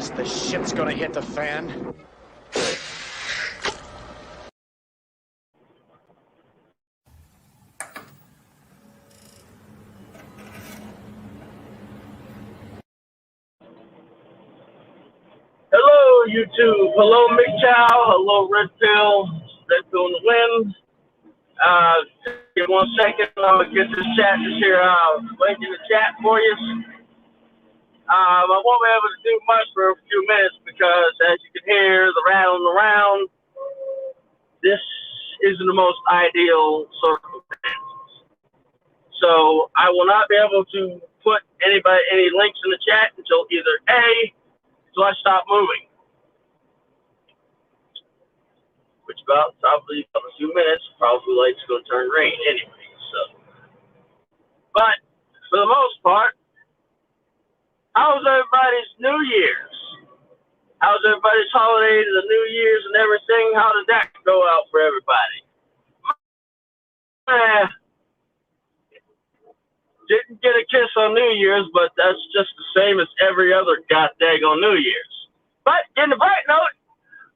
us the shit's gonna hit the fan? Hello, YouTube. Hello, McChow. Hello, Red Pill. Red Pill in the wind. Give 1 second. I'm going to get this chat to share link in the chat for you. I won't be able to do much for a few minutes because, as you can hear, the rattling around, this isn't the most ideal circumstances. So I will not be able to put any links in the chat until either A, so I stop moving, which probably about a few minutes, probably light's going to turn green anyway. So, but for the most part, how was everybody's New Year's? How was everybody's holidays, the New Year's, and everything? How did that go out for everybody? Didn't get a kiss on New Year's, but that's just the same as every other goddamn on New Year's. But in the bright note,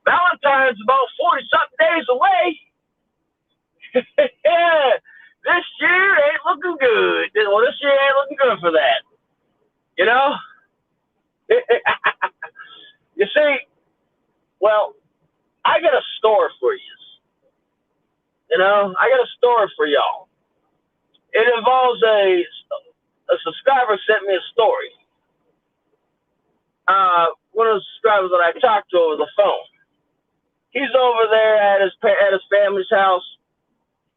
Valentine's about 40-something days away. This year ain't looking good. Well, this year ain't looking good for that. You know? You see, well, I got a story for you. You know, I got a story for y'all. It involves a subscriber sent me a story. One of the subscribers that I talked to over the phone. He's over there at his family's house,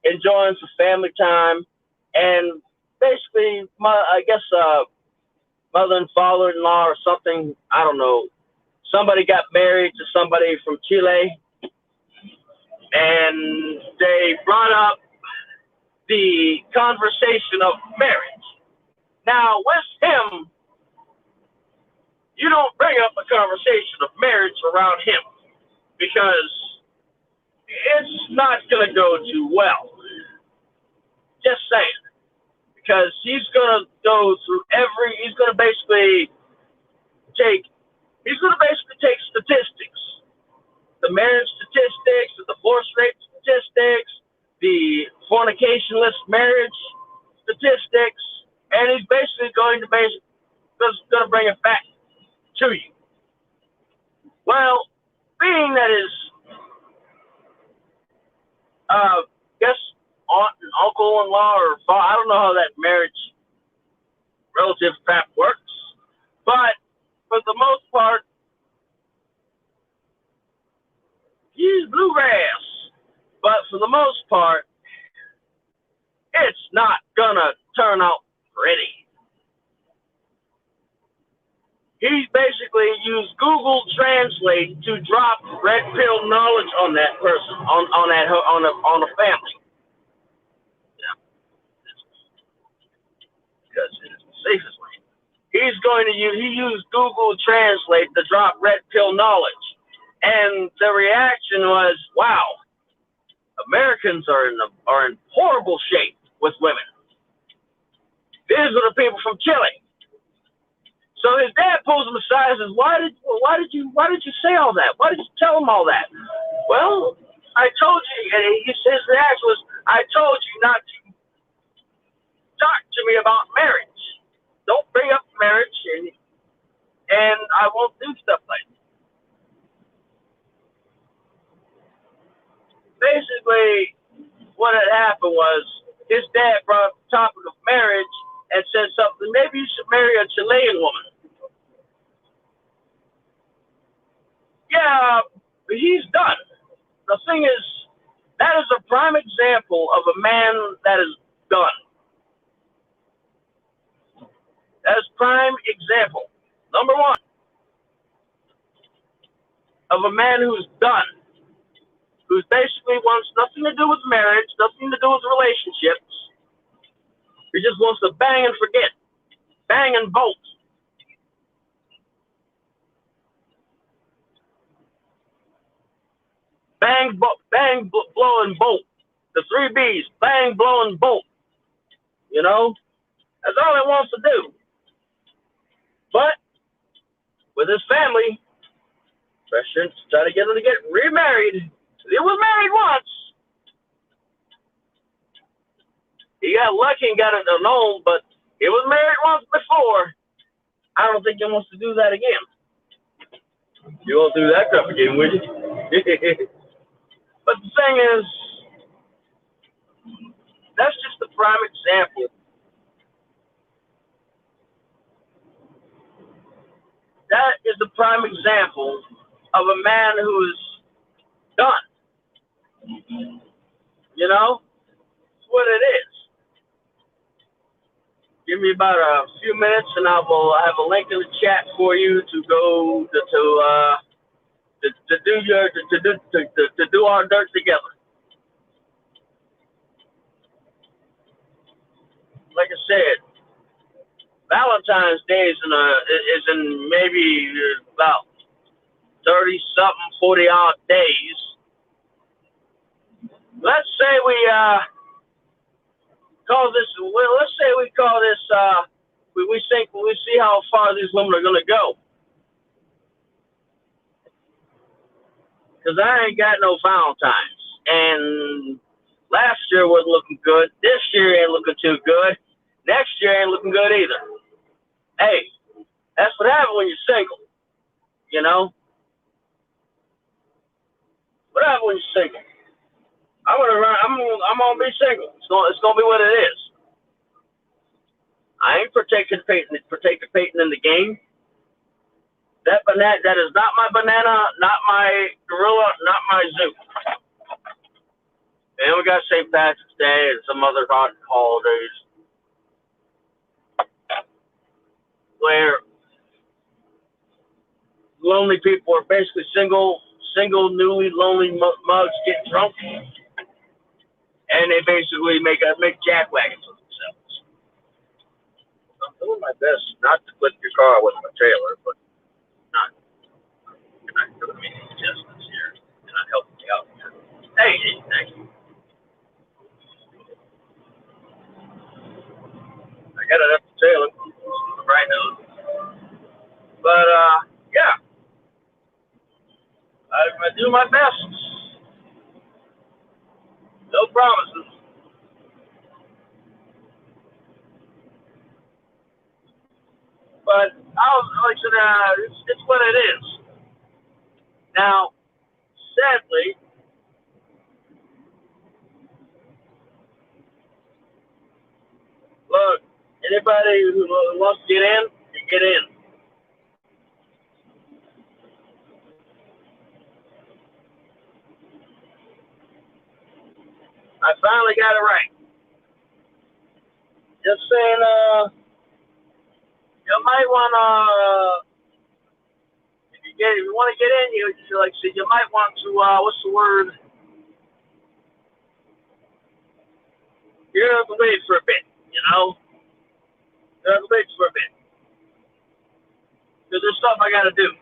enjoying some family time, and basically, I guess mother and father-in-law or something, I don't know. Somebody got married to somebody from Chile, and they brought up the conversation of marriage. Now, with him, you don't bring up a conversation of marriage around him because it's not going to go too well. Just saying. Because he's going to go through he's going to basically take statistics. The marriage statistics, the divorce rate statistics, the fornicationless marriage statistics, and he's basically going to bring it back to you. Well, being that his guess aunt and uncle-in-law or father, I don't know how that marriage relative crap works, but for the most part, he's bluegrass. But for the most part, it's not gonna turn out pretty. He basically used Google Translate to drop red pill knowledge on that person, on a family. Yeah, because it's the safest way. He used Google Translate to drop red pill knowledge, and the reaction was, "Wow, Americans are in horrible shape with women. These are the people from Chile." So his dad pulls him aside and says, why did you say all that? Why did you tell him all that? Well, I told you, and his reaction was, I told you not to talk to me about marriage. Don't bring up marriage, and I won't do stuff like that. Basically, what had happened was his dad brought up the topic of marriage and said something, maybe you should marry a Chilean woman. Yeah, he's done. The thing is, that is a prime example of a man that is done. That is prime example. Number one, of a man who's done. Who's basically wants nothing to do with marriage, nothing to do with relationships. He just wants to bang and forget. Bang and bolt. Bang, blow, and bolt. The 3 B's. Bang, blow, and bolt. You know? That's all he wants to do. But with his family, pressuring to try to get him to get remarried. He was married once. He got lucky and got it known, but he was married once before. I don't think he wants to do that again. You won't do that crap again, will you? But the thing is, that's just a prime example. That is the prime example of a man who is done. You know? It's what it is. Give me about a few minutes, and I will have a link in the chat for you to go to do our dirt together. Like I said, Valentine's Day is in maybe about 30-something, 40-odd days. Let's say we call this. Well, let's say we call this. We see how far these women are gonna go. Because I ain't got no Valentines, and last year wasn't looking good. This year ain't looking too good. Next year ain't looking good either. Hey, that's what happens when you're single. You know. What happens when you're single? I'm gonna be single. It's gonna be what it is. I ain't participating in the game. That is not my banana, not my gorilla, not my zoo. And we got St. Patrick's Day and some other holidays where lonely people are basically single, newly lonely mugs get drunk, and they basically make jackwagons of themselves. I'm doing my best not to flip your car with my trailer, but you're not doing me any justice here. You're not helping me out here. Hey, thank you. I got it up the trailer right now. But yeah, I do my best. No promises. But like I said, it's what it is. Now, sadly, look, anybody who wants to get in, you get in. I finally got it right. Just saying, you might want to, if you want to get in, you might want to, what's the word? You're going to have to wait for a bit, you know? You're going to have to wait for a bit. Because there's stuff I got to do.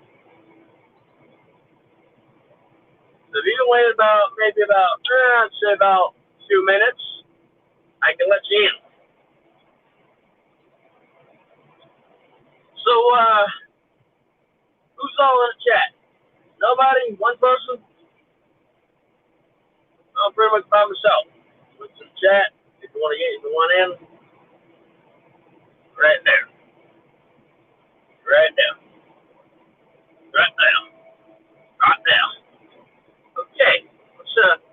So if you can wait maybe about a few minutes, I can let you in. So, who's all in the chat? Nobody? One person? I'm pretty much by myself. What's in the chat? If you want in, right there. Right now. Right now. Right now. Okay. Let's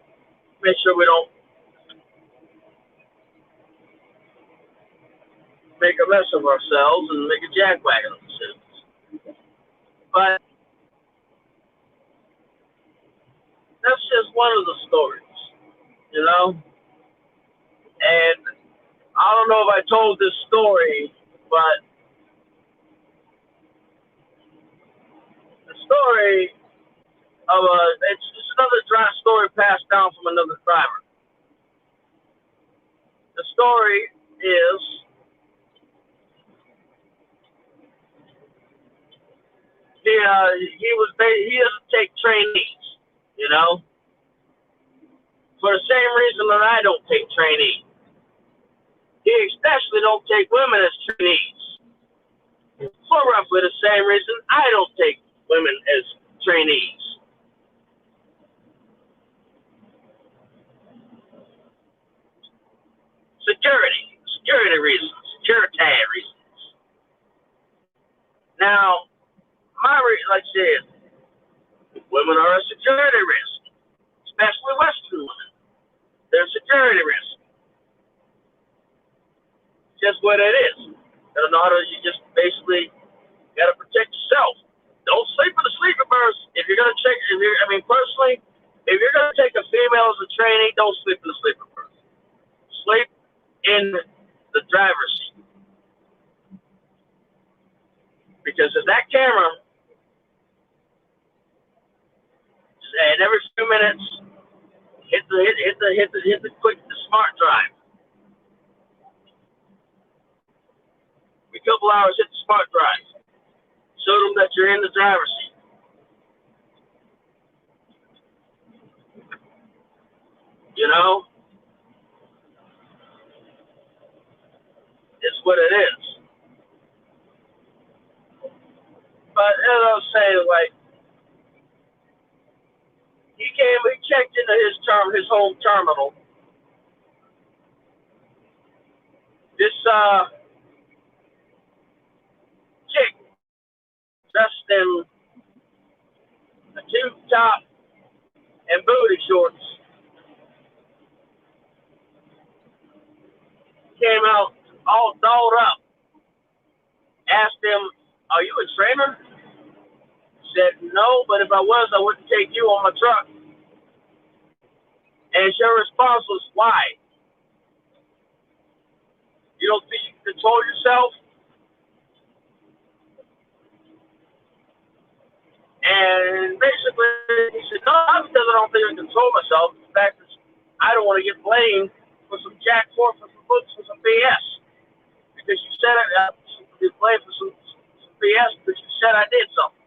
make sure we don't make a mess of ourselves and make a jackwagon of ourselves. But that's just one of the stories, you know? And I don't know if I told this story, but the story of it's another dry story passed down from another driver. The story is he doesn't take trainees, you know, for the same reason that I don't take trainees. He especially don't take women as trainees. For roughly the same reason I don't take women as trainees. Security reasons, security reasons. Now, like I said, women are a security risk, especially Western women. They're a security risk. Just what it is. I don't know how to. You just basically got to protect yourself. Don't sleep with the sleeper birds. If you're gonna check, personally, if you're gonna take a female as a trainee, don't sleep with the sleeper birds. Sleep in the driver's seat, because if that camera, and every few minutes, hit the smart drive. Every couple hours, hit the smart drive. Show them that you're in the driver's seat. You know, it's what it is. But as I was saying, like, he checked into his home terminal. This chick dressed in a tube top and booty shorts came out all dolled up. Asked him, "Are you a trainer?" Said, "No, but if I was, I wouldn't take you on my truck." And her response was, "Why? You don't think you can control yourself?" And basically, he said, "No, not because I don't think I can control myself. The fact is, I don't want to get blamed for some Jack Forth for some BS. Because you said you blamed for some BS because you said I did something."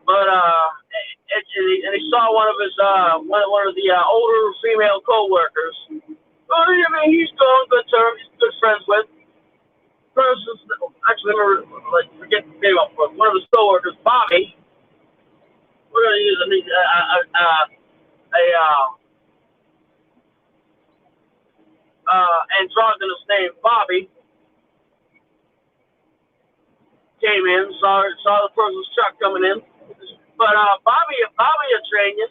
But and he saw one of the older female coworkers. Well, I mean, he's still on good terms. He's good friends with. Actually, forget the name of one of his coworkers, Bobby. We're gonna use androgynous name, Bobby. Came in, saw the person's truck coming in. But Bobby will train you.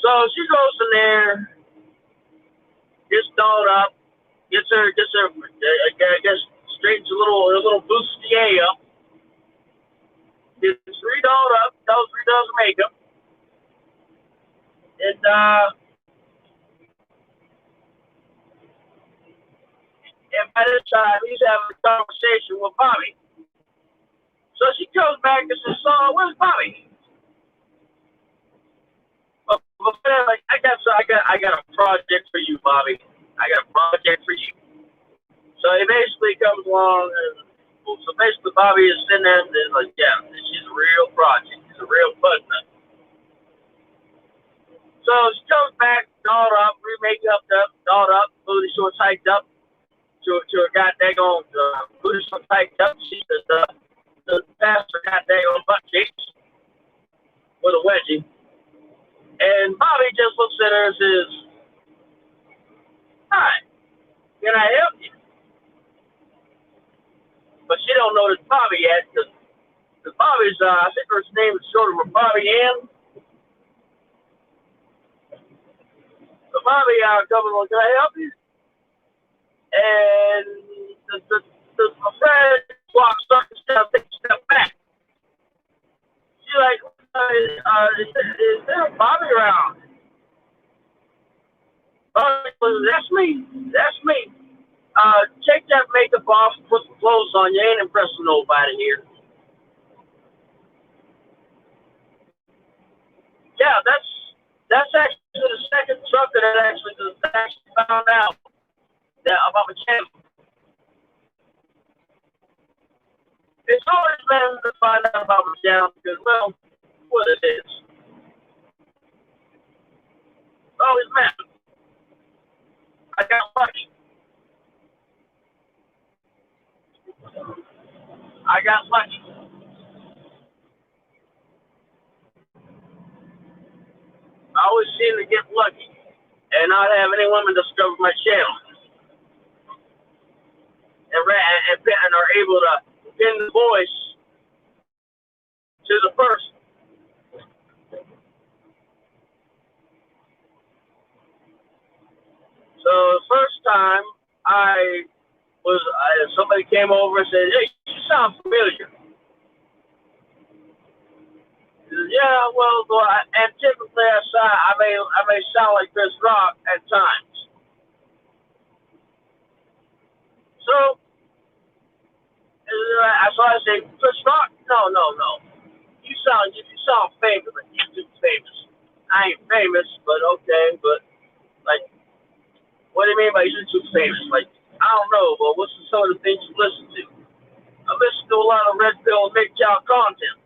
So she goes in there, gets dolled up, gets her, I guess, straightens a little bustier up, gets re-dolled up, redoes her makeup, and by this time he's having a conversation with Bobby. So she comes back and says, "So where's Bobby?" Like, I got a project for you, Bobby. I got a project for you. So he basically comes along, and so basically Bobby is sitting there and is like, "Yeah, she's a real project. She's a real button." So she comes back, dolled up, dolled up, booty shorts hiked up to her goddamn booty shorts hiked up. She says, the pastor goddamn butt cheeks with a wedgie. And Bobby just looks at her and says, "Hi, can I help you?" But she don't know this Bobby yet, because Bobby's, I think her name is short of Bobby Ann. So Bobby comes along, "Can I help you?" And my friend walks up and takes a step back. She's like, is there a Bobby around? Bobby goes, "That's me. That's me. Take that makeup off and put some clothes on. You ain't impressing nobody here." Yeah, that's actually the second trucker that actually found out about my channel. It's always better to find out about my channel because, well, what it is. Always matters. I got lucky. always seem to get lucky and not have any women discover my channel and are able to pin the voice to the person. So the first time somebody came over and said, "Hey, you sound familiar." Yeah, well, and typically I may sound like Chris Rock at times. So I say, Chris Rock? No. You sound famous, like YouTube famous. I ain't famous, but okay. But like, what do you mean by YouTube famous? Like, I don't know, but what's some of the things you listen to? I listen to a lot of Red Pill and Nick Chow content.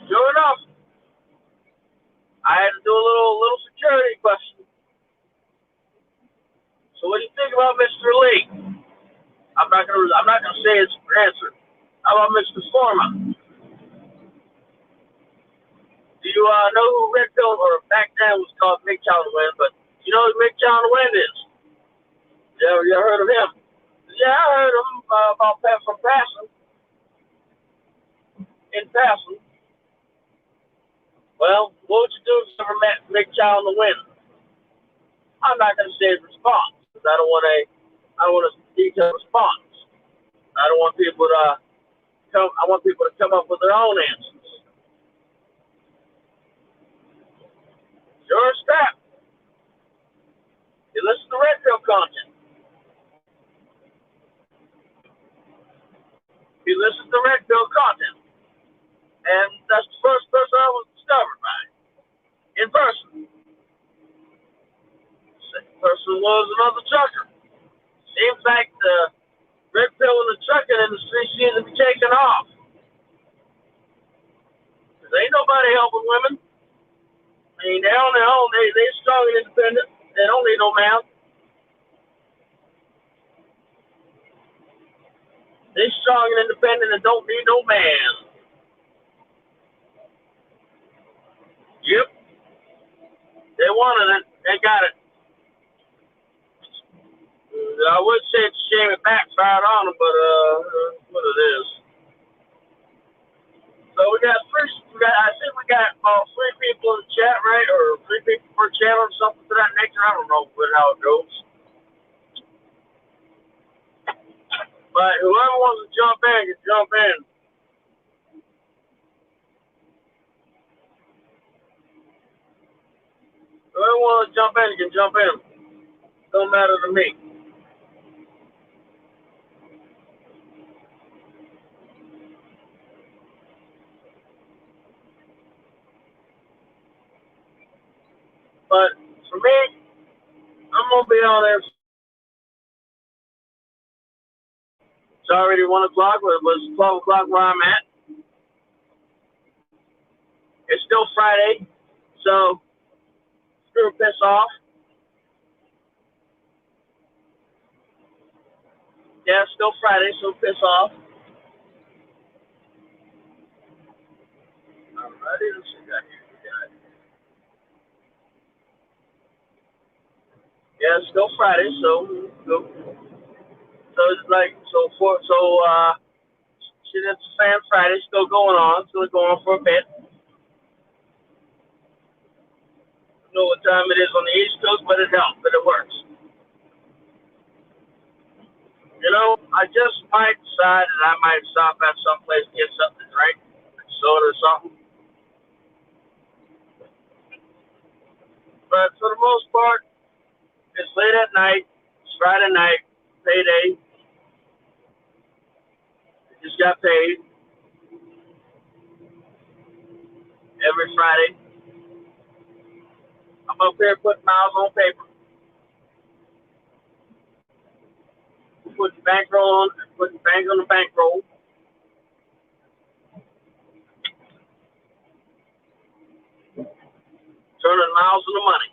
Sure enough, I had to do a little security question. So what do you think about Mr. Lee? I'm not gonna say his answer. How about Mr. Forma? Do you know who Red Pill, or back then was called Mick Chow Nguyen, but you know who Mick Chow Nguyen is? Yeah, you heard of him? Yeah, I heard him about that from passing. In passing. Well, what would you do if you ever met Mick Chow Nguyen? I'm not gonna say his response because I don't want a detailed response. I don't want people to come. I want people to come up with their own answers. Sure as crap. You listen to Red Pill content. You listen to Red Pill content. And that's the first person I was discovered by in person. Second person was another trucker. Seems like the Red Pill and the trucking industry seems to be taking off. There ain't nobody helping women. I mean, they're on their own. They're strong and independent. They don't need no man. They're strong and independent and don't need no man. Yep. They wanted it. They got it. I would say it's a shame it backfired on them, but what it is. So I think we got about 3 people in the chat, right? Or 3 people per channel or something to that nature. I don't know how it goes. But whoever wants to jump in can jump in. Whoever wants to jump in can jump in. Don't matter to me. But for me, I'm gonna be on there. It's already 1 o'clock, but it was 12 o'clock where I'm at. It's still Friday, so screw piss off. Yeah, it's still Friday, so piss off. Alrighty, let's see what we got. Yeah, it's still Friday, so it's like shit, it's Fan Friday still going on. Still going on for a bit. I don't know what time it is on the East Coast, but it helps, but it works. You know, I just might decide that I might stop at some place and get something, right? Soda or something. But for the most part, it's late at night. It's Friday night, payday. Just got paid every Friday. I'm up here putting miles on paper. Putting bankroll on, putting bank on the bankroll. Turning miles into money.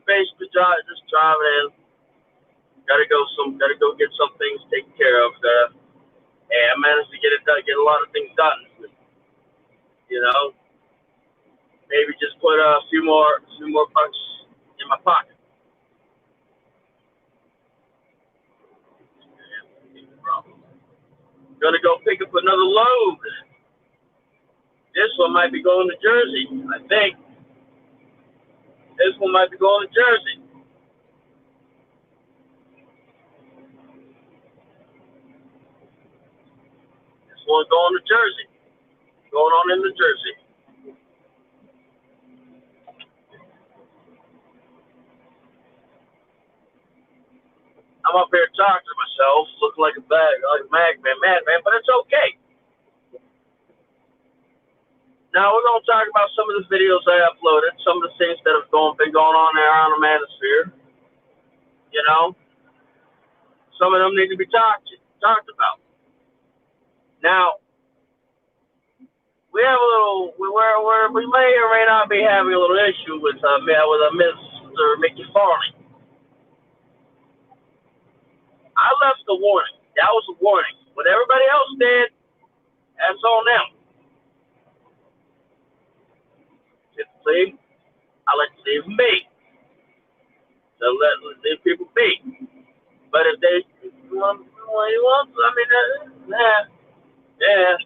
basically just driving in. Gotta go get some things taken care of. And I managed to get it done, get a lot of things done. You know, maybe just put a few more bucks in my pocket. Gonna go pick up another load. This one might be going to Jersey, I think. This one might be going to Jersey. This one's going to Jersey. Going on into Jersey. I'm up here talking to myself, looking like a madman, but it's okay. Now we're going to talk about some of the videos I uploaded, some of the things that have been going on there around the manosphere. You know, some of them need to be talked about. Now, we have a little, we may or may not be having a little issue with a Mr. Mickey Farley. I left a warning. That was a warning. What everybody else did, that's on them. Typically, I like to leave them be. So leave people be. But if they want, I mean, yeah.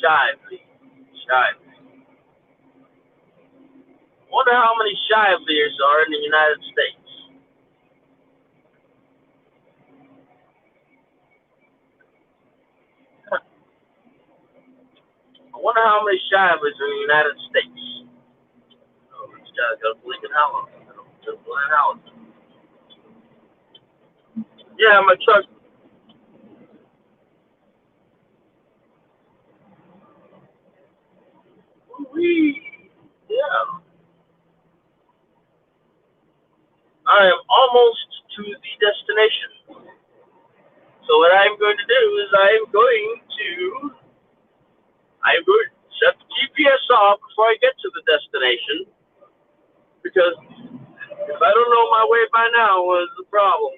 Shively. Wonder how many Shiveliers are in the United States. I wonder how many Shiveliers are in the United States. Oh, this guy's got a blinking house. Just blinking house. Yeah, my truck. Yeah. I am almost to the destination. So what I'm going to do is I'm going to shut the GPS off before I get to the destination. Because if I don't know my way by now, what's the problem?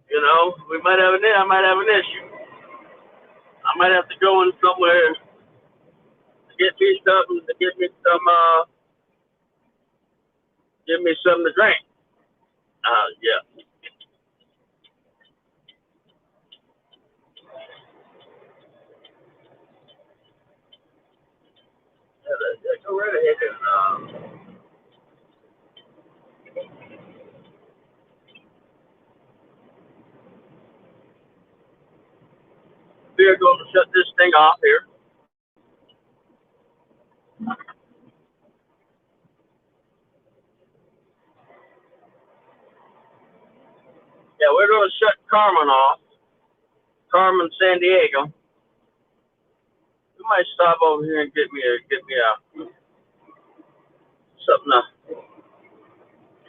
You know, I might have an issue. I might have to go in somewhere to get me something to give me something to drink. Yeah. Yeah, go right ahead and we're going to shut this thing off here. Yeah, we're going to shut Carmen off. Carmen, San Diego. We might stop over here and get me a something to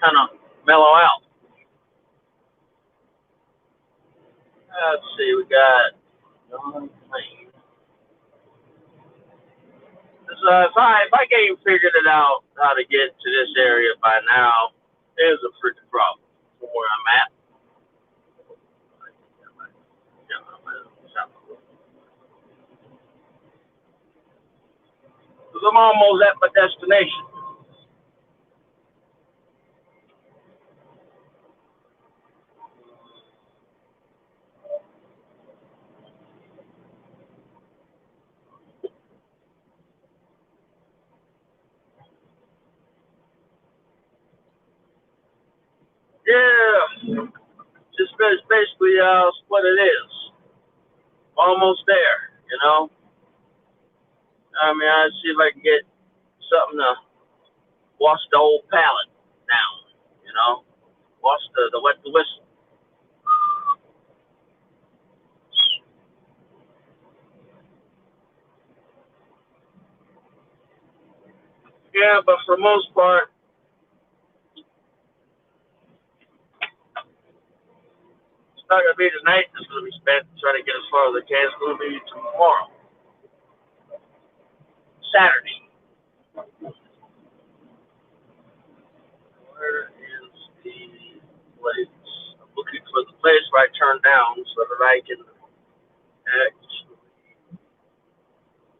kind of mellow out. Let's see, we got John Plain. If I can't figure it out how to get to this area by now, there's a freaking problem from where I'm at. Because I'm almost at my destination. Yeah, just basically what it is. Almost there, you know. I mean, I'll see if I can get something to wash the old palate down, you know. Wash the wet the whistle. Yeah, but for the most part, it's not going to be tonight. It's going to be spent trying to get as far as I can. It's going to be tomorrow, Saturday. Where is the place? I'm looking for the place where I turn down so that I can actually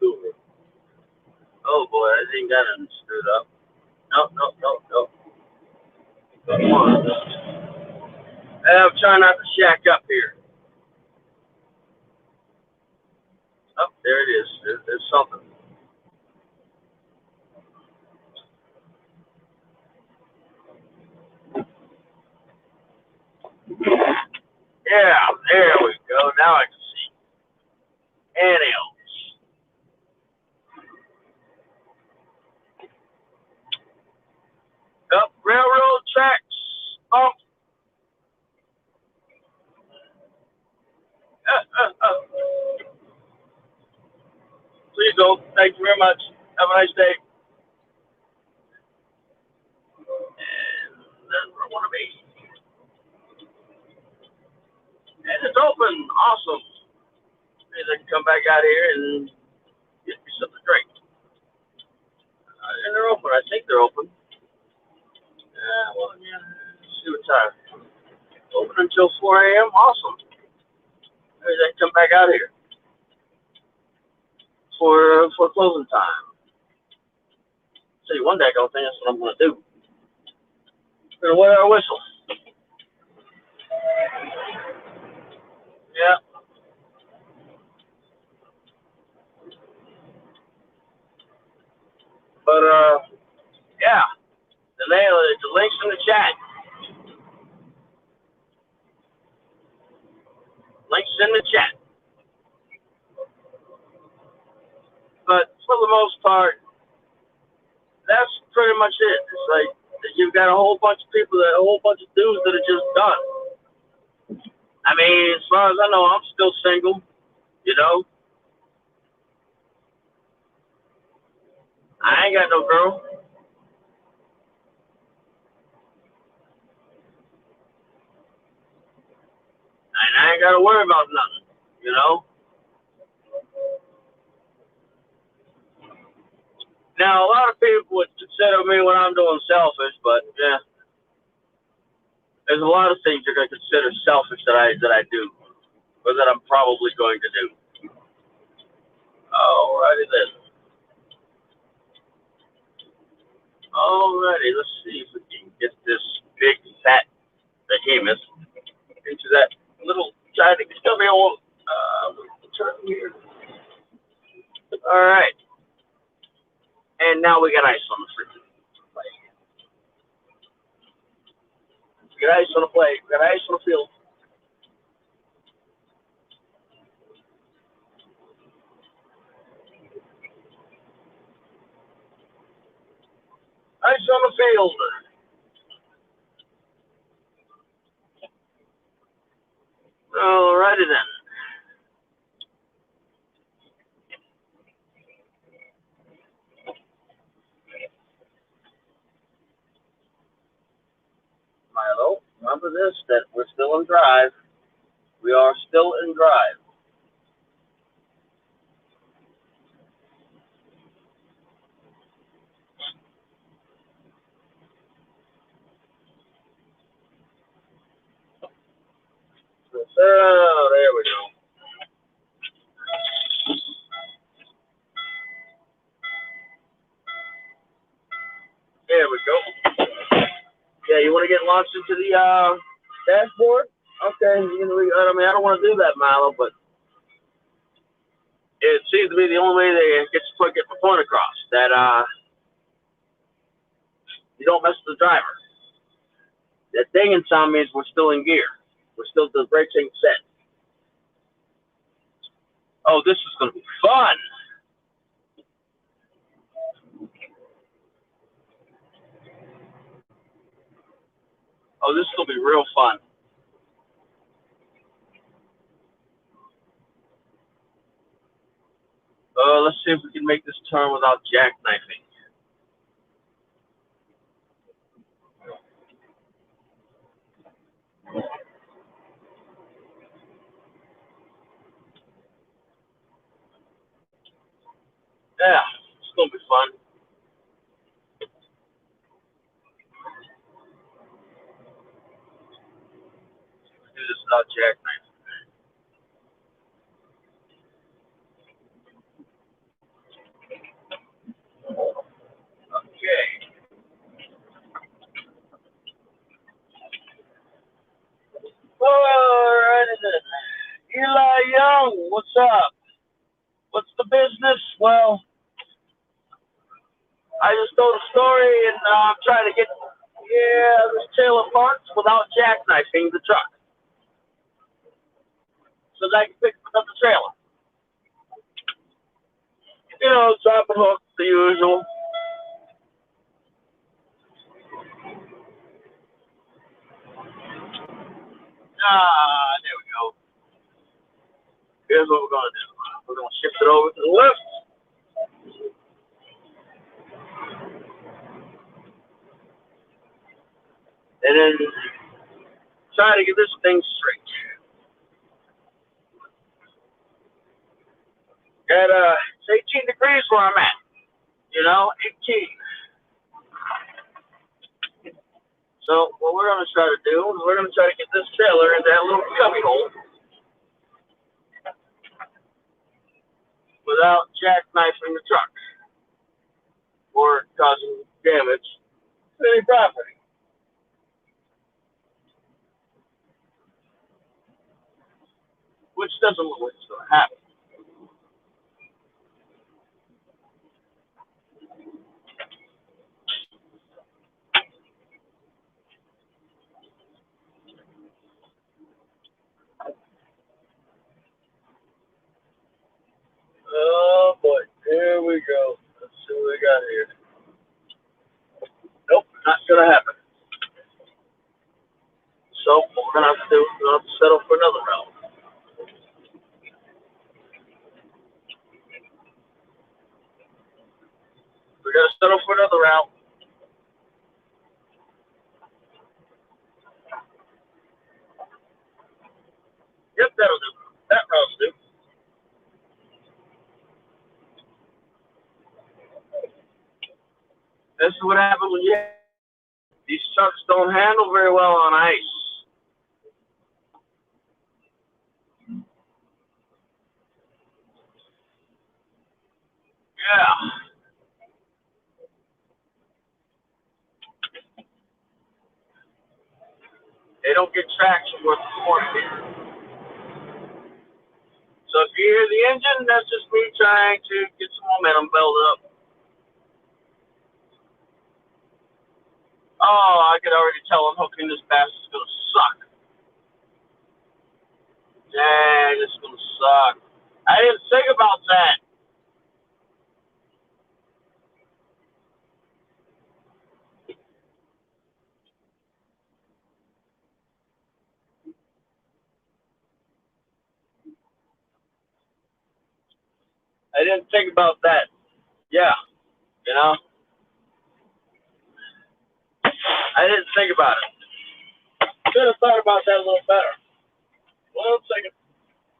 do it. Oh boy, I think that done screwed up. Nope. Come on. I'm trying not to shack up here. Oh, there it is. There's something. Yeah, there we go. Now I can see. Anels. Up railroad tracks. Oh. Please go. Thank you very much. Have a nice day. And that's where I want to be. And it's open. Awesome. Maybe I can come back out here and get me something to drink. And they're open. I think they're open. Yeah. Let's see what time. Open until 4 a.m. Awesome. Maybe I can come back out here for closing time. See, one day I don't think that's what I'm going to do. I'm going to wear a whistle. Yeah. But, yeah. The link's in the chat. Links in the chat. But for the most part, that's pretty much it. It's like you've got a whole bunch of people, a whole bunch of dudes that are just done. I mean, as far as I know, I'm still single, you know. I ain't got no girl. And I ain't got to worry about nothing, you know. Now, a lot of people would consider me when I'm doing selfish, but yeah, there's a lot of things you're going to consider selfish that I do, or that I'm probably going to do. Alrighty then. Alrighty, let's see if we can get this big fat behemoth into that little tiny. Come here, turn here. All right, and now we got ice on the freaking plate. We got ice on the plate. We got ice on the field. Ice on the field. Alrighty then. Milo, remember this, that we're still in drive. We are still in drive. Oh, there we go. There we go. Yeah, you want to get launched into the dashboard? Okay, I mean, I don't want to do that, Milo, but it seems to be the only way they get the point across. That you don't mess with the driver. That dinging sound means we're still in gear. The brakes ain't set. Oh, this is gonna be fun. Oh, this is gonna be real fun. Let's see if we can make this turn without jackknifing. Yeah, it's gonna be fun. Do this without jackknife. Okay. Alrighty then. Eli Young, what's up? What's the business? Well, I just told a story and I'm trying to get, this trailer parts without jackknifing the truck. So that I can pick up the trailer. You know, drop and hook, the usual. There we go. Here's what we're going to do. We're going to shift it over to the left. And then try to get this thing straight. At it's 18 degrees where I'm at. You know, 18. So what we're going to try to do is we're going to try to get this trailer into that little cubby hole without jackknifing the truck or causing damage to any property. Which doesn't look like it's going to happen. Oh boy, here we go. Let's see what we got here. Nope, not gonna happen. So what we're gonna have to do is we're gonna have to settle for another route. We're gonna settle for another route. Yep, that'll do. That route'll do. This is what happens when these trucks don't handle very well on ice. Yeah. They don't get traction worth the point here. So if you hear the engine, that's just me trying to get some momentum built up. Oh, I could already tell unhooking this bastard's gonna suck. Dang, this is gonna suck. I didn't think about that. I didn't think about that. Yeah, you know, I didn't think about it. Should have thought about that a little better. 1 second.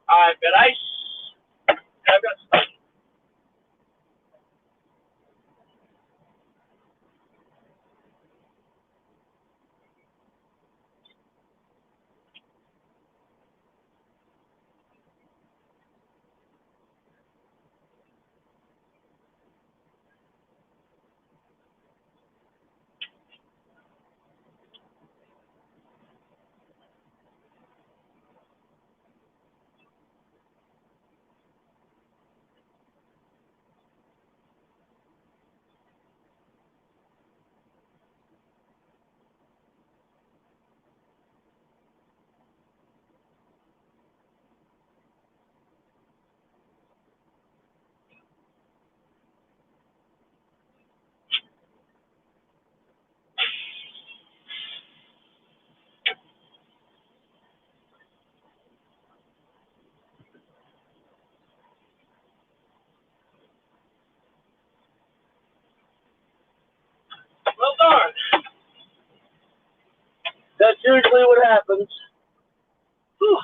I've got ice. I've got stuff. Well, darn. That's usually what happens. Whew.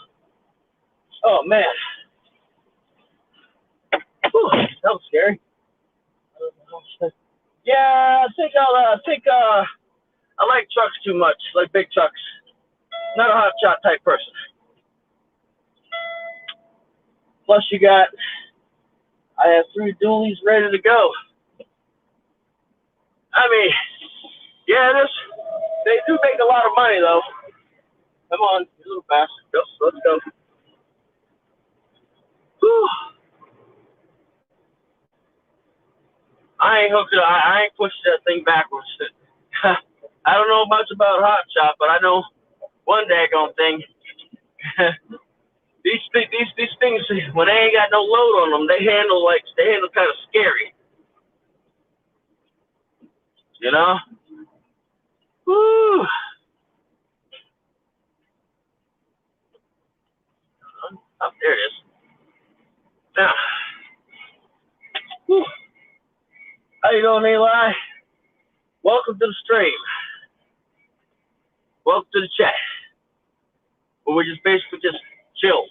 Oh, man. Whew. That was scary. Yeah, I like trucks too much, like big trucks. Not a hot shot type person. Plus, I have 3 dualies ready to go. I mean, yeah, they do make a lot of money though. Come on, you little bastard. Let's go. Whew. I ain't hooked it. I ain't pushed that thing backwards. I don't know much about hot shot, but I know one daggone thing. these things, when they ain't got no load on them, they handle kind of scary. You know? Woo. Oh, there it is. Now, whew. How you doing, Eli? Welcome to the stream. Welcome to the chat. Where we just basically just chill.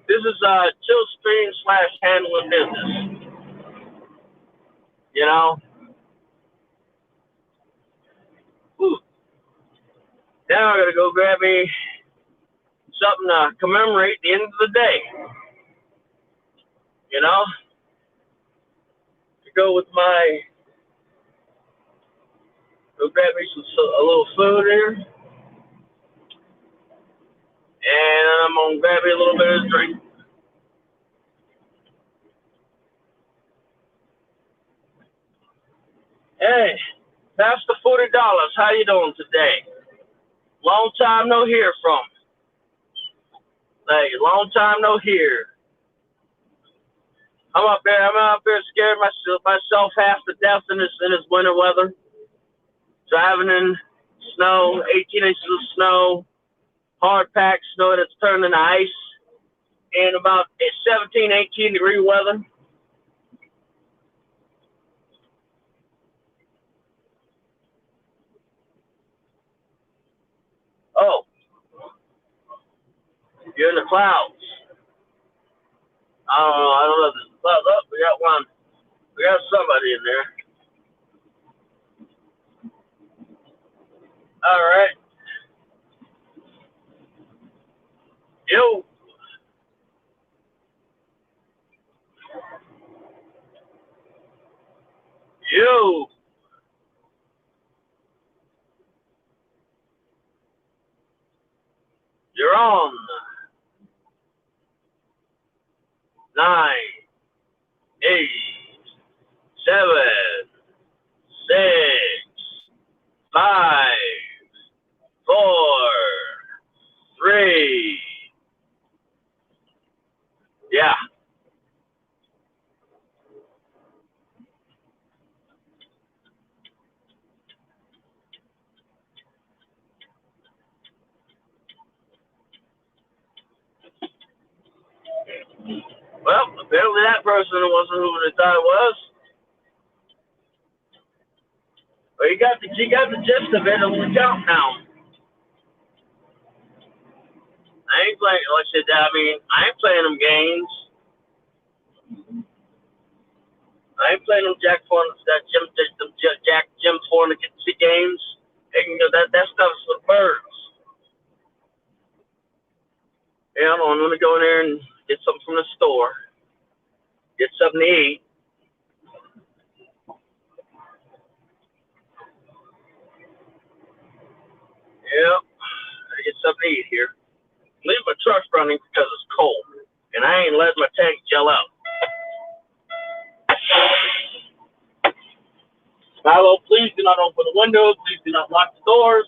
This is chill stream / handling business. You know? Whew. Now I gotta go grab me something to commemorate the end of the day. You know? To go grab me a little food here. And I'm gonna grab me a little bit of drink. Hey, Pastor $40, how you doing today? Long time no hear from. Hey, long time no hear. I'm up there scared myself half to death in this winter weather. Driving in snow, 18 inches of snow, hard packed snow that's turned into ice, in about 17, 18 degree weather. Oh, you're in the clouds. I don't know if there's clouds up. We got one. We got somebody in there. All right. Yo. Yo. You're on. 9, 8, 7, 6, 5, 4, 3. Yeah. Well, apparently that person wasn't who they thought it was. But you got the gist of it. It'll count now. I ain't playing. Like I said, I ain't playing them games. I ain't playing them Jack Jim Fornican games. They can go, that stuff's for birds. Yeah, I'm gonna go in there and get something from the store. Get something to eat. Yeah, I get something to eat here. Leave my truck running because it's cold, and I ain't letting my tank gel out. Milo, please do not open the windows. Please do not lock the doors.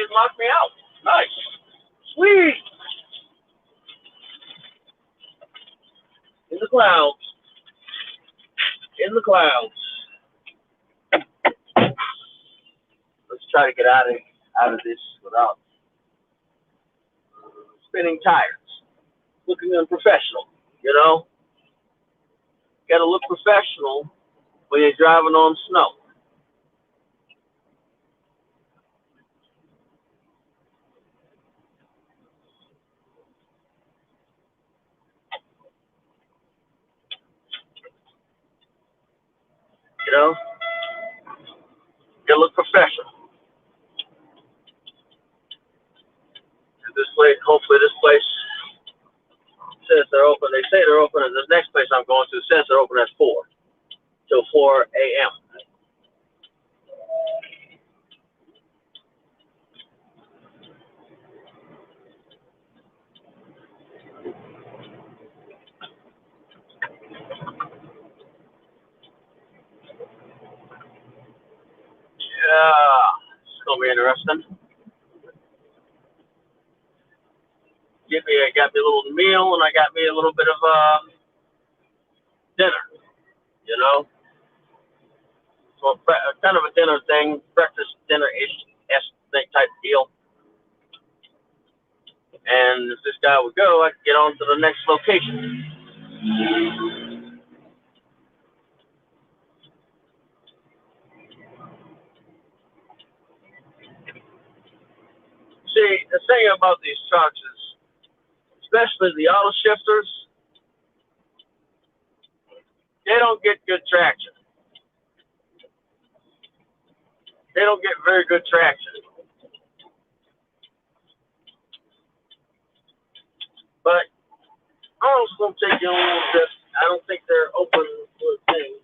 should knock me out. Nice. Sweet. In the clouds. In the clouds. Let's try to get out of this without spinning tires. Looking unprofessional, you know? Gotta look professional when you're driving on snow. You know? Gotta look professional. And this place, hopefully this place says they're open. They say they're open, and the next place I'm going to says they're open at 4 till 4 a.m. Yeah, it's gonna be interesting. I got me a little meal, and I got me a little bit of dinner. You know, so kind of a dinner thing, breakfast dinner-ish type deal. And if this guy would go, I could get on to the next location. See, the thing about these trucks is, especially the auto shifters, they don't get good traction. They don't get very good traction. But I'm just going to take you a little bit. I don't think they're open for a thing.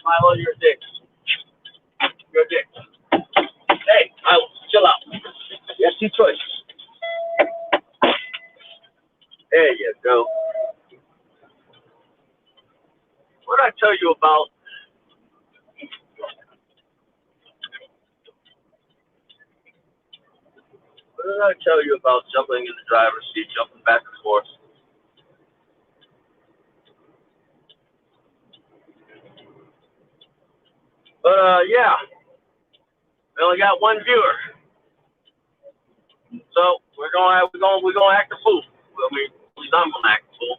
Milo, you're a dick. You're a dick. Hey, Milo, chill out. You have two choices. There you go. What did I tell you about? What did I tell you about jumping in the driver's seat, jumping back and forth? But yeah, we only got one viewer, so we're gonna act a fool. I mean, at least I'm gonna act a fool.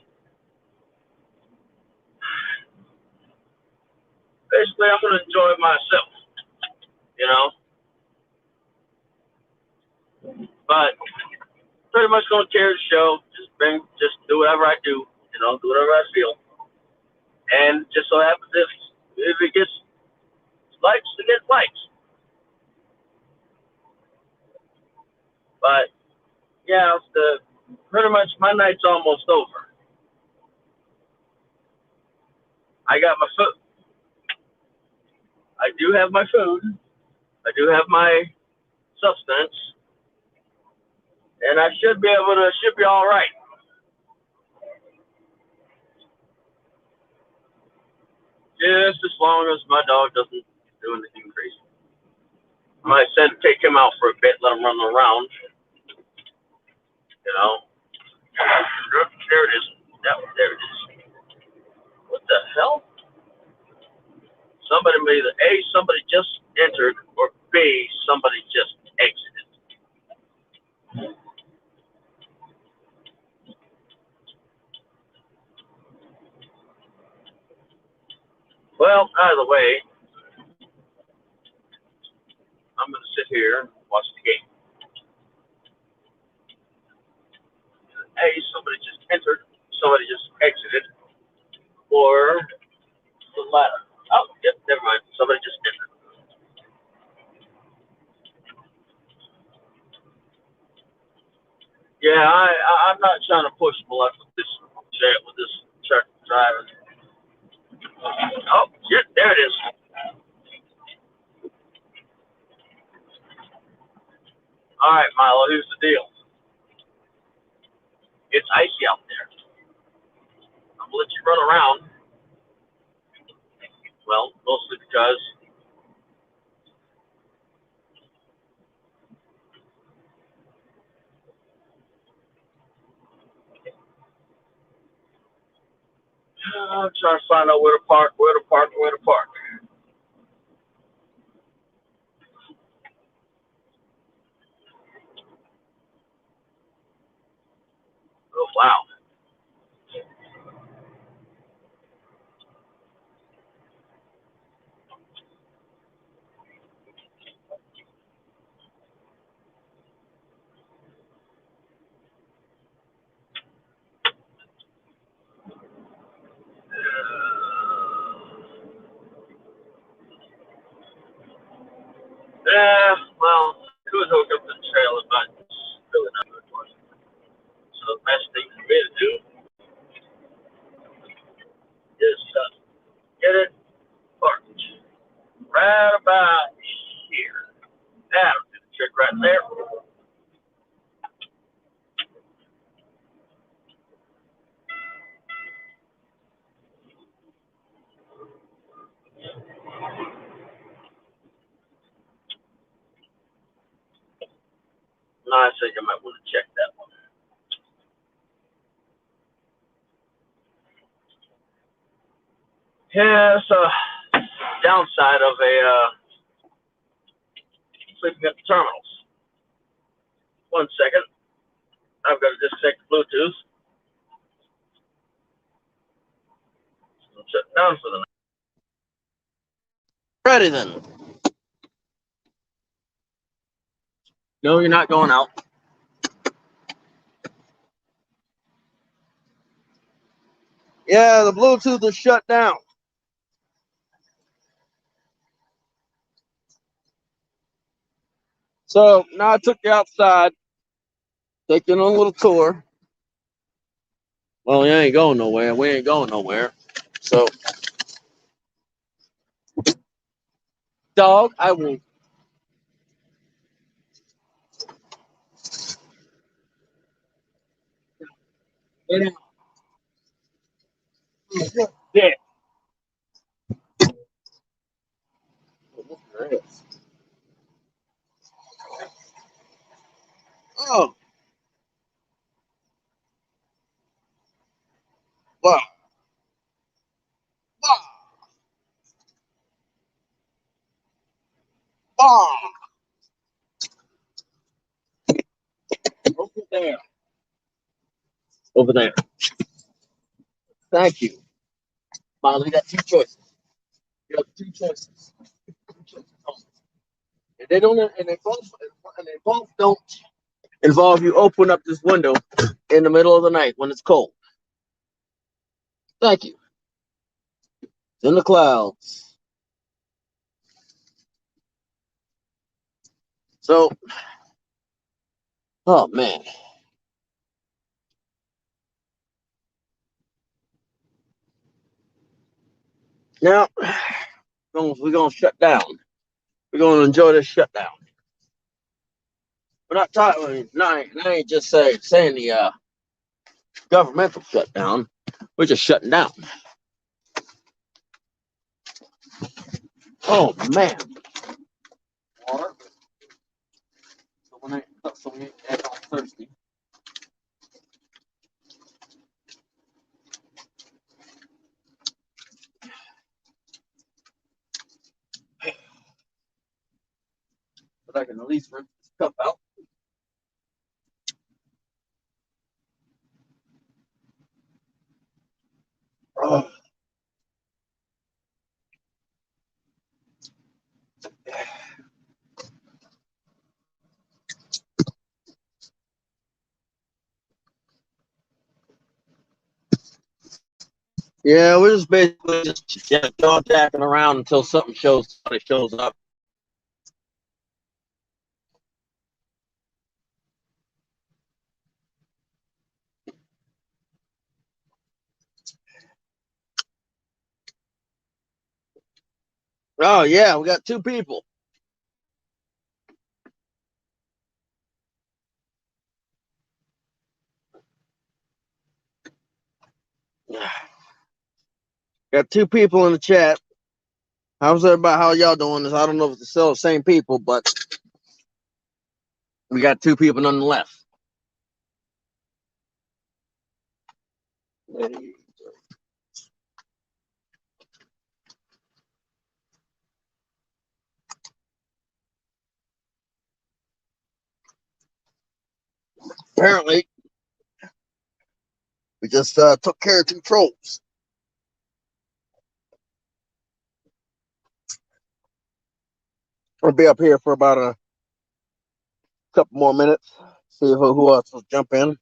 Basically, I'm gonna enjoy myself, you know. But pretty much gonna carry the show. Just do whatever I do, you know, do whatever I feel. And just so happens if it gets likes, it gets likes. But yeah, pretty much my night's almost over. I got my food. I do have my food. I do have my substance, and I should be all right. Just as long as my dog doesn't do anything crazy. I might take him out for a bit, let him run around. You know. There it is. There it is. What the hell? Somebody somebody just entered, or B, somebody just exited. Well, either way, I'm going to sit here and watch the game. A, somebody just entered, somebody just exited, or the latter. Oh, yep, never mind. Somebody just entered. Yeah, I'm not trying to push my luck with this truck driver. Oh, shit, there it is. All right, Milo, here's the deal. It's icy out there. I'm gonna let you run around. Well, mostly because I'm trying to find out where to park. Oh, wow. Yeah, well, could hook up the trailer, but it's really not good for us. So the best thing for me to do is get it parked right about here. That'll do the trick right there. Now I think I might want to check that one. Yeah, it's a downside of sleeping at the terminals. 1 second. I've got to disconnect the Bluetooth. I'm shutting down for the night. Ready then. No, you're not going out. Yeah, the Bluetooth is shut down. So now I took you outside, taking a little tour. Well, you ain't going nowhere. We ain't going nowhere. So Dog, I will. Yeah. Oh, wow. Wow. Wow. Over there. Over there. Thank you. Molly, you got two choices. You have two choices. Two choices. And they don't and they both don't involve you open up this window in the middle of the night when it's cold. Thank you. It's in the clouds. So, oh man. Now we're gonna shut down. We're gonna enjoy this shutdown. We're not talking. I ain't just saying the governmental shutdown. We're just shutting down. Oh man. Water. So when I act all thirsty. But I can at least rinse this cup out. Oh. Yeah, we're just basically just jaw jacking around until somebody shows up. Oh yeah, we got two people. Got two people in the chat. How's everybody? How y'all doing this? I don't know if it's still the same people, but we got two people nonetheless. Apparently, we just took care of two trolls. We'll be up here for about a couple more minutes. See who else will jump in.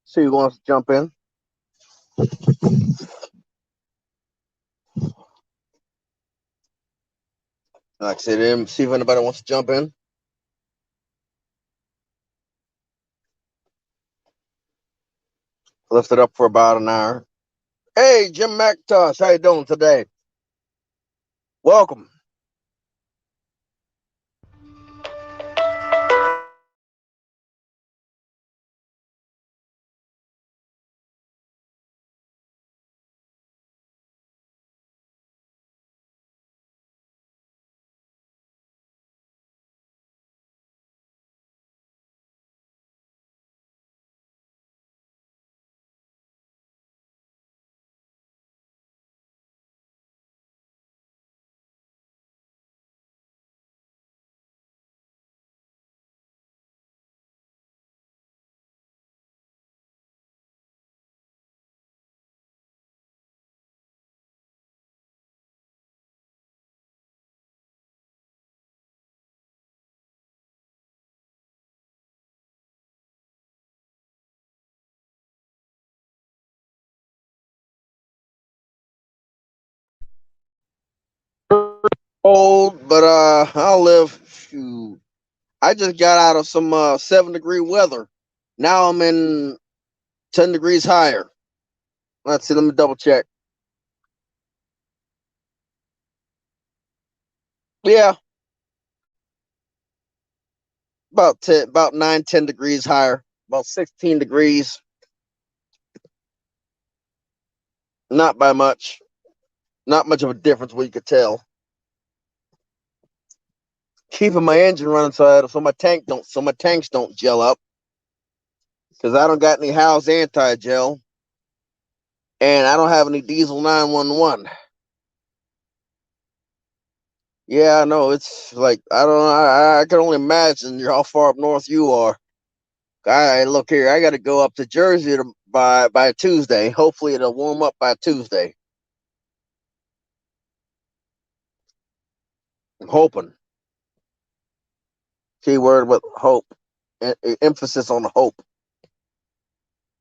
See who wants to jump in. Like I said, see if anybody wants to jump in. Left it up for about an hour. Hey, Jim McIntosh, how you doing today? Welcome. Old, but I'll live. Shoot. I just got out of some 7-degree weather Now I'm in 10 degrees higher. Let's see. Let me double check. Yeah, about 10, about 9, 10 degrees higher. About 16 degrees. Not by much. Not much of a difference. What you could tell. Keeping my engine running so my tanks don't gel up. Because I don't got any How's anti-gel. And I don't have any diesel 911. Yeah, I know. It's like I don't know. I can only imagine how far up north you are. I look here. I got to go up to Jersey by Tuesday. Hopefully, it'll warm up by Tuesday. I'm hoping. Keyword with hope. Emphasis on the hope.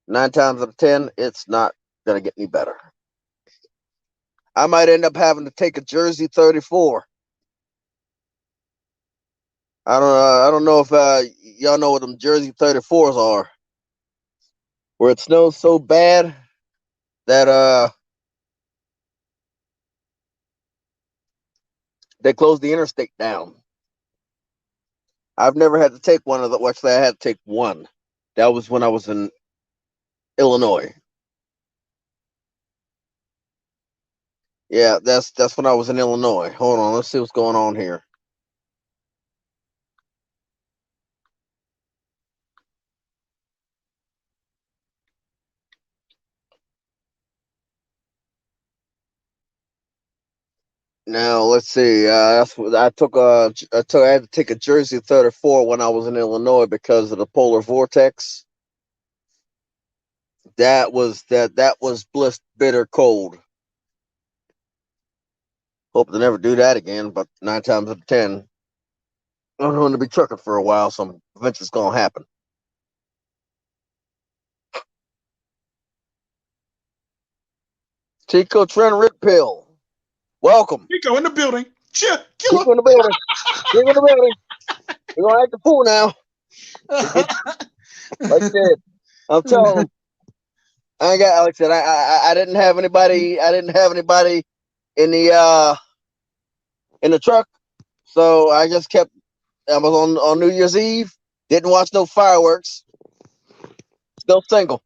9 times out of 10, it's not gonna get any better. I might end up having to take a Jersey 34. I don't know if y'all know what them Jersey 34s are. Where it snows so bad that they close the interstate down. I've never had to take one of the. Well, actually, I had to take one. That was when I was in Illinois. Yeah, that's when I was in Illinois. Hold on, let's see what's going on here. Now let's see. That's what I took. I had to take a Jersey 34 when I was in Illinois because of the polar vortex. That was bliss bitter cold. Hope to never do that again. But 9 times out of 10, I'm going to be trucking for a while, so eventually it's going to happen. Chico Trent Ritpill, welcome. Chico in the building. Chico in the building. Chico in the building. We're gonna act the fool now. Like I said, I'm telling them. I ain't got. Like I said, I didn't have anybody. I didn't have anybody in the truck, so I just kept. I was on New Year's Eve. Didn't watch no fireworks. Still single.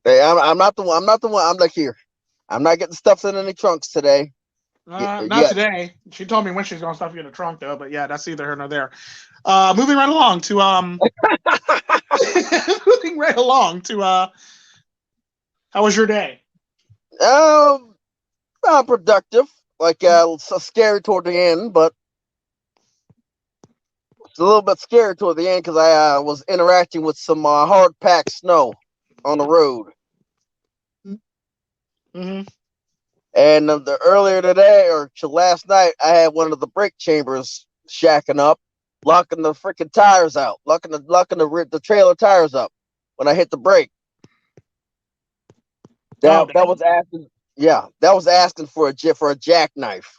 Hey, I'm not the one. I'm not the one. I'm like here. I'm not getting stuff in any trunks today. Not today. She told me when she's gonna stuff you in the trunk though, but yeah, that's either here nor there. Moving right along to moving right along to how was your day? Productive. Like so scary toward the end, but it's a little bit scary toward the end because I was interacting with some hard packed snow on the road. Mm-hmm. And the earlier today or last night, I had one of the brake chambers shacking up, locking the freaking tires out, locking the trailer tires up when I hit the brake. That was asking, yeah, that was asking for a jackknife.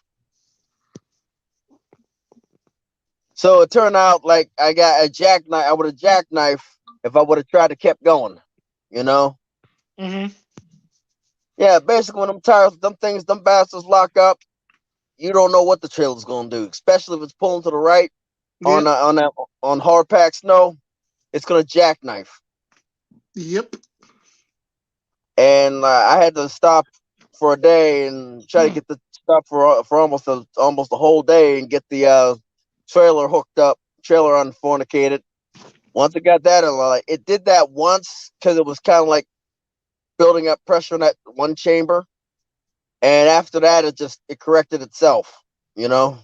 So it turned out like I got a jackknife. I would have jackknife if I would have tried to kept going, you know. Mm-hmm. Yeah, basically when them bastards lock up, you don't know what the trailer's gonna do, especially if it's pulling to the right Yep. on hard packed snow. It's gonna jackknife. Yep. And I had to stop for a day and try to get the stop for almost a whole day and get the trailer hooked up, trailer unfornicated. Once I got that, it did that once because it was kind of like building up pressure in that one chamber, and after that, it corrected itself. You know,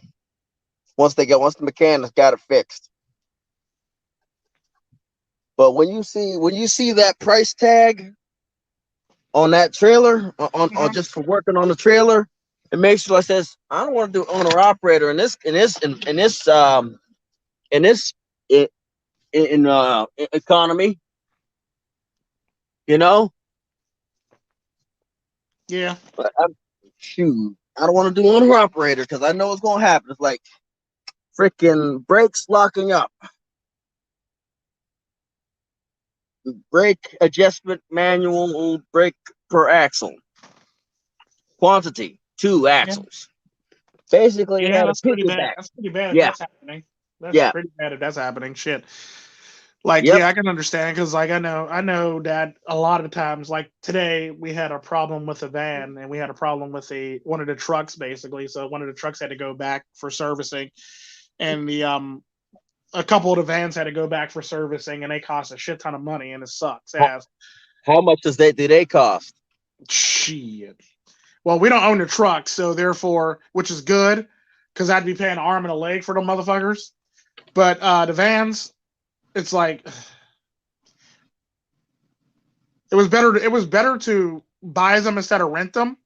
once the mechanics got it fixed. But when you see that price tag on that trailer, on just for working on the trailer, it makes you like says, I don't want to do owner operator in this economy, you know. Yeah. But shoot, I don't want to do owner operator because I know what's gonna happen. It's like freaking brakes locking up. Brake adjustment manual, brake per axle. Quantity, 2 axles. Basically, it Yeah, had a that's pretty bad. piggyback. That's pretty bad if Yeah. that's happening. That's Yeah. pretty bad if that's happening. Shit. Like, Yep. yeah, I can understand because, like, I know that a lot of times, like today, we had a problem with a van and we had a problem with one of the trucks, basically. So one of the trucks had to go back for servicing, and a couple of the vans had to go back for servicing, and they cost a shit ton of money, and it sucks ass. How much do they cost? Shit. Well, we don't own the truck, so therefore, which is good, because I'd be paying an arm and a leg for them motherfuckers. But the vans, it's like it was better to buy them instead of rent them,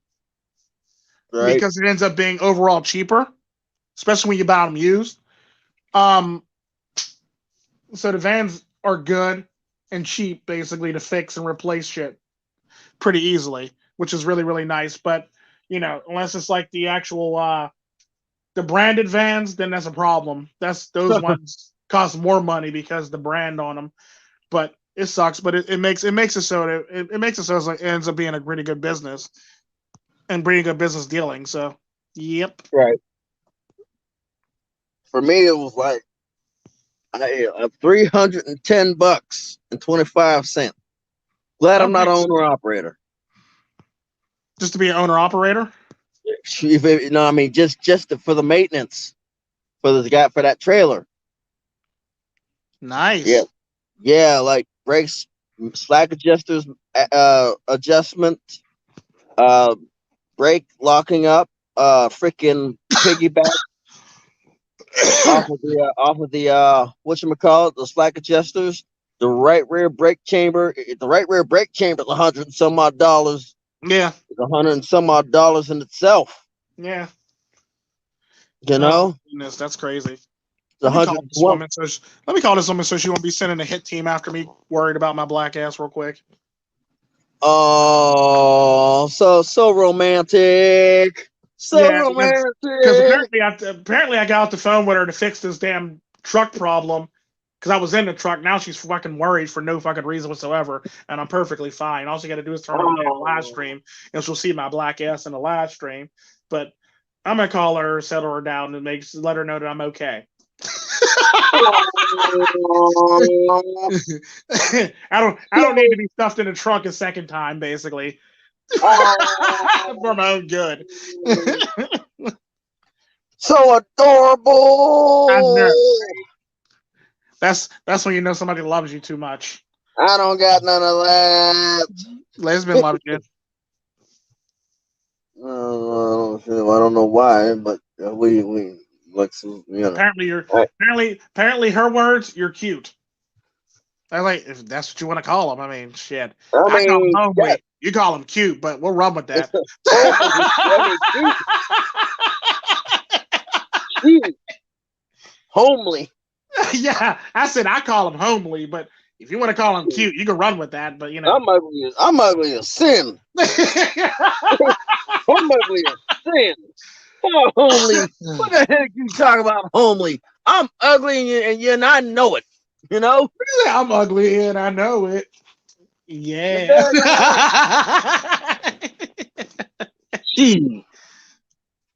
Right. because it ends up being overall cheaper, especially when you buy them used. So the vans are good and cheap, basically, to fix and replace shit pretty easily, which is really, really nice. But, unless it's like the actual the branded vans, then that's a problem. Those ones cost more money because the brand on them. But it sucks. But it makes it so it ends up being a really good business and pretty good business dealing. So, yep. Right. For me, it was like $310.25. Glad I'm not owner operator. Just to be an owner operator. I mean, just for the maintenance for that trailer. Nice. Yeah, like brakes, slack adjusters, adjustment, brake locking up, freaking piggyback off of the whatchamacallit, the slack adjusters, the right rear brake chamber. The right rear brake chamber is $100 and some odd. Yeah. It's $100 and some odd in itself. Yeah. Oh, goodness, that's crazy. Let me call this woman so she won't be sending a hit team after me, worried about my black ass real quick. Oh, so romantic. Romantic. Because apparently I got off the phone with her to fix this damn truck problem. Because I was in the truck. Now she's fucking worried for no fucking reason whatsoever, and I'm perfectly fine. All she got to do is turn on the live stream, and she'll see my black ass in the live stream. But I'm gonna call her, settle her down, and let her know that I'm okay. I don't need to be stuffed in a trunk a second time, basically. For my own good. So adorable. I know. That's when you know somebody loves you too much. I don't got none of that. Lesbian loves you. I don't know why, but we like some, apparently her words, you're cute. I like, if that's what you want to call them. I mean, shit. I call them homely. Yeah. You call them cute, but we'll run with that. Homely. Yeah, I said I call them homely, but if you want to call them cute, you can run with that. But I'm ugly as sin. I'm ugly as sin. Oh, homely. What the heck you talking about, homely? I'm ugly and I know it. I'm ugly and I know it. Yeah. Gee.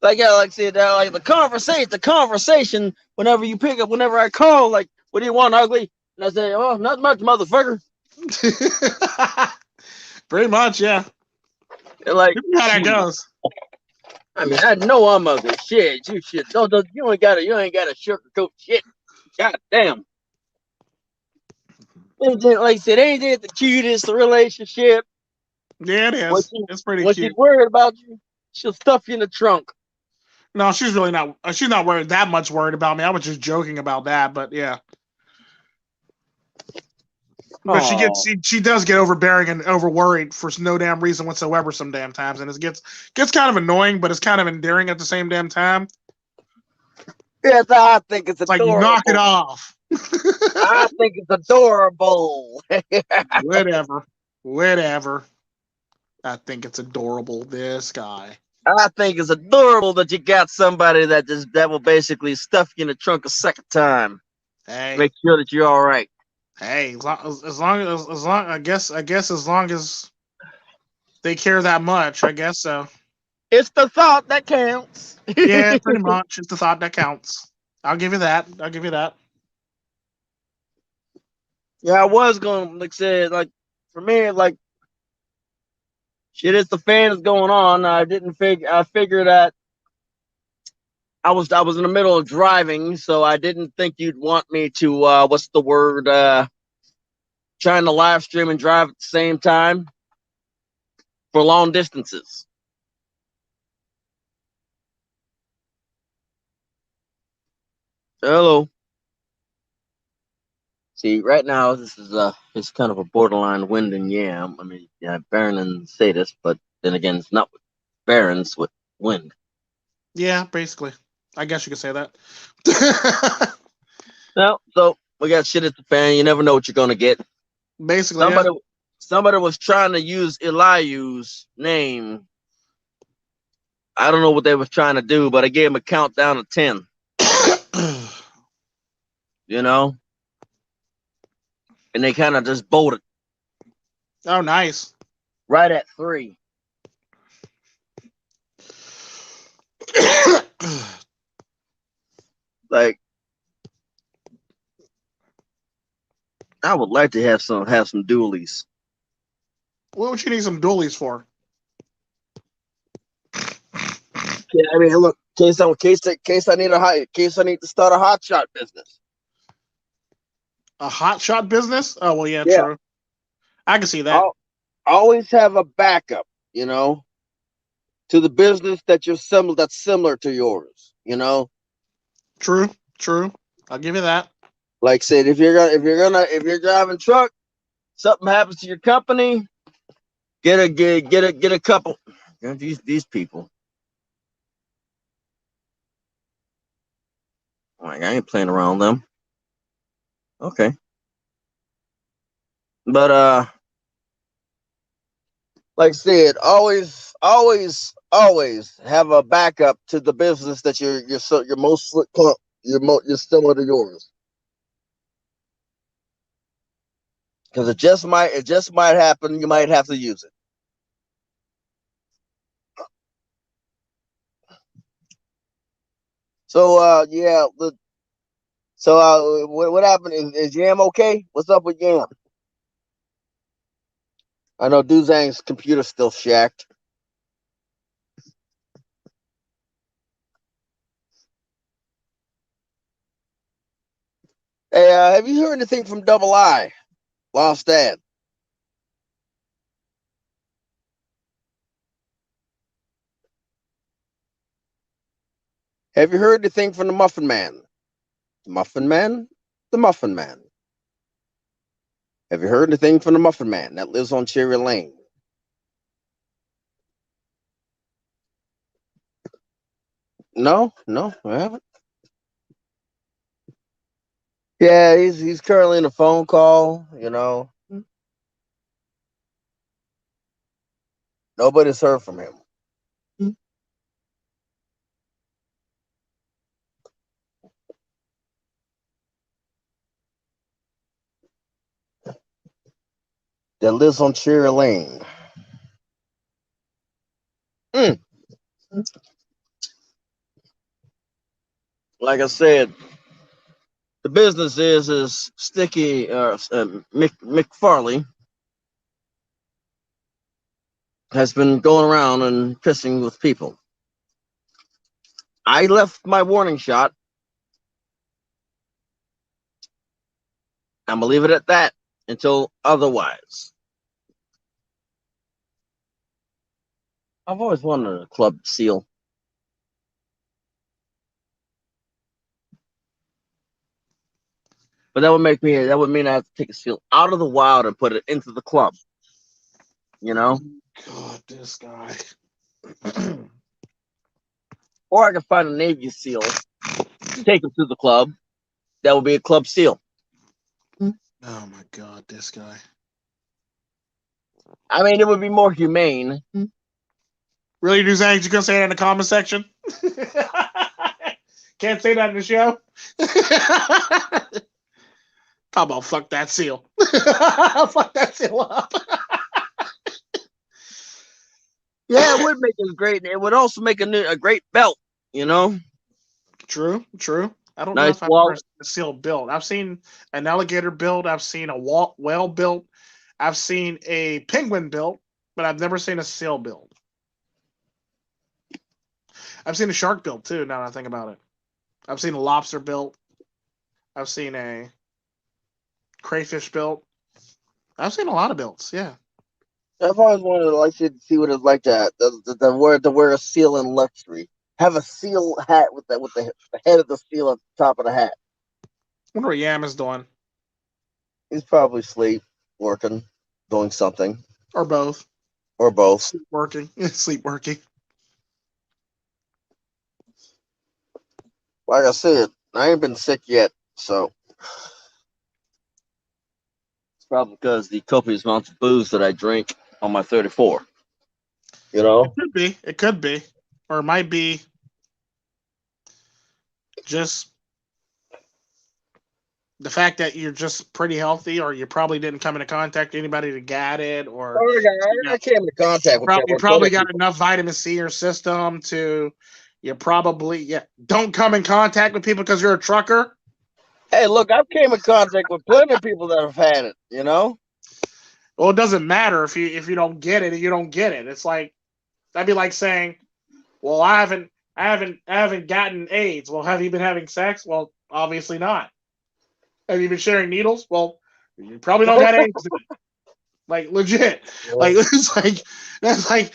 Like I said, like the conversation. Whenever I call, like, what do you want, ugly? And I say, oh, not much, motherfucker. Pretty much, yeah. And like, how that goes. I mean, I know I'm ugly. Shit, you ain't gotta sugarcoat shit. God damn. Like I said, ain't it the cutest relationship? Yeah, it is. It's pretty cute. When she's worried about you, she'll stuff you in the trunk. No, she's really not. She's not worried about me. I was just joking about that, but yeah. But she does get overbearing and over worried for no damn reason whatsoever some damn times, and it gets kind of annoying, but it's kind of endearing at the same damn time. Yes, I think it's adorable. Like, knock it off. I think it's adorable. Whatever. I think it's adorable. This guy. I think it's adorable that you got somebody that will basically stuff you in the trunk a second time. Hey, Make sure that you're all right. hey, as long I guess as long as they care that much, I guess so. It's the thought that counts. Yeah, pretty much. It's the thought that counts. I'll give you that. I'll give you that. Yeah, I was going like said like for me like shit. It's the fan is going on. I didn't figure. I figured that I was in the middle of driving, so I didn't think you'd want me to what's the word trying to live stream and drive at the same time for long distances. Hello. See, right now this is it's kind of a borderline wind and yam. I mean, yeah, Baron and say this, but then again, it's not with Barons with wind. Yeah, basically. I guess you could say that. No, so we got shit at the fan. You never know what you're gonna get. Basically, yeah. Somebody was trying to use Eliu's name. I don't know what they was trying to do, but I gave him a countdown of 10. You know, and they kind of just bolted Oh, nice. right at 3. Like, I would like to have some dualies. What would you need some dualies for? Yeah, I mean, look, case I need to start a hot shot business. A hot shot business? Oh well, yeah, Yeah, true. I can see that. I'll always have a backup. You know, to the business that's similar to yours. You know, True, true. I'll give you that. like I said, if you're driving truck, something happens to your company, get a couple. You know, these people. Like I ain't playing around with them. Okay. But like I said, always have a backup to the business that you're similar to yours. Because it just might happen. You might have to use it. So yeah. So what happened? Is Yam okay? What's up with Yam? I know Duzang's computer's still shacked. Hey, have you heard anything from Double I? Lost Dad. Have you heard anything from the Muffin Man? The Muffin Man? The Muffin Man. Have you heard anything from the Muffin Man that lives on Cherry Lane? No, I haven't. Yeah, he's currently in a phone call. You know, nobody's heard from him. That lives on Cherry Lane. Mm. Like I said, the business is Sticky McFarley has been going around and pissing with people. I left my warning shot. I'm gonna leave it at that until otherwise. I've always wanted a club seal. But that would mean I have to take a seal out of the wild and put it into the club. You know? God, this guy. Or I could find a Navy seal, take him to the club. That would be a club seal. Oh my God, this guy. I mean, it would be more humane. Really, Duzangs? You gonna say that in the comment section? Can't say that in the show. How about fuck that seal? Fuck that seal up. Yeah, it would make it great. It would also make a great belt. You know, True. I don't know nice if I've wall. ever seen a seal built. I've seen an alligator built. I've seen a whale built. I've seen a penguin built, but I've never seen a seal built. I've seen a shark built too. Now that I think about it, I've seen a lobster built. I've seen a crayfish built. I've seen a lot of builds. Yeah. I've always wanted to like to see what it's like to wear a seal in luxury. Have a seal hat with the head of the seal at the top of the hat. Wonder what Yam is doing, He's probably asleep, working, doing something, or both. or both. Sleep working. Like I said, I ain't been sick yet, so it's probably because the copious amounts of booze that I drink on my 34. You know, It could be, or it might be just the fact that you're just pretty healthy, or you probably didn't come into contact with anybody that got it, or I came into contact with you probably got enough vitamin C in your system to. You probably don't come in contact with people because you're a trucker. Hey, look, I've came in contact with plenty of people that have had it. You know. Well, it doesn't matter if you don't get it. You don't get it. It's like that'd be like saying, "Well, I haven't gotten AIDS." Well, have you been having sex? Well, obviously not. Have you been sharing needles? Well, you probably don't got AIDS. Like legit. Yeah. Like that's like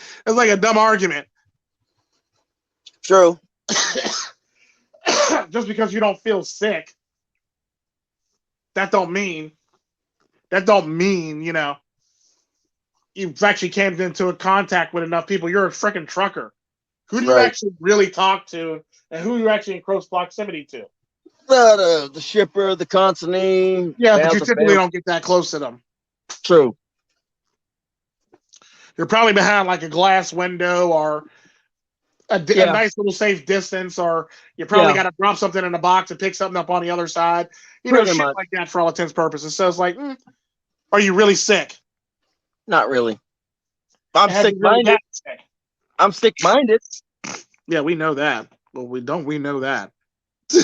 a dumb argument. True. Just because you don't feel sick, that don't mean you've actually came into a contact with enough people. You're a freaking trucker. Who do you actually really talk to, and who are you actually in close proximity to? The shipper, the consignee. Yeah, but you typically don't get that close to them. True. You're probably behind like a glass window or a nice little safe distance, or you probably got to drop something in a box and pick something up on the other side. You know, shit like that for all intents and purposes. So it's like, are you really sick? Not really. I'm sick-minded. I'm sick-minded. Yeah, we know that. Well, we don't. We know that. You're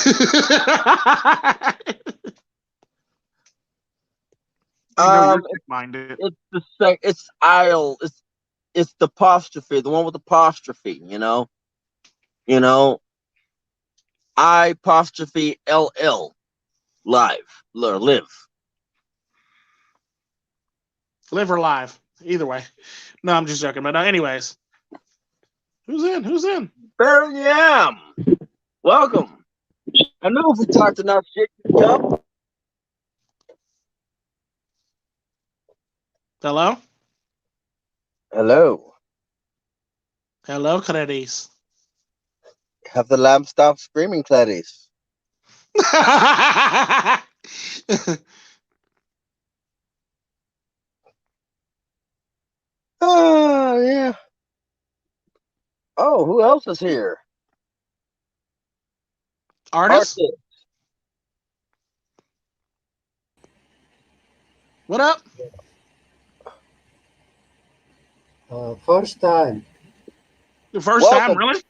sick-minded. It's the apostrophe, the one with the apostrophe. You know, I apostrophe LL live or live. Live or live, either way. No, I'm just joking. But anyways, who's in? Barely am. Welcome. I know if we talked enough shit, you'd come. Hello, Clarice. Have the lamb stop screaming, Clarice. Oh, yeah. Oh, who else is here? Artist? What up? First time. The first time, really?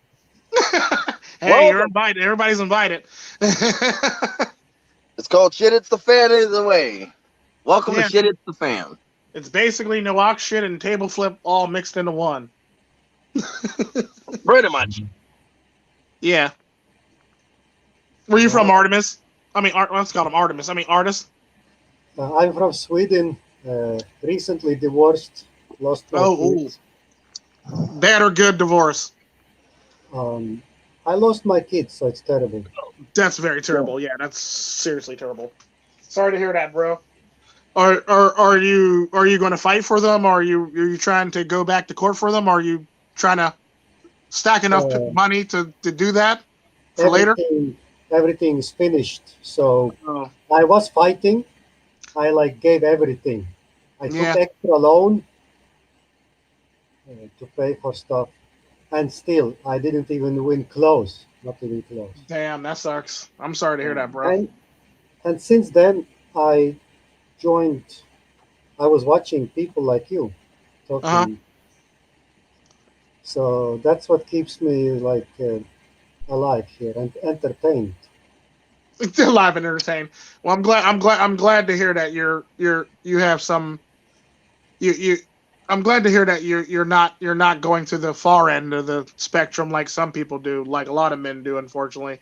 Hey, you're invited. Everybody's invited. It's called Shit It's the Fan Either Way. Welcome to Shit It's the Fan. It's basically Noak shit and table flip all mixed into one. Pretty much. Yeah. Where you from, Artemis? I mean, let's call him Artemis. I mean, artist. I'm from Sweden. Recently divorced. Lost my kids. Bad or good divorce? I lost my kids, so it's terrible. That's very terrible. Yeah, that's seriously terrible. Sorry to hear that, bro. Are you going to fight for them? Or are you trying to go back to court for them? Or are you trying to stack enough money to do that for later? Everything is finished. So I was fighting. I gave everything. I took extra loan to pay for stuff. and still I didn't even win close. Not even close. Damn, that sucks. I'm sorry to hear that, bro. And since then I joined. I was watching people like you Uh talking, so that's what keeps me like alive here and entertained. huh. Live and entertained. Well, I'm glad to hear that you have some you. I'm glad to hear that you're not going to the far end of the spectrum like some people do, like a lot of men do, unfortunately.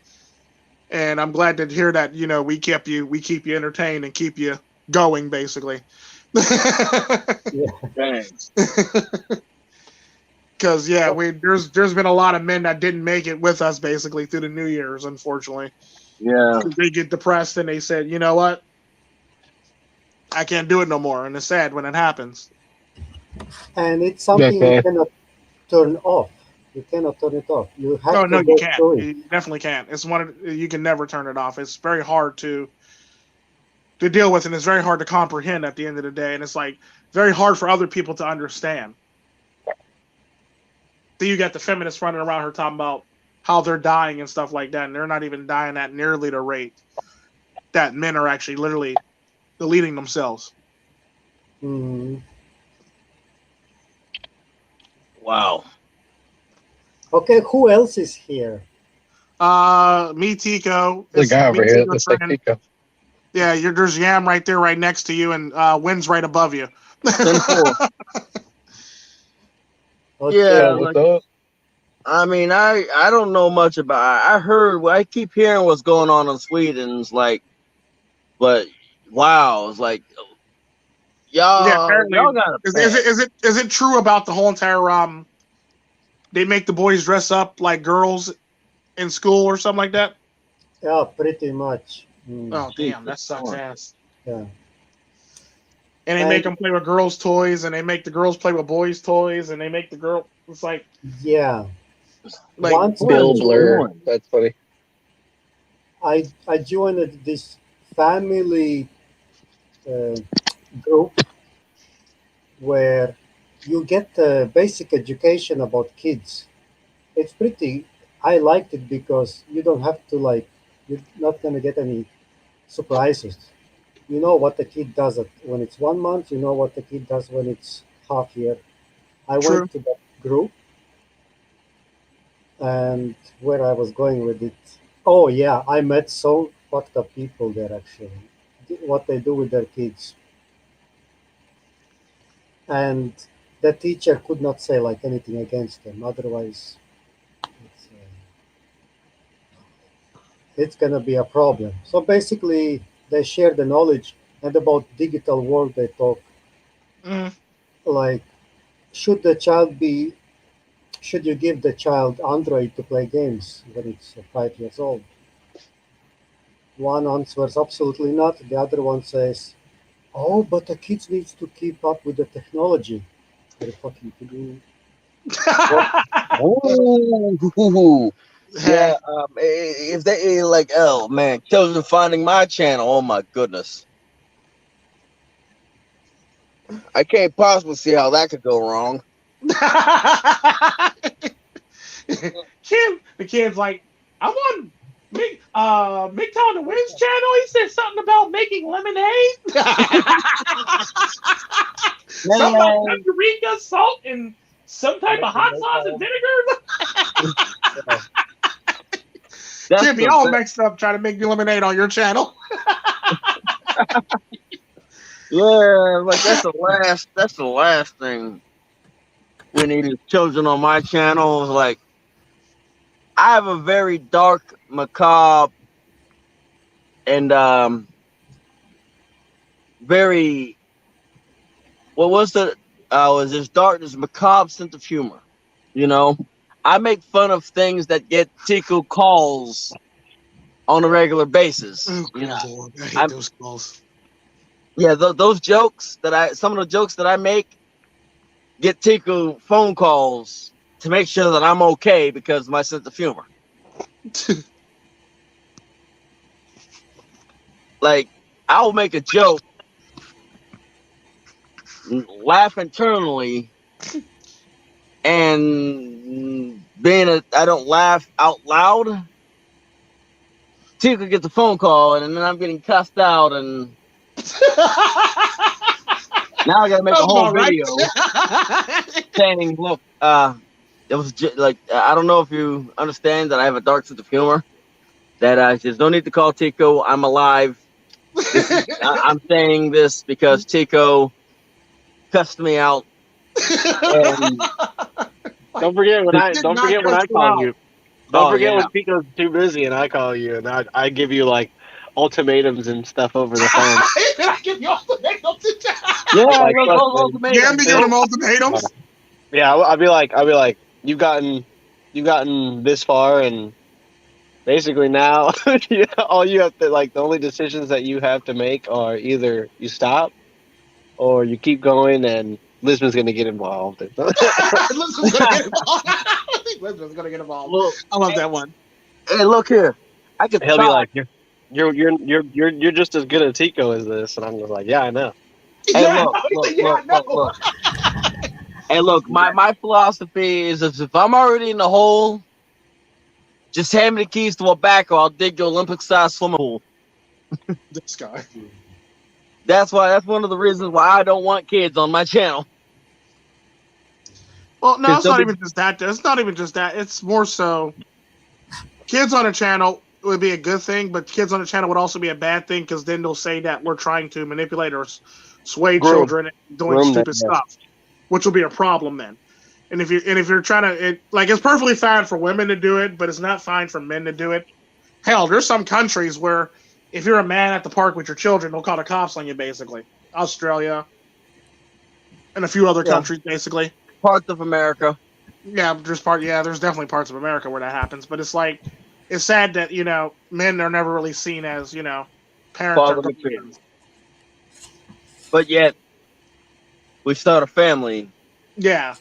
And I'm glad to hear that we keep you entertained and keep you going, basically. Yeah. Thanks. Because yeah, there's been a lot of men that didn't make it with us basically through the New Year's, unfortunately. Yeah. They get depressed and they said, you know what, I can't do it no more, and it's sad when it happens. And it's something you cannot turn off. You cannot turn it off. You No, have no, to you go can't. through it. You definitely can't. It's you can never turn it off. It's very hard to deal with, and it's very hard to comprehend at the end of the day, and it's like very hard for other people to understand. Then you got the feminists running around here talking about how they're dying and stuff like that, and they're not even dying at nearly the rate that men are actually literally deleting themselves. Mhm. Wow. Okay, who else is here? Me, Tico. The guy over Me, here Tico, looks like Trent. Pico. Yeah, there's Yam right there, right next to you, and Wynn's right above you. 10-4. Okay. Yeah, What's like, up? I mean, I don't know much about. I heard. I keep hearing what's going on in Sweden. It's like, but wow, it's like Yeah, y'all apparently, got a is bad. it true about the whole entire they make the boys dress up like girls in school or something like that? Yeah, pretty much. Oh, Jesus damn, that sucks Christ. ass. Yeah. And they make And them play with girls' toys, and they make the girls play with boys' toys, and they make the girl. It's yeah, like once What I are Bill you joined, Blur. doing? That's funny. I joined this family uh, group where you get basic education about kids. It's pretty. I liked it because you don't have to like. You're not gonna get any surprises. You know what the kid does when it's 1 month. You know what the kid does when it's half year. I true. went to that group, and where I was going with it. Oh yeah, I met so fucked up people there actually. What they do with their kids, and the teacher could not say like anything against them. Otherwise, it's gonna be a problem. So basically, they share the knowledge, and about digital world they talk. Mm. Like, should the child be? Should you give the child Android to play games when it's 5 years old? One answers absolutely not. The other one says, "Oh, but the kids needs to keep up with the technology." Are you fucking kidding me? What? Ooh, Hey, yeah. If they like, oh man, children finding my channel. Oh my goodness, I can't possibly see how that could go wrong. the kid's like, I'm on MGTOW the Wind's channel. He said something about making lemonade. Something about Man, paprika, salt, and some type of hot sauce and vinegar. that's Can't be the all best. mixed up trying to make lemonade on your channel. Yeah, like that's the last. That's the last thing we need is children on my channel. Like I have a very dark, macabre, and very what was the was this darkness, macabre sense of humor. You know, I make fun of things that get Tico calls on a regular basis. Oh, You know, good lord, I hate I'm those calls. yeah, those jokes that some of the jokes that I make get Tico phone calls to make sure that I'm okay because of my sense of humor. Like I'll make a joke, laugh internally, and I don't laugh out loud. Tika gets a phone call, and then I'm getting cussed out, and now I gotta make a whole video saying, "Look, it was like I don't know if you understand that I have a dark sense of humor. That there's no need to call Tico. I'm alive. I'm saying this because Tico cussed me out. And Don't forget when I call you. Don't forget when Pico's too busy and I call you and I give you like ultimatums and stuff over the phone. I give you ultimatums. Yeah, Like, ultimatums. Yeah, be giving them ultimatums. Yeah, I'll be like, you've gotten this far, and basically now all you have to like the only decisions that you have to make are either you stop or you keep going, and Lisbon's gonna get involved. Lisbon's gonna get involved. I think Lisbon's gonna get involved. Look, I love that one. Hey, look here. I could He'll talk. be like, you're just as good at Tico as this, and I'm just like, yeah, I know. Hey, Yeah, look. Hey, look, my philosophy is if I'm already in the hole, just hand me the keys to a backhoe. I'll dig your Olympic-sized swimming pool. This guy. That's one of the reasons why I don't want kids on my channel. Well, no, it's not even just that. It's not even just that. It's more so kids on a channel would be a good thing, but kids on a channel would also be a bad thing because then they'll say that we're trying to manipulate or sway children and doing stupid stuff, which will be a problem then. And if you're trying to, it's perfectly fine for women to do it, but it's not fine for men to do it. Hell, there's some countries where if you're a man at the park with your children, they'll call the cops on you, basically. Australia and a few other countries, basically. Parts of America. Yeah, there's definitely parts of America where that happens, but it's like, it's sad that, men are never really seen as, parents or guardians. But yet, we start a family. Yeah.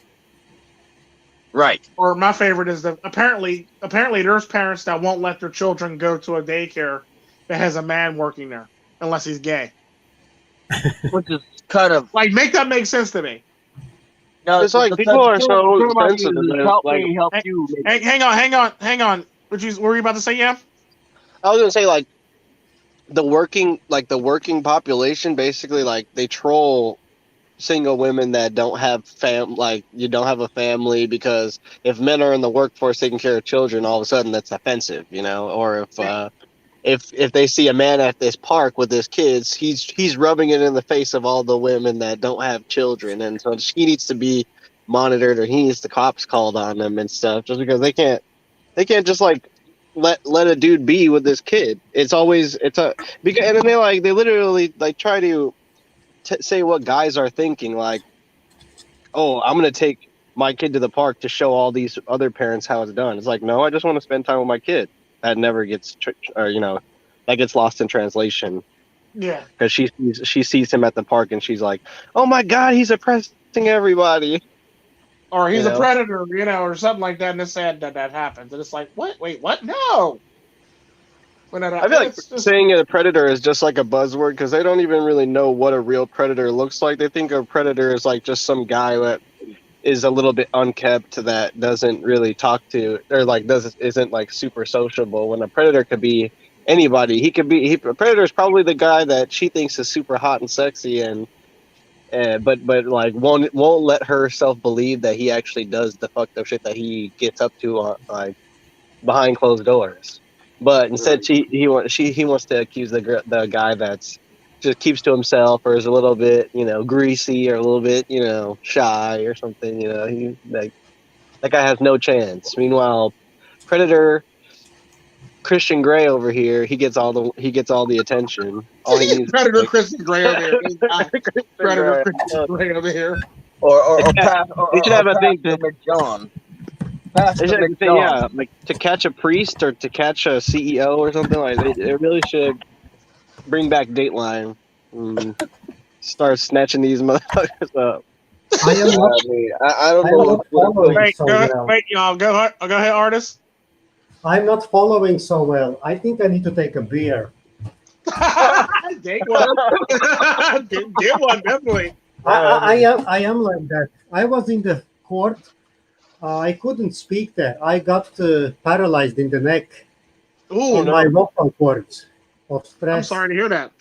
Right. Or my favorite is that apparently there's parents that won't let their children go to a daycare that has a man working there unless he's gay. Which is kind of make that make sense to me. No, it's like people are so sensitive. Help you. Hang on. What were you about to say? Yeah. I was gonna say like the working population basically like they troll single women that don't have you don't have a family, because if men are in the workforce taking care of children, all of a sudden that's offensive, or if they see a man at this park with his kids, he's rubbing it in the face of all the women that don't have children, and so he needs to be monitored, or he needs the cops called on him and stuff, just because they can't just like let a dude be with this kid. Because and then they literally like try to say what guys are thinking, like, oh, I'm gonna take my kid to the park to show all these other parents how it's done. It's like, no, I just want to spend time with my kid. That never gets that gets lost in translation. Yeah, because she sees him at the park and she's like, oh my god, he's oppressing everybody, or he's a predator, or something like that. And it's sad that happens, and it's like, what? Wait, what? No. I feel like saying a predator is just like a buzzword, because they don't even really know what a real predator looks like. They think a predator is like just some guy that is a little bit unkept, that doesn't really talk to, or like isn't like super sociable. When a predator could be anybody. A predator is probably the guy that she thinks is super hot and sexy, but like won't let herself believe that he actually does the fucked up shit that he gets up to like behind closed doors. But instead, he wants to accuse the guy that's just keeps to himself, or is a little bit greasy, or a little bit shy or something. That guy has no chance. Meanwhile, Predator Christian Grey over here, he gets all the attention. All he needs Predator Christian Grey over here. Predator Christian Grey over here. Or they should have a thing to John. Yeah, like to catch a priest or to catch a CEO or something like that. It really should bring back Dateline. Start snatching these motherfuckers up. I don't know. Wait, y'all. Go ahead, artist. I'm not following so well. I think I need to take a beer. Get one. Get one, definitely. I am like that. I was in the court I couldn't speak there. I got paralyzed in the neck Oh in no! my vocal cords of I'm stress, sorry to hear that.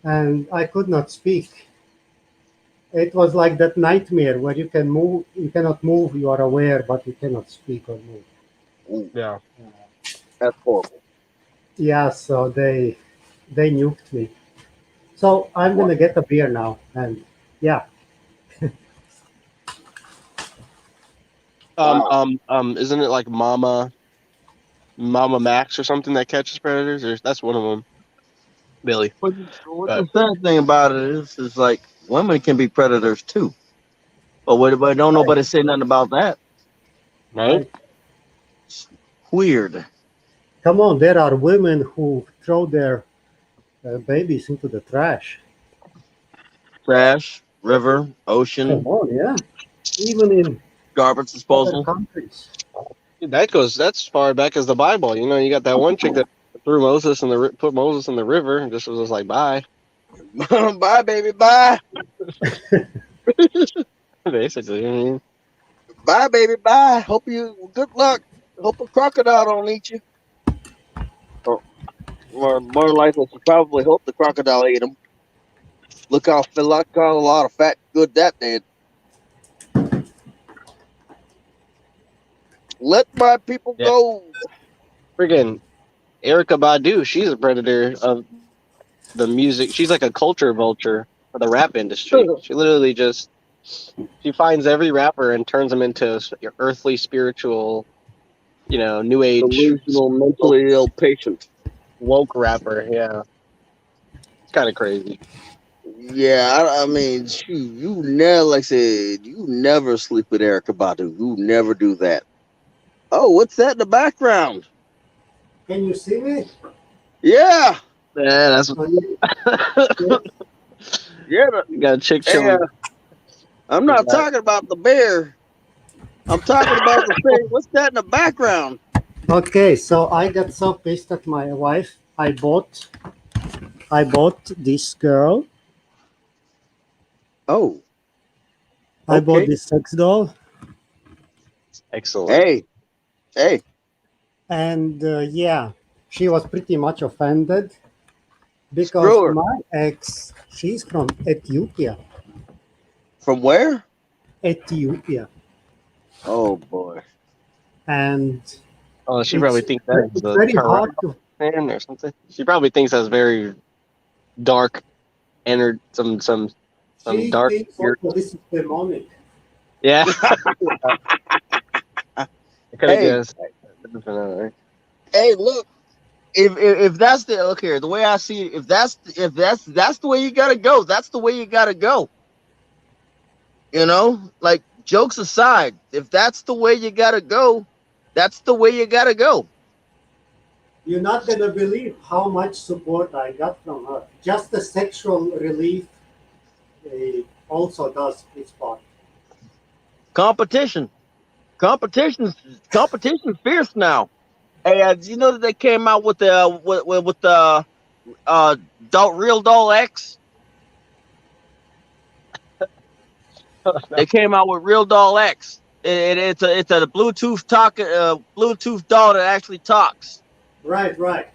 and I could not speak. It was like that nightmare where you can move, you cannot move, you are aware, but you cannot speak or move. Ooh, Yeah. that's horrible. Yeah, so they nuked me. So I'm What? gonna get a beer now, and yeah, Wow. Isn't it like Mama Max or something that catches predators? Or that's one of them, Billy. What But the sad thing about it is like women can be predators too. But don't right, nobody say nothing about that. right, right. Weird. Come on, there are women who throw their babies into the trash. Trash, river, Come ocean, on, yeah. Even in garbage other disposal. countries. that's far back as the Bible. You know, you got that one chick that threw Moses in put Moses in the river and just was just like bye, Bye, baby. Bye. basically. I mean, Bye, baby. Bye. Hope you good luck. Hope a crocodile don't eat you. Or more likely, she probably hope the crocodile ate him. Look how a lot of fat good that did. Let my people yeah, go. friggin' Erica Badu, she's a predator of the music. She's like a culture vulture for the rap industry. She literally just she finds every rapper and turns them into your earthly, spiritual, new age Delusional, woke, mentally ill patient. woke rapper. Yeah, it's kind of crazy. Yeah, I mean, shoot, you never, like I said, you never sleep with Erica Badu. You never do that. Oh, what's that in the background? Can you see me? Yeah, Yeah, that's Oh, yeah. yeah. you got a chick Hey, chilling. I'm not talking about the bear. I'm talking about the thing. What's that in the background? Okay, so I got so pissed at my wife. I bought this girl. Oh, I bought okay. this sex doll, Excellent. Hey, hey, and yeah, she was pretty much offended because screw her. my ex, she's from Ethiopia. From where? Ethiopia, Oh boy. and Oh, she probably thinks that's it's the very Quran hard to. or something. She probably thinks that's very dark, entered some She dark. thinks also this is demonic. Yeah, I could have Hey, guessed. hey, look. If that's the look here, the way I see it, if that's the way you gotta go, that's the way you gotta go. Like jokes aside, if that's the way you gotta go, that's the way you gotta go. You're not gonna believe how much support I got from her. Just the sexual relief also does its part. Competition, competition's fierce now. Hey, did you know that they came out with the with the Real Doll X? They came out with Real Doll X. It's a Bluetooth doll that actually talks. Right, right.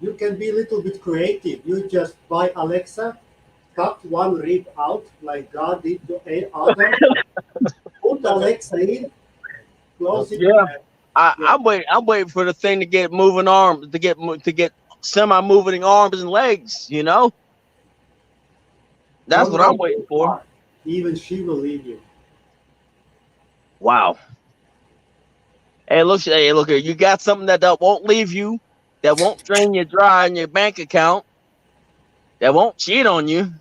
You can be a little bit creative. You just buy Alexa, cut one rib out like God did to Adam, put Alexa in, close it. Yeah. I'm waiting for the thing to get moving arms to get semi-moving arms and legs. That's what I'm waiting for. Even she will leave you. Wow. Hey, look here. You got something that won't leave you, that won't drain you dry in your bank account, that won't cheat on you.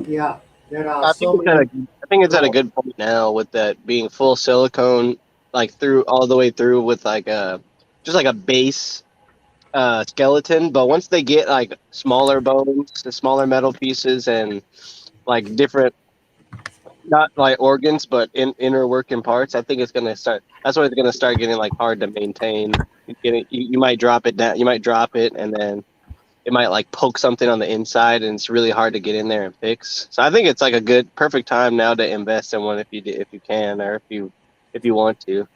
Yeah, there are I so think many. I think it's at a good point now with that being full silicone, like through all the way through with like just like a base skeleton. But once they get like smaller bones, the smaller metal pieces, and like different, not like organs, but inner working parts, I think it's gonna start. That's when it's gonna start getting like hard to maintain. You might drop it down. You might drop it, and then it might like poke something on the inside, and it's really hard to get in there and fix. So I think it's like a good, perfect time now to invest in one if you can, or if you want to.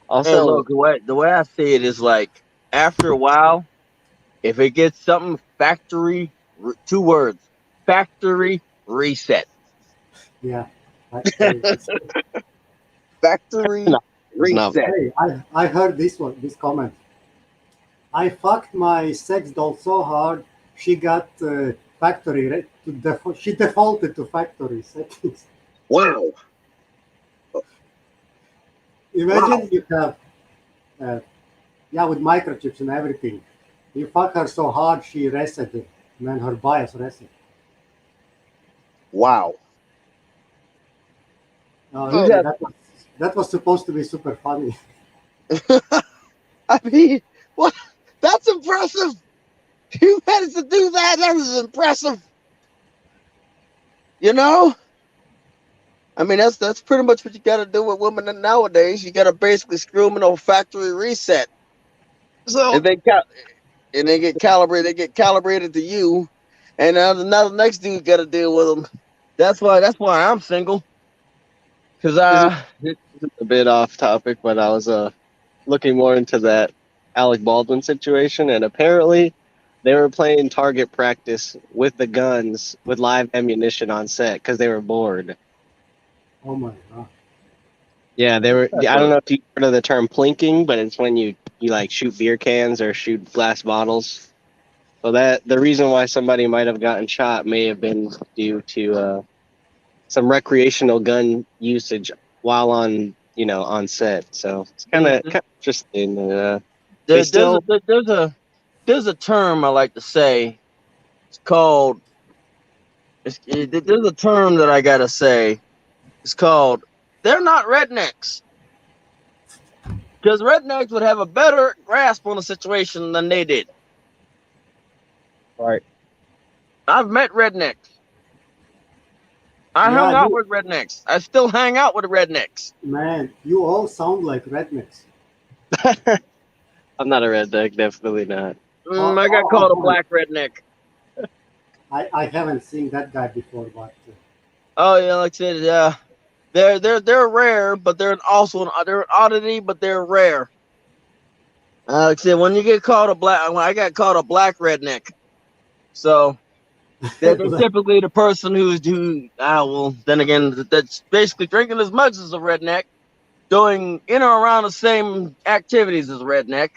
Also, And look, the way I see it is like after a while, if it gets something factory, 2 words, factory reset. Yeah. Factory No, it's not. reset. Hey, I heard this comment. I fucked my sex doll so hard she got factory. She defaulted to factory settings. Wow. Imagine you have, with microchips and everything. You fuck her so hard she resetted, and then her BIOS reset. Wow. That was supposed to be super funny. I mean, what? That's impressive. You managed to do that. That was impressive. You know? I mean, that's pretty much what you got to do with women nowadays. You got to basically screw them in a factory reset. So and they get calibrated. They get calibrated to you, and now the next dude got to deal with them. That's why I'm single. Because it's a bit off topic, but I was looking more into that Alec Baldwin situation, and apparently they were playing target practice with the guns with live ammunition on set because they were bored. Oh my god. Yeah, they were. I don't know if you heard of the term plinking, but it's when you like shoot beer cans or shoot glass bottles. So that the reason why somebody might have gotten shot may have been due to some recreational gun usage while on set. So it's kind of interesting. there's a term I like to say. It's called. There's a term that I gotta say. It's called. They're not rednecks. Because rednecks would have a better grasp on the situation than they did. Right. I've met rednecks. I hung out with rednecks. I still hang out with rednecks. Man, you all sound like rednecks. I'm not a redneck, definitely not. I got called a black redneck. I haven't seen that guy before, but. Oh yeah, like I said, yeah. They're rare, but they're an oddity, but they're rare. Like I said, when you get called I got called a black redneck. So they're typically the person then again, that's basically drinking as much as a redneck, doing in or around the same activities as a redneck.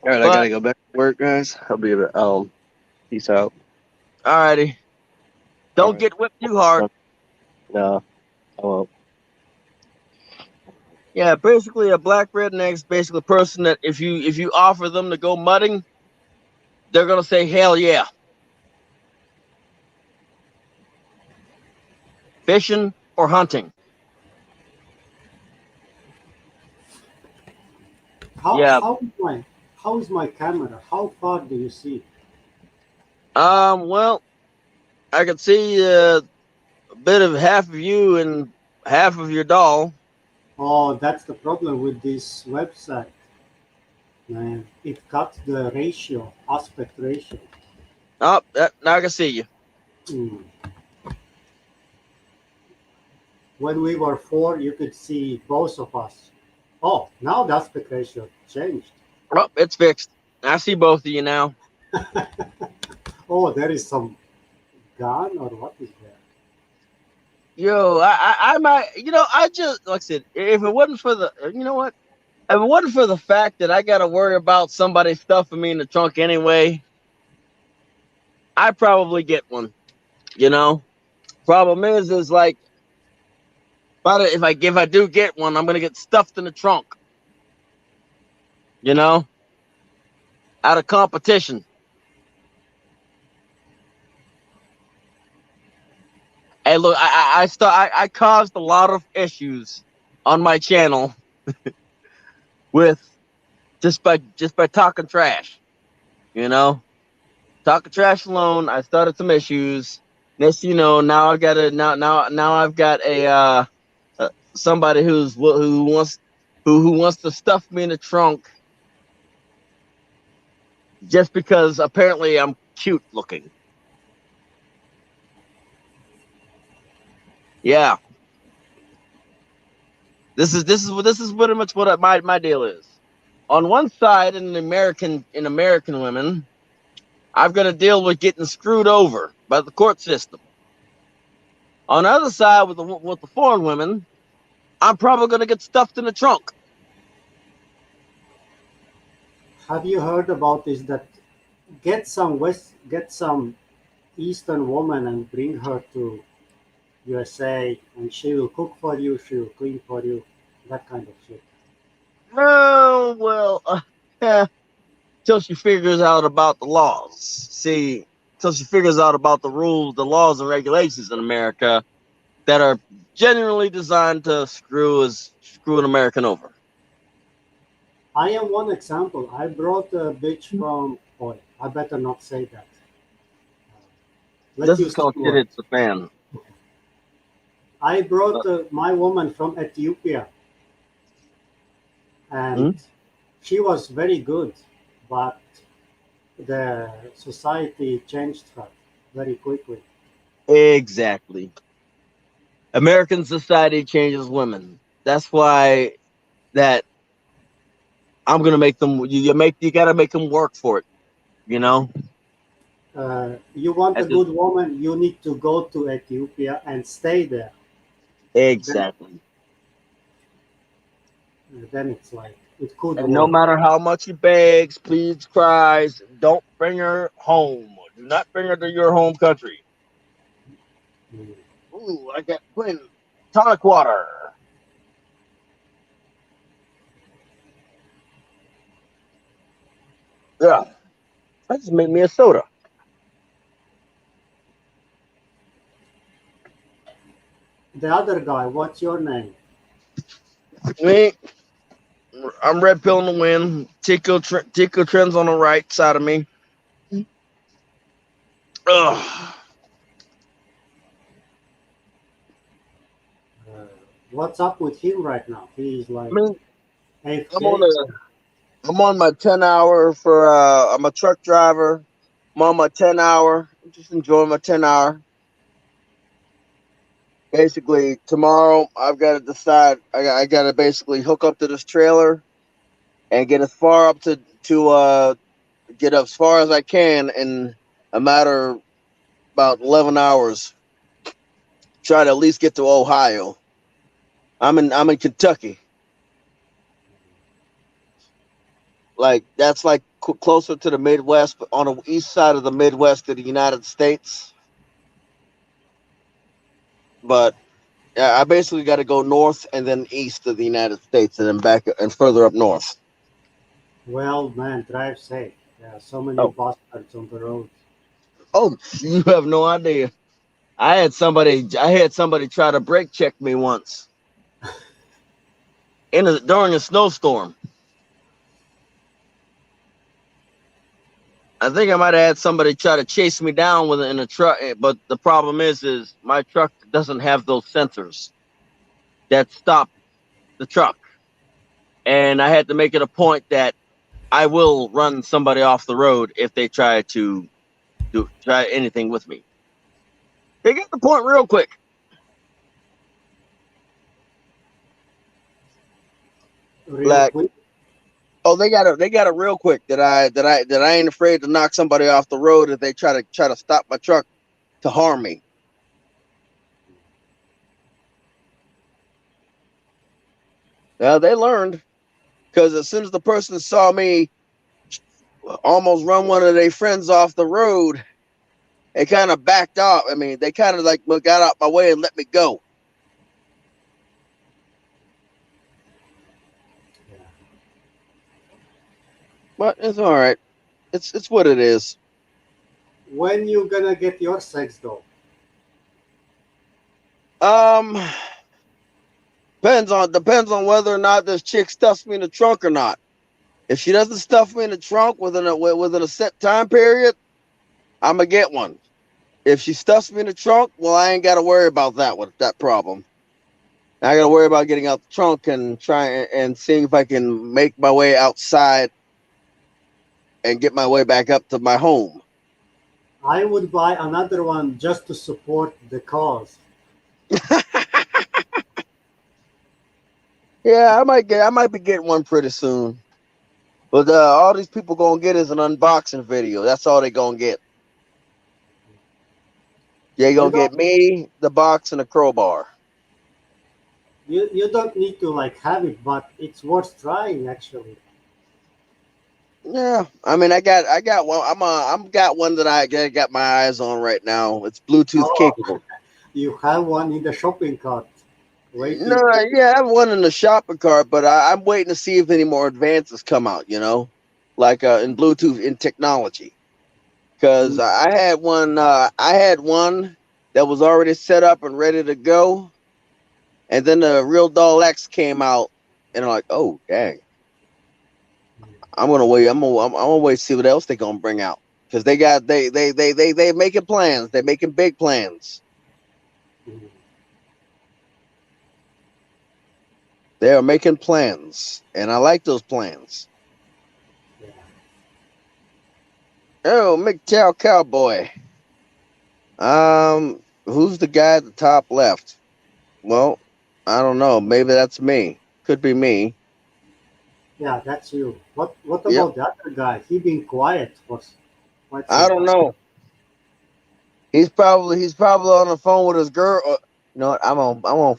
All right, I gotta go back to work, guys. I'll be peace out. Alrighty. Don't get whipped too hard. No, I won't. Yeah, basically a black redneck is basically a person that if you offer them to go mudding, they're gonna say hell yeah. Fishing or hunting. How is my camera? How far do you see? Well, I can see a bit of half of you and half of your doll. Oh, that's the problem with this website. Man, it cuts the aspect ratio. Oh, now I can see you. When we were 4, you could see both of us. Oh, now the aspect ratio changed. Oh, it's fixed. I see both of you now. Oh, there is some gun or what is there? Yo, I might, I just, like I said, if it wasn't for the, if it wasn't for the fact that I got to worry about somebody stuffing me in the trunk anyway, I'd probably get one, Problem is like, if I do get one, I'm going to get stuffed in the trunk, out of competition. Hey, look, I caused a lot of issues on my channel with just by talking trash, talking trash alone. I started some issues. This, now I've got a somebody who wants to stuff me in the trunk. just because apparently I'm cute looking. Yeah. This is pretty much what my deal is. On one side, in American women, I've got to deal with getting screwed over by the court system. On the other side, with the foreign women, I'm probably going to get stuffed in the trunk. Have you heard about this? That get some Eastern woman and bring her to USA, and she will cook for you, she will clean for you, that kind of shit. Oh well, till she figures out about the laws. See, till she figures out about the rules, the laws and regulations in America that are generally designed to screw an American over. I am one example. I brought a bitch from. Oh, I better not say that. This is called Shit Hits the Fan. I brought my woman from Ethiopia, and she was very good, but the society changed her very quickly. Exactly. American society changes women. That's why that I'm gonna make them. You gotta make them work for it. You know. You want a good woman, you need to go to Ethiopia and stay there. Exactly. Then it's like it could. And no matter how much he begs, pleads, cries, don't bring her home. Do not bring her to your home country. Ooh, I got plain tonic water. Yeah, I just made me a soda. The other guy, what's your name? Me, I'm Red Pill in the Wind. Tico Trends on the right side of me. Ugh. What's up with him right now? He's like, I'm on my 10-hour for. I'm a truck driver. I'm on my 10-hour. I'm just enjoying my 10-hour. Basically, tomorrow I've got to decide. I got to basically hook up to this trailer and get as far up to get as far as I can in a matter of about 11 hours. Try to at least get to Ohio. I'm in Kentucky. Like that's like closer to the Midwest, but on the east side of the Midwest of the United States. But yeah, I basically got to go north and then east of the United States and then back and further up north. Well, man, drive safe. There are so many bastards on the road. Oh, you have no idea. I had somebody try to brake check me once during a snowstorm. I think I might have had somebody try to chase me down in a truck, but the problem is my truck doesn't have those sensors that stop the truck, and I had to make it a point that I will run somebody off the road if they try to try anything with me. They get the point real quick. Quick? Oh, they got it real quick that I ain't afraid to knock somebody off the road if they try to stop my truck to harm me. Well, they learned, because as soon as the person saw me almost run one of their friends off the road, they kind of backed off. I mean, they kind of like got out my way and let me go. But it's all right. It's what it is. When you gonna get your sex doll? Depends on whether or not this chick stuffs me in the trunk or not. If she doesn't stuff me in the trunk within a set time period, I'm gonna get one. If she stuffs me in the trunk, well, I ain't got to worry about that problem. I got to worry about getting out the trunk and trying and seeing if I can make my way outside and get my way back up to my home. I would buy another one just to support the cause. Yeah, I might be getting one pretty soon. But all these people gonna get is an unboxing video. That's all they gonna get. They gonna get me, the box, and a crowbar. You don't need to like have it, but it's worth trying actually. Yeah, I mean, I got one. I'm got one that I got my eyes on right now. It's Bluetooth capable. You have one in the shopping cart. Waiting. No, yeah, I have one in the shopping cart, but I'm waiting to see if any more advances come out. You know, like in Bluetooth in technology. Because I had one that was already set up and ready to go, and then the Real Doll X came out, and I'm like, oh dang. I'm gonna wait. I'm gonna wait to see what else they're gonna bring out, because they making plans. They're making big plans. They are making plans, and I like those plans. Oh, MGTOW Cowboy. Who's the guy at the top left? Well, I don't know. Maybe that's me. Could be me. Yeah, that's you. What about the other guy? He been quiet for quite some I don't know. He's probably on the phone with his girl. You know what? I'm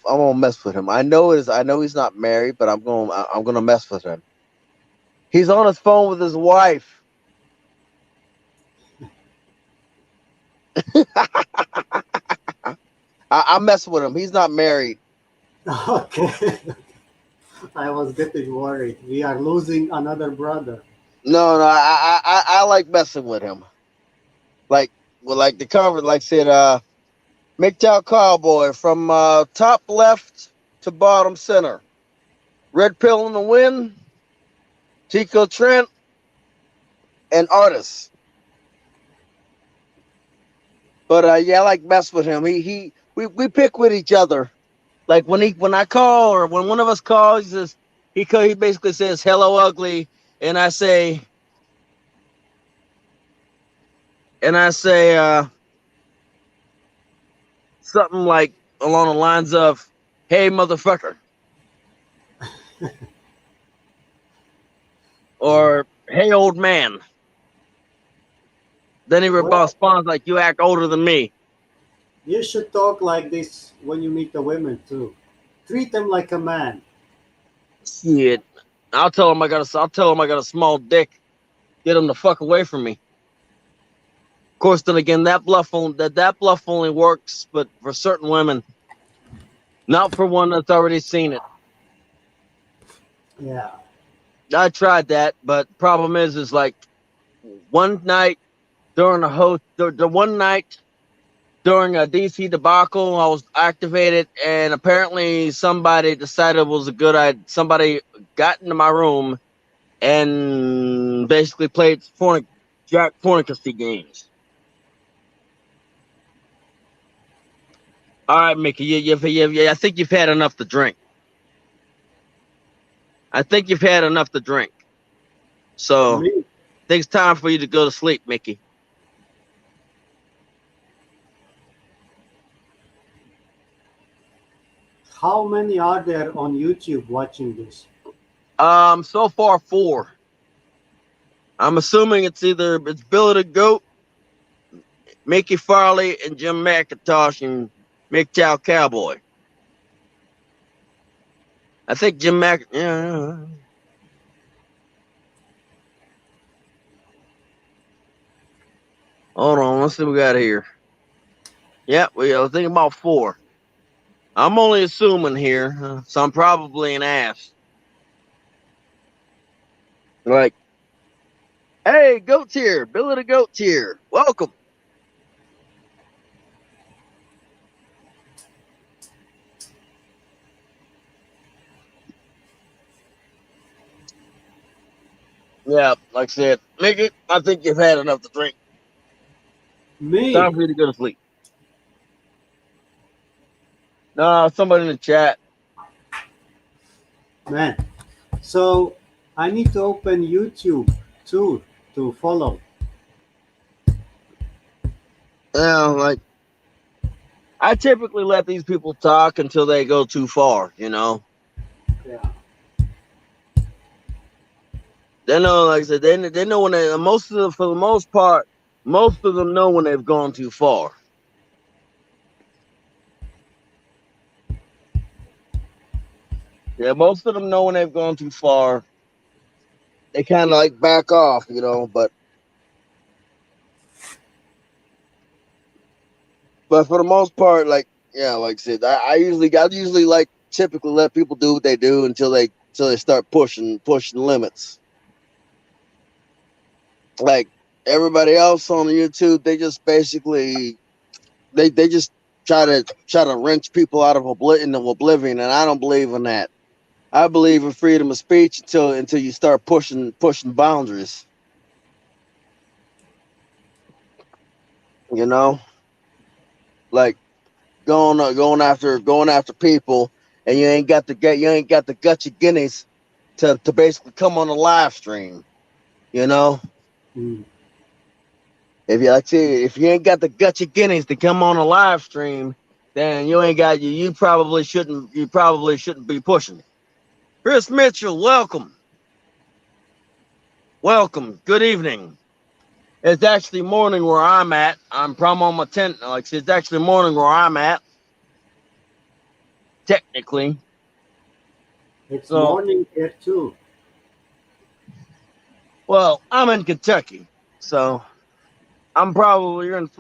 gonna mess with him. I know he's not married, but I'm gonna mess with him. He's on his phone with his wife. I mess with him. He's not married. Okay. I was getting worried. We are losing another brother. No, I like messing with him. Like the cover, like said, MGTOW Cowboy from top left to bottom center. Red Pill in the Wind, Tico Trent, and Artis. But yeah, I like mess with him. We pick with each other. Like when I call, or when one of us calls, he basically says hello ugly, and I say something like along the lines of, hey motherfucker, or hey old man. Then he responds like, you act older than me. You should talk like this when you meet the women too. Treat them like a man. Shit. I'll tell him I got a small dick. Get him the fuck away from me. Of course, then again, that bluff only works, but for certain women, not for one that's already seen it. Yeah. I tried that, but problem is like one night during the one night during a DC debacle, I was activated, and apparently somebody decided it was a good idea. Somebody got into my room and basically played pornography games. All right, Mickey, I think you've had enough to drink. So I think it's time for you to go to sleep, Mickey. How many are there on YouTube watching this? So far 4. I'm assuming it's Billy the Goat, Mickey Farley, and Jim McIntosh, and MGTOW Cowboy. I think Jim yeah. Hold on, let's see what we got here. Yeah, I was thinking about 4. I'm only assuming here, so I'm probably an ass. Like, hey, Goat's here. Billy the Goat's here. Welcome. Yeah, like I said, Mickey, I think you've had enough to drink. Me? Time for you to go to sleep. No, somebody in the chat. Man, so I need to open YouTube too. to follow. Like I typically let these people talk until they go too far, you know. Yeah. They know, like I said, they know when they for the most part, most of them know when they've gone too far. Yeah, most of them know when they've gone too far. They kind of like back off, you know, but for the most part, like like I said, I usually like typically let people do what they do until they start pushing limits. Like everybody else on YouTube, they just basically they just try to wrench people out of oblivion, and I don't believe in that. I believe in freedom of speech until you start pushing boundaries. You know, like going after people, and you ain't got the gutcha guineas to basically come on a live stream. You know, Mm. if you ain't got the gutcha guineas to come on a live stream, then you probably shouldn't be pushing it. Chris Mitchell, welcome. Good evening. It's actually morning where I'm at. I'm probably on my tent. Like it's actually morning where I'm at. Technically. It's morning here too. Well, I'm in Kentucky, so you're in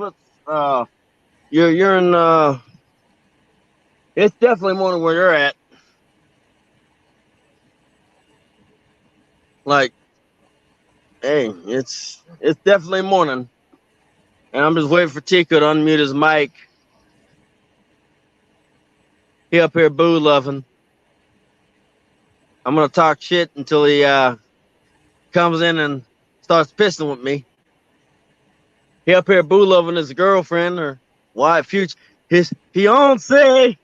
you're in it's definitely morning where you're at. Like, hey, it's definitely morning. And I'm just waiting for Tico to unmute his mic. He up here boo loving. I'm gonna talk shit until he comes in and starts pissing with me. He up here boo loving his girlfriend or wife, his fiance.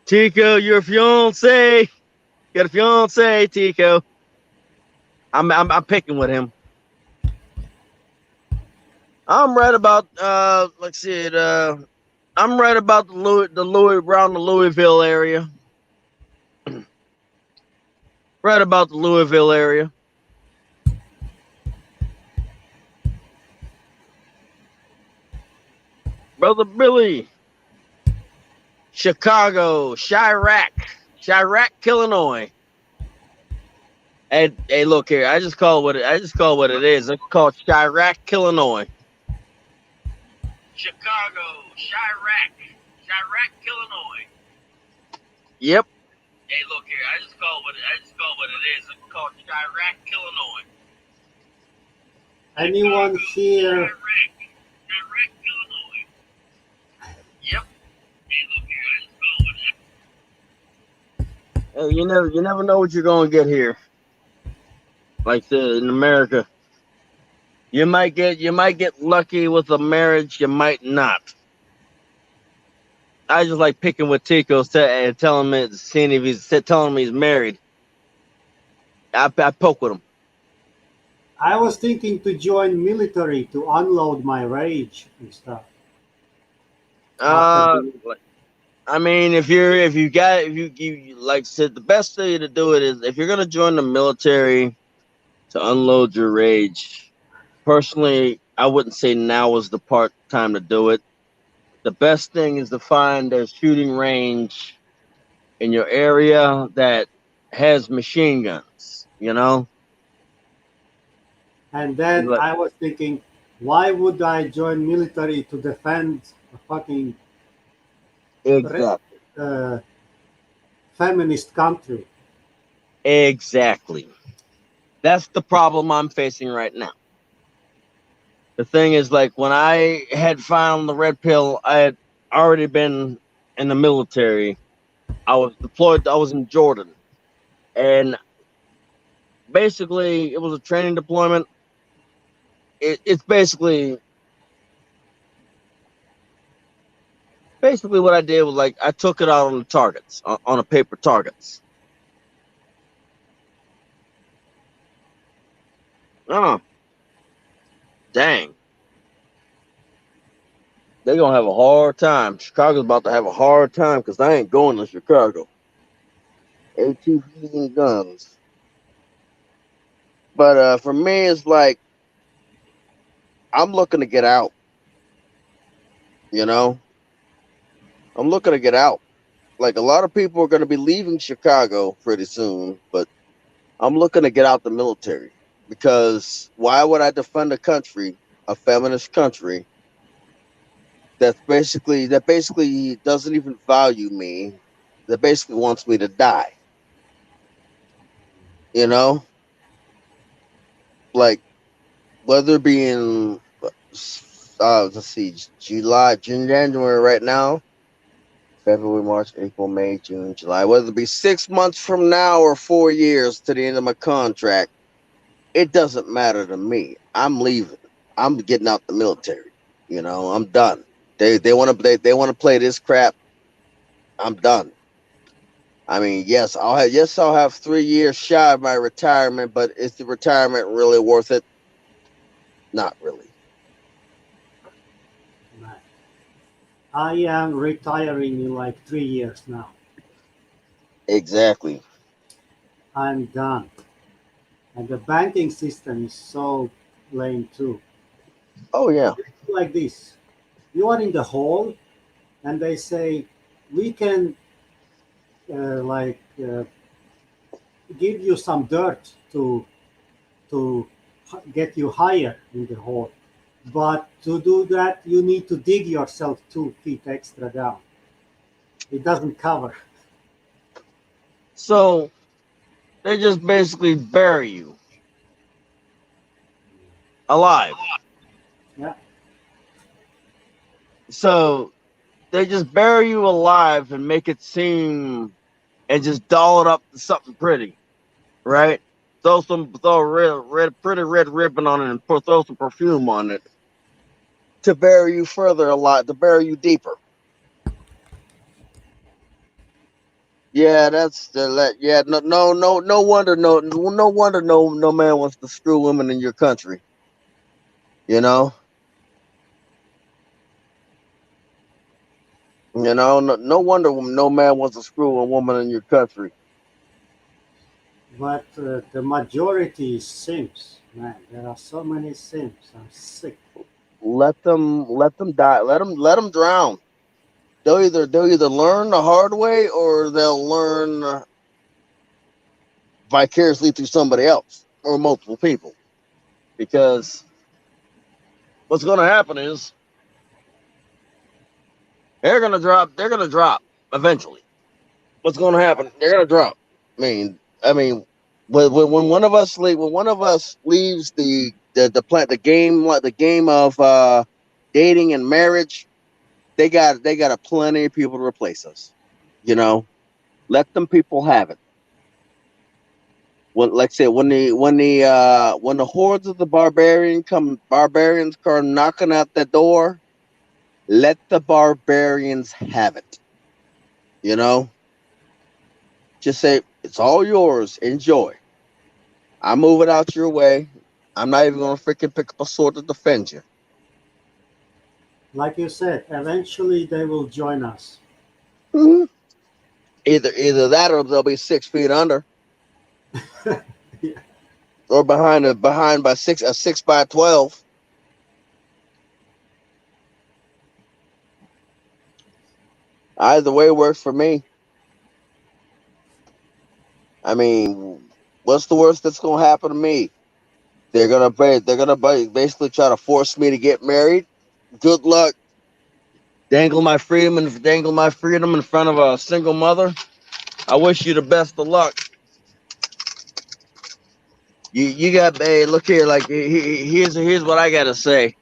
Tico, your fiance. Got a fiance, Tico. I'm picking with him. I'm right about let's see it. I'm right about around the Louisville area. Right about the Louisville area. Brother Billy. Chicago, Chirac, Illinois. Hey, look here. I just call it what it is. It's called Chirac, Illinois. Chicago, Chirac, Illinois. Yep. Hey, look here. I just call what it is. It's called Chirac, Illinois. Anyone here? Chirac, Illinois. Yep. Hey, look here. I just call what it is. Hey, you never know what you're gonna get here. Like in America, you might get lucky with a marriage, you might not. I just like picking with Tico and telling him he's married. I poke with him. I was thinking to join military to unload my rage and stuff. I mean, if you like said, the best way to do it is if you're gonna join the military to unload your rage. Personally, I wouldn't say now is the time to do it. The best thing is to find a shooting range in your area that has machine guns, you know? And then I was thinking, why would I join military to defend a fucking feminist country? Exactly. That's the problem I'm facing right now. The thing is, like, when I had found the red pill, I had already been in the military. I was deployed. I was in Jordan. And basically, it was a training deployment. It's basically what I did was, like, I took it out on the targets, on the paper targets. Oh, dang. They're going to have a hard time. Chicago's about to have a hard time because I ain't going to Chicago. ATVs and guns. But for me, it's like, I'm looking to get out. You know? I'm looking to get out. Like, a lot of people are going to be leaving Chicago pretty soon, but I'm looking to get out the military. Because why would I defend a country, a feminist country, that basically doesn't even value me, that basically wants me to die? You know? Like, whether it be in let's see, January right now, February, March, April, May, June, July, whether it be 6 months from now or 4 years to the end of my contract, it doesn't matter to me. I'm leaving. I'm getting out the military. You know, I'm done. They want to they want to play this crap. I'm done. I mean, I'll have 3 years shy of my retirement, but is the retirement really worth it? Not really. I am retiring in like 3 years now. Exactly. I'm done. And the banking system is so lame too. Oh yeah. Like this. You are in the hall and they say, we can give you some dirt to get you higher in the hole. But to do that, you need to dig yourself 2 feet extra down. It doesn't cover. So they just basically bury you alive. Yeah. So they just bury you alive and make it seem and just doll it up to something pretty, right? Throw pretty red ribbon on it and throw some perfume on it to bury you further alive, to bury you deeper. Yeah, no wonder no man wants to screw women in your country. You know? You know, no wonder no man wants to screw a woman in your country. But the majority is simps, man. There are so many simps. I'm sick. Let them die. Let them drown. They'll either learn the hard way or they'll learn vicariously through somebody else or multiple people. Because what's going to happen is they're going to drop eventually. What's going to happen? They're going to drop. I mean, when one of us leaves the game of dating and marriage, they got a plenty of people to replace us. You know, let them people have it. When, like I said, when the hordes of the barbarians come knocking at the door, let the barbarians have it. You know, just say it's all yours. Enjoy. I'm moving out your way. I'm not even gonna freaking pick up a sword to defend you. Like you said, eventually they will join us. Mm-hmm. Either that or they'll be 6 feet under. Yeah. Or behind by 6 by 12. Either way works for me. I mean, what's the worst that's gonna happen to me? They're gonna basically try to force me to get married. Good luck. Dangle my freedom in front of a single mother. I wish you the best of luck. You got, hey, look here, like here's what I gotta say.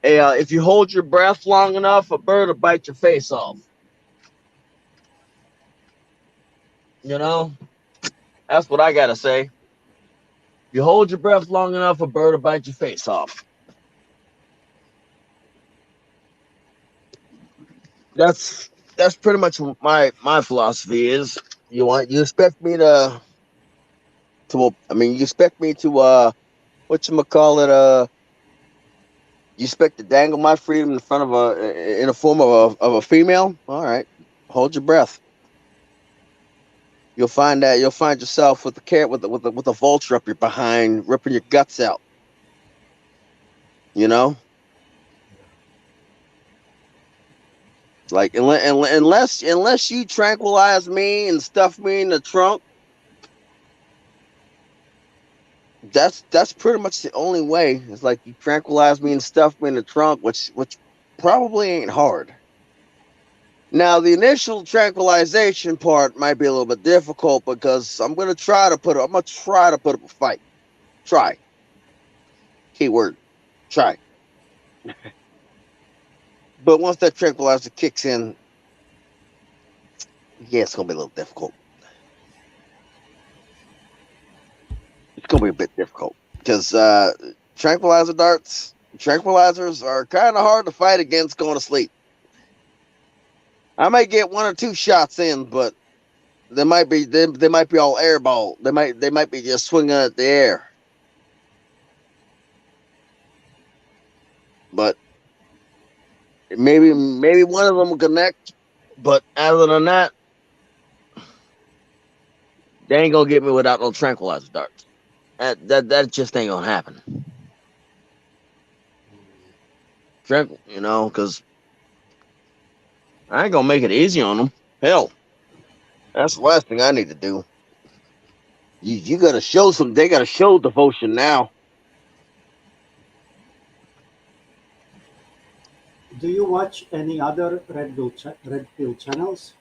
Hey, if you hold your breath long enough, a bird will bite your face off. You know, that's what I gotta say. If you hold your breath long enough, a bird will bite your face off. That's pretty much my philosophy is. You expect me to whatchamacallit, you expect to dangle my freedom in front of in the form of a female? All right, hold your breath. You'll find yourself with the cat with a vulture up your behind, ripping your guts out. You know, like unless you tranquilize me and stuff me in the trunk, that's pretty much the only way. It's like you tranquilize me and stuff me in the trunk, which probably ain't hard. Now the initial tranquilization part might be a little bit difficult because I'm gonna try to put up a fight. Try. Keyword. Try. But once that tranquilizer kicks in, yeah, it's gonna be a little difficult. It's gonna be a bit difficult because tranquilizers are kind of hard to fight against going to sleep. I might get 1 or 2 shots in, but they might be all airball. They might be just swinging at the air. But maybe one of them will connect. But other than that, they ain't gonna get me without no tranquilizer darts. That just ain't gonna happen. Because I ain't gonna make it easy on them. Hell, that's the last thing I need to do. You gotta show they gotta show devotion now. Do you watch any other Red Pill channels?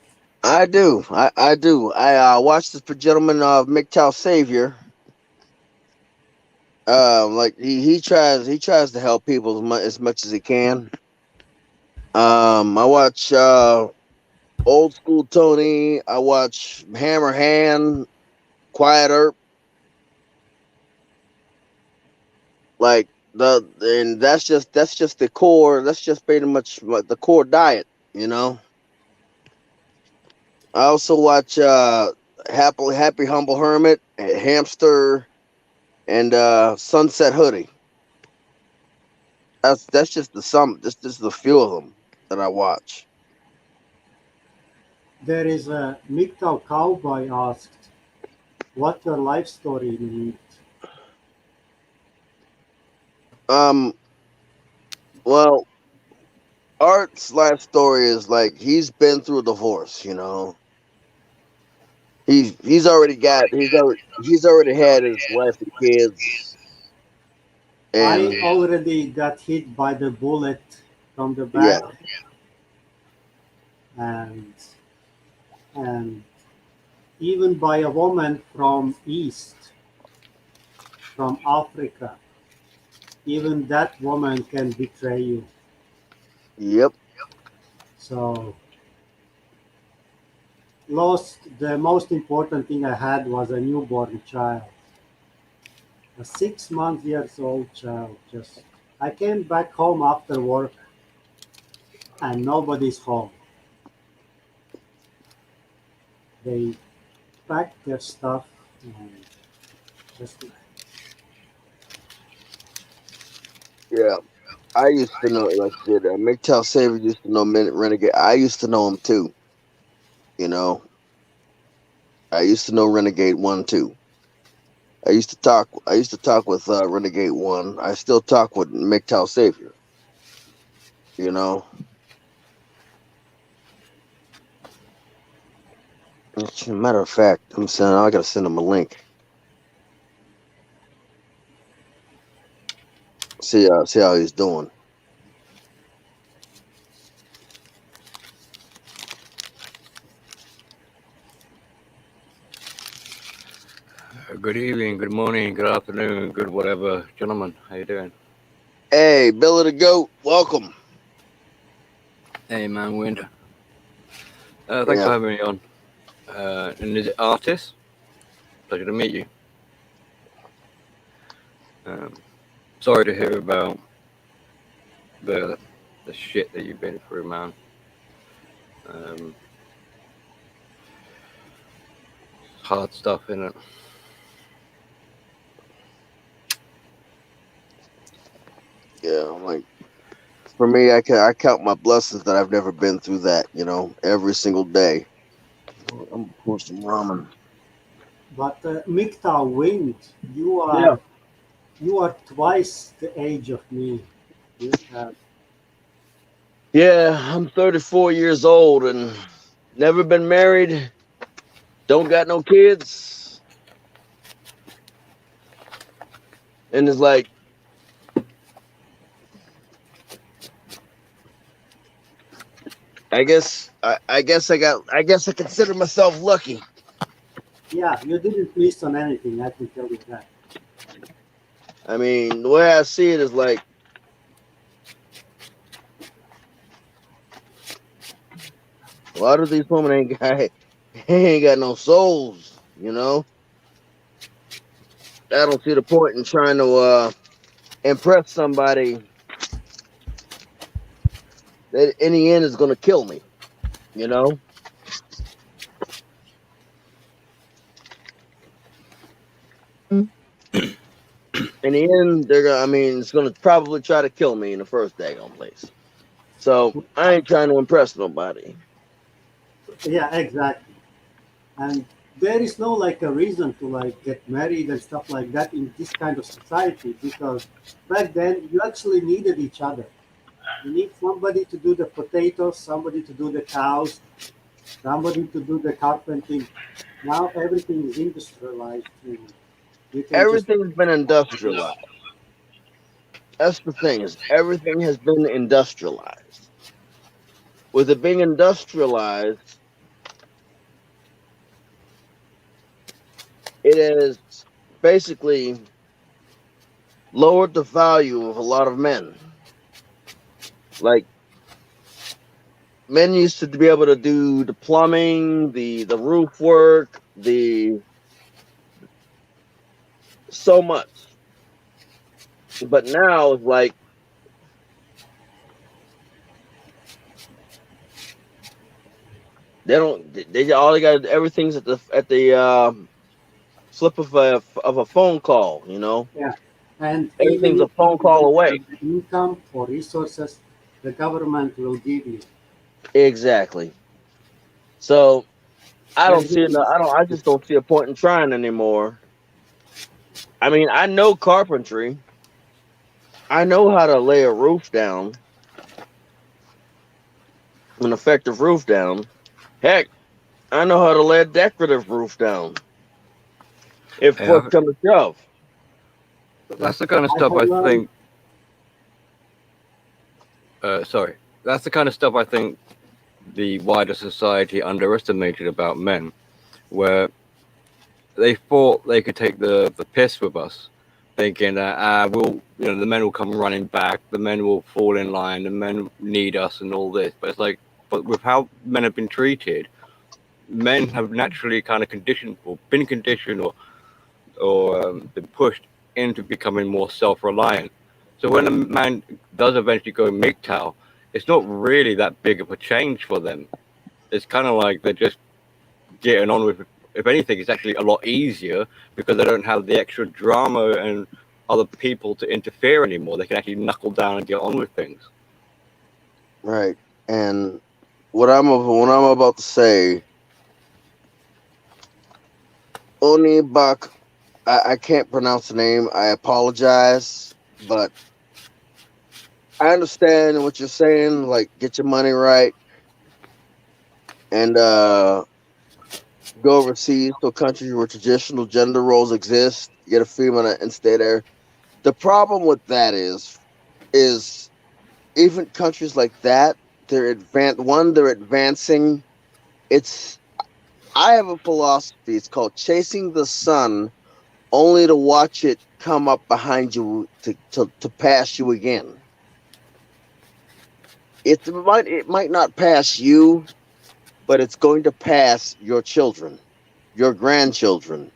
I do. I do. I watched this gentleman of MGTOW Savior. Like he tries to help people as much as he can. I watch Old School Tony. I watch Hammer Hand, Quiet Earp. Like and that's just the core. That's just pretty much like the core diet, you know. I also watch Happy Humble Hermit, Hamster, and Sunset Hoodie. That's just just the few of them that I watch. There is a MGTOW Cowboy asked, "What your life story in it?" Well, Art's life story is like he's been through a divorce, you know. He's already had his wife and kids, I and already got hit by the bullet from the yeah, back, and and even by a woman from East, from Africa. Even that woman can betray you. yep, So lost the most important thing I had was a newborn child, a 6 month old child. Just I came back home after work and nobody's home. They packed their stuff and just yeah. I used to know, like I said, MGTOW Savior used to know Minute Renegade. I used to know him too. You know, I used to know Renegade 1 too. I used to talk. With Renegade 1. I still talk with MGTOW Savior. You know, as a matter of fact, I gotta send him a link. See how he's doing. Good evening, good morning, good afternoon, good whatever, gentlemen. How you doing? Hey, Billy the Goat, welcome. Hey, man, Wind. Thanks for having me on. And is it Artist? Pleasure to meet you. Sorry to hear about the shit that you've been through, man. Hard stuff, innit? Yeah, I'm like, for me, I count my blessings that I've never been through that. Every single day. I'm gonna pour some ramen. But MGTOW Wind, you Yeah. are twice the age of me. You have Yeah, I'm 34 years old and never been married. Don't got no kids. And it's like, I guess I consider myself lucky. yeah, you didn't miss on anything. I can tell you that. I mean, the way I see it is like, a lot of these women ain't got no souls. I don't see the point in trying to impress somebody that in the end is gonna kill me. You know. In the end, it's gonna probably try to kill me in the first daggone place. So I ain't trying to impress nobody. Yeah, exactly. And there is no like a reason to like get married and stuff like that in this kind of society because back then you actually needed each other. You need somebody to do the potatoes, somebody to do the cows, somebody to do the carpentering. Now everything is industrialized. You can just Everything's been industrialized. That's the thing, is everything has been industrialized. With it being industrialized, it has basically lowered the value of a lot of men. Like, men used to be able to do the plumbing, the roof work, so much. But now it's like they all they got, everything's at the slip of a phone call. yeah. And even Everything's a if you phone call don't away. have the income or resources, the government will give you. Exactly. So I don't see Everything. I just don't see a point in trying anymore. I mean, I know carpentry. I know how to lay a roof down, an effective roof down. Heck, I know how to lay a decorative roof down. If push Yeah, comes to shove. that's the kind of I stuff have I learned. think. Sorry, that's the kind of stuff I think the wider society underestimated about men, where they thought they could take the piss with us, thinking that the men will come running back, the men will fall in line, the men need us, and all this. But it's like, but with how men have been treated, men have naturally kind of been conditioned, or been pushed into becoming more self-reliant. So when a man does eventually go MGTOW, it's not really that big of a change for them. It's kind of like they're just getting on with it. If anything, it's actually a lot easier because they don't have the extra drama and other people to interfere anymore. They can actually knuckle down and get on with things. Right. And what I'm about to say, Onibak, I can't pronounce the name. I apologize, but I understand what you're saying. Like, get your money right and go overseas to a country where traditional gender roles exist. Get a female and stay there. The problem with that is even countries like that, they're advancing. I have a philosophy. It's called chasing the sun, only to watch it come up behind you to pass you again. It might not pass you, but it's going to pass your children, your grandchildren,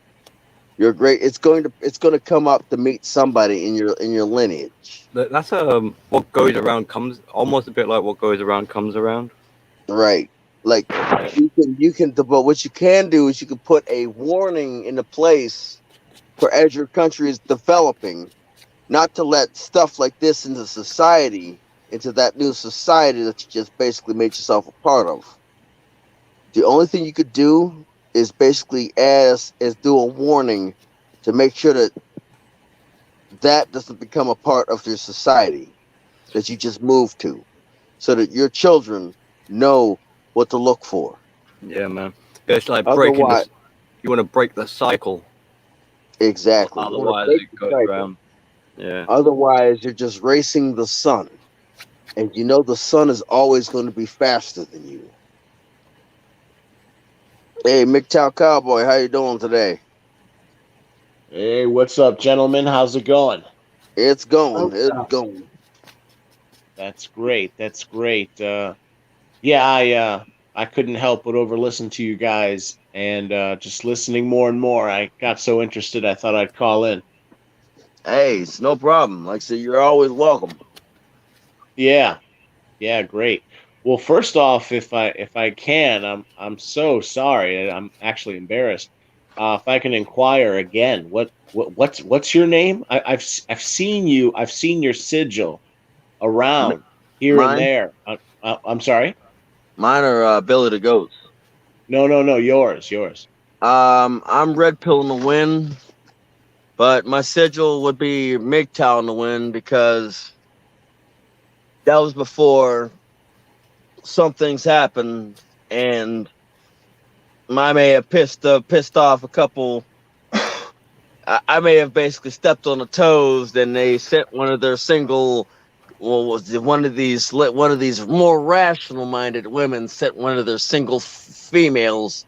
your great. It's going to come up to meet somebody in your lineage. That's what goes around comes, almost a bit like what goes around comes around. Right. Like, but what you can do is you can put a warning into place for as your country is developing. not to let stuff like this into society, into that new society that you just basically made yourself a part of. The only thing you could do is basically do a warning to make sure that doesn't become a part of your society that you just moved to, so that your children know what to look for. Yeah, man. It's like breaking this. You want to break the cycle. Exactly. Otherwise, it goes around. Yeah. Otherwise, you're just racing the sun, and you know the sun is always going to be faster than you. Hey, MGTOW Cowboy, how you doing today? Hey, what's up, gentlemen? How's it going? It's going. It's going. That's great. That's great. Yeah, I couldn't help but listen to you guys, and just listening more and more, I got so interested I thought I'd call in. Hey, it's no problem. Like I said, you're always welcome. Yeah, great. Well, first off, if I can, I'm so sorry. I'm actually embarrassed. If I can inquire again, what's your name? I've seen you. I've seen your sigil around here and there. I'm sorry. Mine are Billy the Goat. No, yours. I'm Red Pill in the Wind, but my sigil would be MGTOW in the Wind because that was before some things happened, and I may have pissed off a couple. I may have basically stepped on the toes. Then they sent one of their one of these more rational-minded women sent one of their single females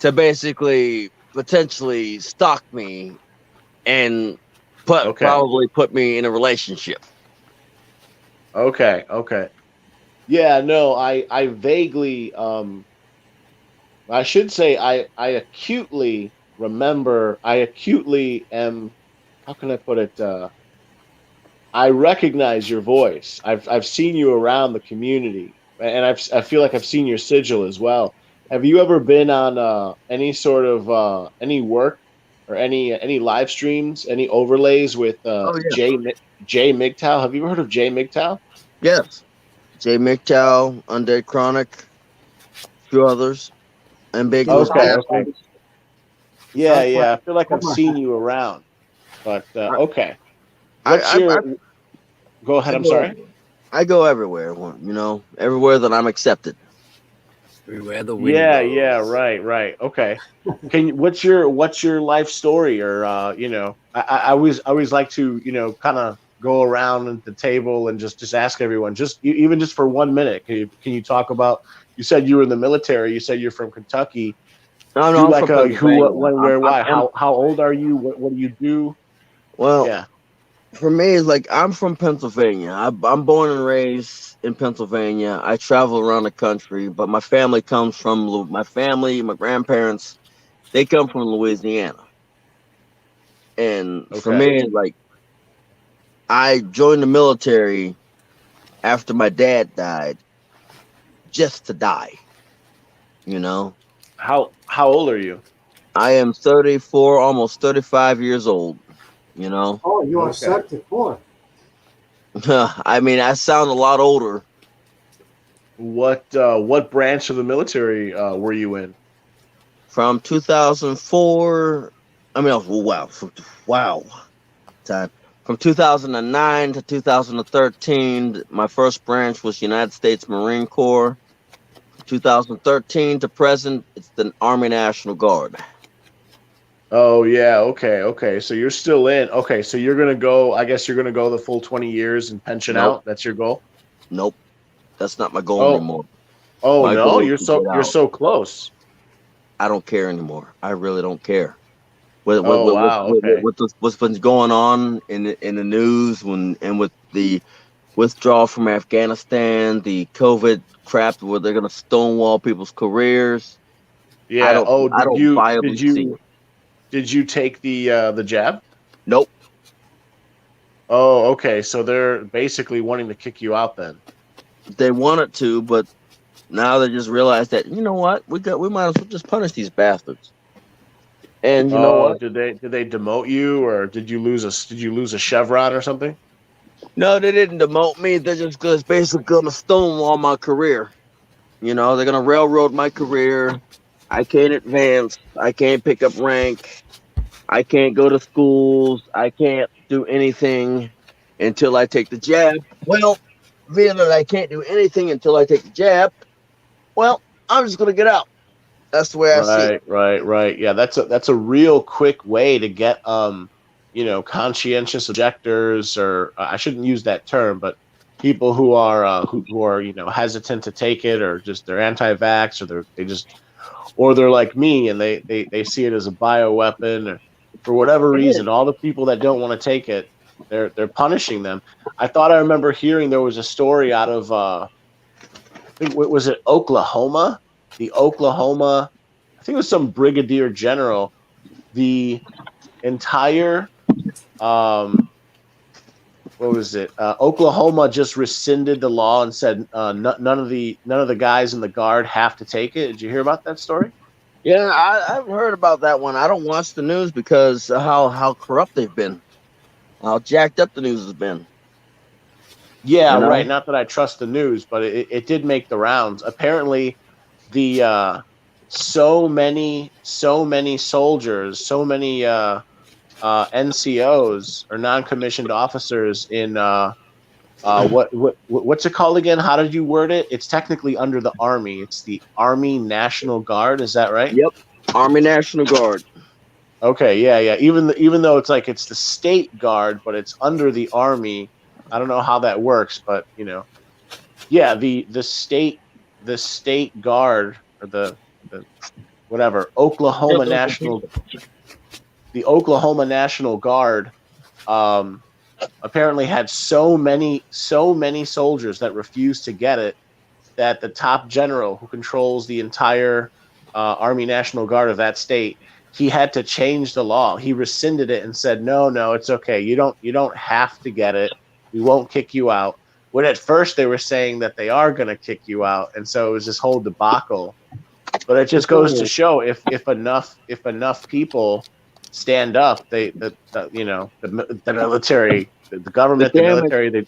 to basically potentially stalk me and probably put me in a relationship. Okay. Yeah, no, I vaguely, I should say I acutely remember, I acutely am, how can I put it? I recognize your voice. I've seen you around the community, and I feel like I've seen your sigil as well. Have you ever been on any sort of any work or any live streams, any overlays with Jay MGTOW? Have you ever heard of Jay MGTOW? Yes. Jay MGTOW, Undead Chronic, a few others, and Big Okay. Yeah. I feel like I've seen you around, but okay. Go ahead. I'm sorry. I go everywhere. Everywhere that I'm accepted. Everywhere the wind goes. Yeah. Right. Okay. What's your life story, or I always like to kind of go around at the table and just ask everyone, even just for 1 minute. Can you talk about? You said you were in the military. You said you're from Kentucky. No, I'm from Pennsylvania. Who, what, when, where, why? How old are you? What do you do? Well, yeah. For me, it's like I'm from Pennsylvania. I'm born and raised in Pennsylvania. I travel around the country, but my family, my grandparents, they come from Louisiana. And for me, like, I joined the military after my dad died, just to die. How old are you? I am 34, almost 35 years old. Oh, you are 34. I mean, I sound a lot older. What branch of the military were you in? From 2004. I mean, wow. Time. From 2009 to 2013, my first branch was United States Marine Corps. From 2013 to present, it's the Army National Guard. Oh yeah, okay. So you're still in. Okay, so you're gonna go. I guess you're gonna go the full 20 years and pension out. That's your goal. Nope, that's not my goal anymore. Oh no, you're so close. I don't care anymore. I really don't care. What's been going on in the news and with the withdrawal from Afghanistan, the COVID crap where they're gonna stonewall people's careers. Yeah. I don't viably see it. Did you take the jab? Nope. Oh, okay. So they're basically wanting to kick you out then. They wanted to, but now they just realized that, you know what, we might as well just punish these bastards. And you know what? Did they demote you, or did you lose a chevron or something? No, they didn't demote me. They're just basically gonna stonewall my career. You know, they're gonna railroad my career. I can't advance. I can't pick up rank. I can't go to schools. I can't do anything until I take the jab. Well, being that I can't do anything until I take the jab, well, I'm just gonna get out. That's the way I see it. Right. Yeah, that's a real quick way to get conscientious objectors, or I shouldn't use that term, but people who are hesitant to take it, or just they're anti-vax, or they're like me and they see it as a bioweapon, or for whatever reason, all the people that don't want to take it, they're punishing them. I thought I remember hearing there was a story out of I think, was it Oklahoma? I think it was some brigadier general. The entire Oklahoma just rescinded the law and said none of the guys in the guard have to take it. Did you hear about that story? Yeah, I've heard about that one. I don't watch the news because of how corrupt they've been, how jacked up the news has been. Yeah, right. Not that I trust the news, but it did make the rounds. Apparently, the so many soldiers, so many NCOs, or non-commissioned officers, in what's it called again? How did you word it? It's technically under the Army. It's the Army National Guard. Is that right? Yep, Army National Guard. Okay, yeah. Even though it's the state guard, but it's under the Army. I don't know how that works, but yeah, the state guard, or the whatever, Oklahoma National, the Oklahoma National Guard, apparently had so many soldiers that refused to get it, that the top general who controls the entire Army National Guard of that state, he had to change the law. He rescinded it and said, no, it's okay. You don't have to get it. We won't kick you out. When at first they were saying that they are going to kick you out, and so it was this whole debacle. But it just goes to show if enough people stand up, the military, the government, the military, they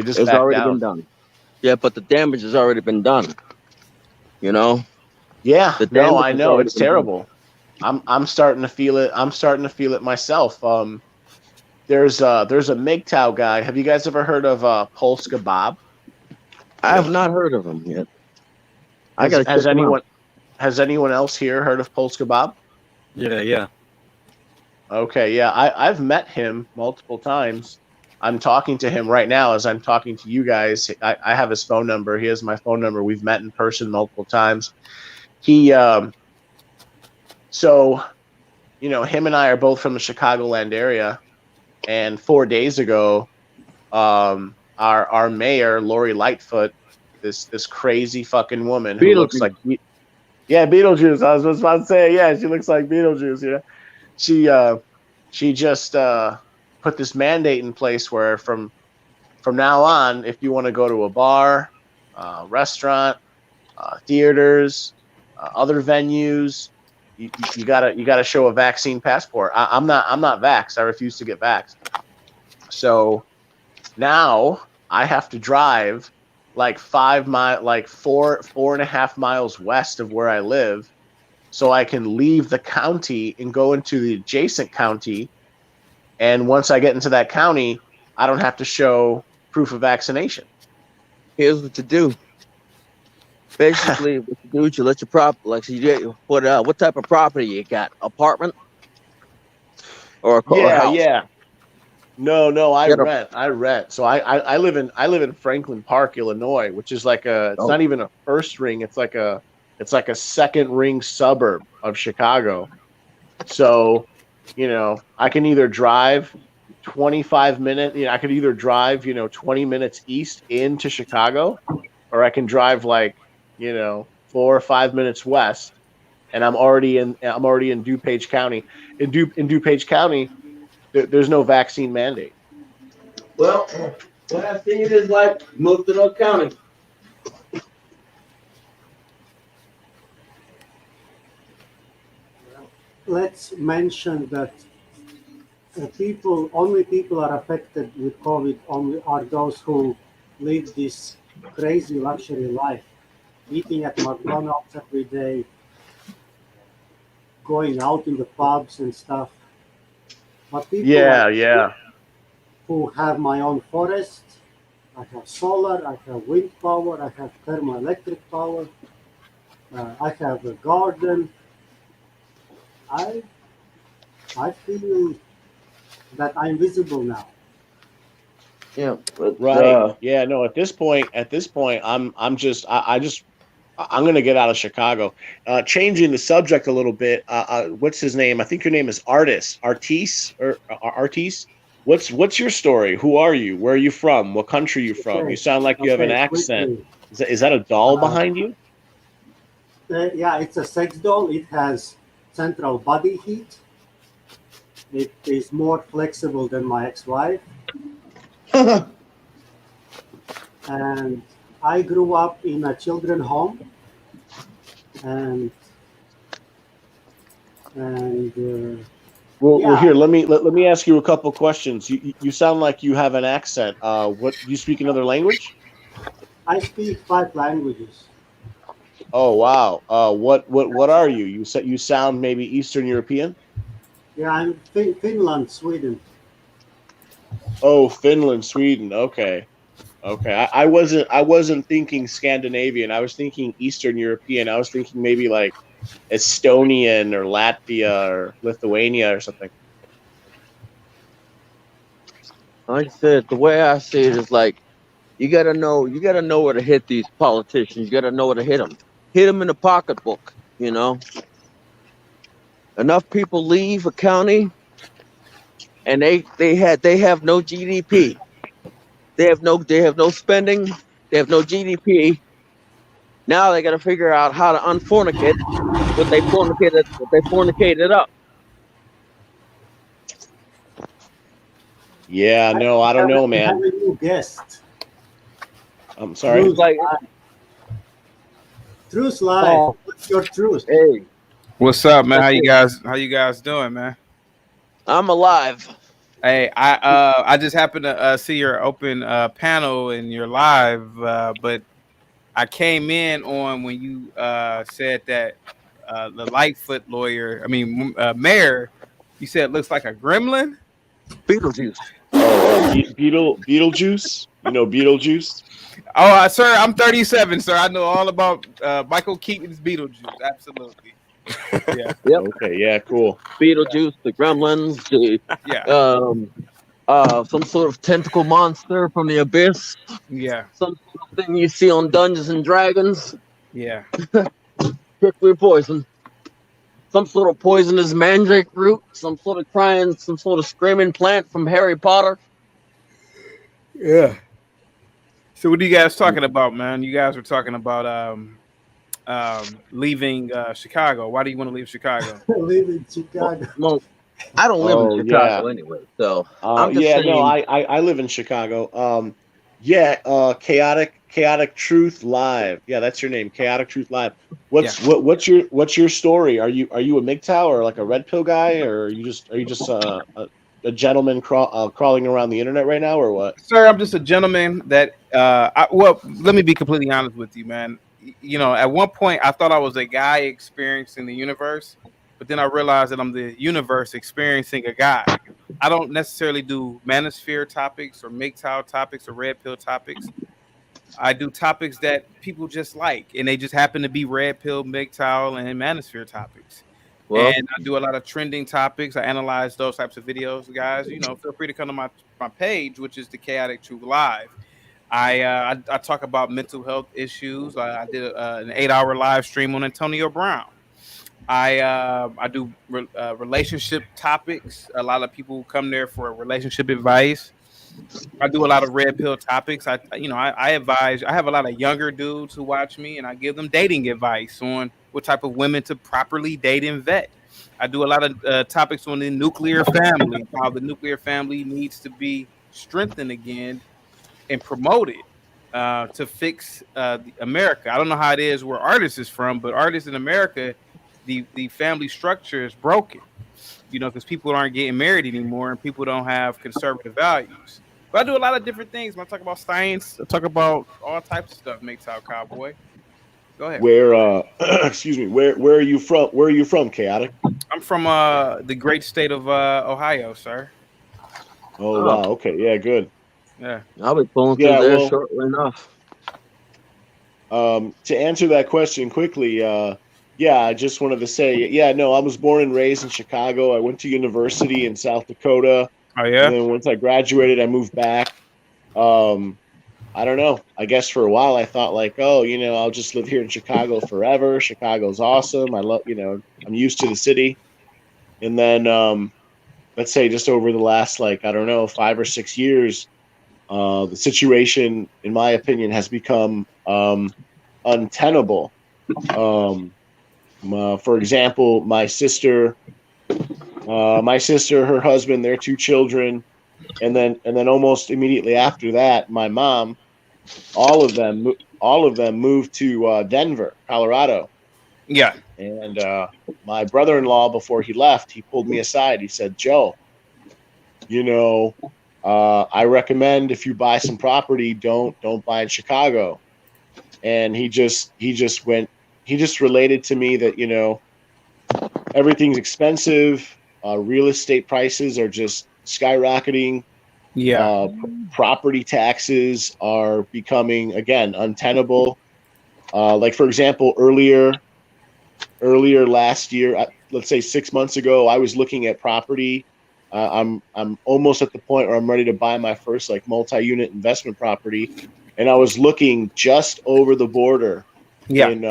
just back already down. Been done. Yeah, but the damage has already been done. Yeah, no, I know it's terrible. I'm starting to feel it. I'm starting to feel it myself. There's a MGTOW guy. Have you guys ever heard of Polska Bob? I have not heard of him yet. Has anyone else here heard of Polska Bob? Yeah. Okay, yeah. I've met him multiple times. I'm talking to him right now as I'm talking to you guys. I have his phone number. He has my phone number. We've met in person multiple times. He so him and I are both from the Chicagoland area. And 4 days ago, our mayor, Lori Lightfoot, this crazy fucking woman who looks like Beetlejuice. I was just about to say, yeah, she looks like Beetlejuice. She just put this mandate in place where from now on, if you want to go to a bar, restaurant, theaters, other venues, you gotta show a vaccine passport. I'm not vaxxed. I refuse to get vaxxed. So now I have to drive like 4.5 miles west of where I live, so I can leave the county and go into the adjacent county. And once I get into that county, I don't have to show proof of vaccination. Here's what you do. Basically, what you do is you let your what type of property you got? Apartment? Or a house? Yeah. No, I rent. So I live in Franklin Park, Illinois, which is it's not even a first ring. It's like a second ring suburb of Chicago. So, I can either drive 25 minutes. I could either drive 20 minutes east into Chicago, or I can drive 4 or 5 minutes west, and I'm already in DuPage County. In DuPage County, there's no vaccine mandate. Well, what I think it is like most of Oak County. let's mention that only people are affected with COVID only are those who live this crazy luxury life, eating at McDonald's every day, going out in the pubs and stuff. But people like Yeah. who have my own forest, I have solar, I have wind power, I have thermoelectric power, I have a garden. I I feel that I'm visible now. Yeah, but Right. Yeah. No. At this point, I'm gonna get out of Chicago. Changing the subject a little bit. What's his name? I think your name is Artis or Artis. What's your story? Who are you? Where are you from? What country are you from? You Okay, sound like you have an okay, accent. quickly. Is that a doll Uh, behind you? yeah, it's a sex doll. It has central body heat. It is more flexible than my ex-wife. And I grew up in a children home, and Well, yeah, here, let me ask you a couple questions. You sound like you have an accent. What do you speak another language? I speak 5 languages. Oh wow. What are you? You sound maybe Eastern European. Yeah, I'm Finland, Sweden. Oh, Finland, Sweden. Okay. I wasn't thinking Scandinavian. I was thinking Eastern European. I was thinking maybe like Estonian or Latvia or Lithuania or something. like I said, the way I see it is like you gotta know where to hit these politicians. You gotta know where to hit them in the pocketbook. You know, enough people leave a county, and they have no GDP. They have no spending. They have no GDP. Now they got to figure out how to unfornicate what they fornicated up. Yeah, no, I don't know, man. I have a new guest. I'm sorry. Truth Like, Truth Live. Oh. What's your truth? hey, What's up, man? How you guys doing, man? I'm alive. Hey, I just happened to see your open panel and your live, but I came in on when you said that the Lightfoot mayor, you said looks like a gremlin. Beetlejuice. Oh, Beetlejuice. You know Beetlejuice. Oh, sir, I'm 37, sir. I know all about Michael Keaton's Beetlejuice. Absolutely. Yeah. Yep. Okay. Yeah. Cool. Beetlejuice, the Gremlins, some sort of tentacle monster from the abyss. Yeah. Something you see on Dungeons and Dragons. Yeah. Prickly poison. Some sort of poisonous mandrake root. Some sort of screaming plant from Harry Potter. Yeah. So what are you guys talking about, man? You guys were talking about leaving Chicago. Why do you want to leave Chicago? Live in Chicago. Well, I don't live in Chicago anyway, so I'm just saying. No, I live in Chicago. Chaotic Truth Live. Yeah, that's your name, Chaotic Truth Live. What's your story? Are you a MGTOW or like a red pill guy, or are you just a gentleman crawling around the internet right now, or what? Sir, I'm just a gentleman that let me be completely honest with you, man. You know, at one point I thought I was a guy experiencing the universe, but then I realized that I'm the universe experiencing a guy. I don't necessarily do manosphere topics or MGTOW topics or red pill topics. I do topics that people just like, and they just happen to be red pill, MGTOW, and manosphere topics. Well, and I do a lot of trending topics. I analyze those types of videos, guys. You know, feel free to come to my page, which is the Chaotic Truth Live. I talk about mental health issues. I did an 8-hour live stream on Antonio Brown. I do relationship topics. A lot of people come there for relationship advice. I do a lot of red pill topics. I advise. I have a lot of younger dudes who watch me, and I give them dating advice on what type of women to properly date and vet. I do a lot of topics on the nuclear family, how the nuclear family needs to be strengthened again and promoted to fix America. I don't know how it is where Artis is from, but Artis in America, the family structure is broken. You know, because people aren't getting married anymore, and people don't have conservative values. But I do a lot of different things. When I talk about science, I talk about all types of stuff. Makes out cowboy. Go ahead. Where excuse me, where are you from? Where are you from, Chaotic? I'm from the great state of Ohio, sir. Oh wow, okay, yeah, good. Yeah, I'll be pulling through there shortly enough. To answer that question quickly, yeah, I just wanted to say, yeah, no, I was born and raised in Chicago. I went to university in South Dakota. Oh yeah. And then once I graduated, I moved back. I don't know. I guess for a while I thought like, oh, you know, I'll just live here in Chicago forever. Chicago's awesome. I love, you know, I'm used to the city. And then, let's say just over the last, like, I don't know, 5 or 6 years, the situation, in my opinion, has become untenable. For example, my sister, her husband, their 2 children, and then almost immediately after that, my mom, all of them moved to Denver, Colorado. Yeah. And my brother-in-law, before he left, he pulled me aside. He said, "Joe, you know, I recommend if you buy some property, don't buy in Chicago." And he just related to me that, you know, everything's expensive. Real estate prices are just skyrocketing. Yeah. Property taxes are becoming, again, untenable. Like, for example, earlier last year, let's say 6 months ago, I was looking at property. I'm almost at the point where I'm ready to buy my first like multi-unit investment property, and I was looking just over the border in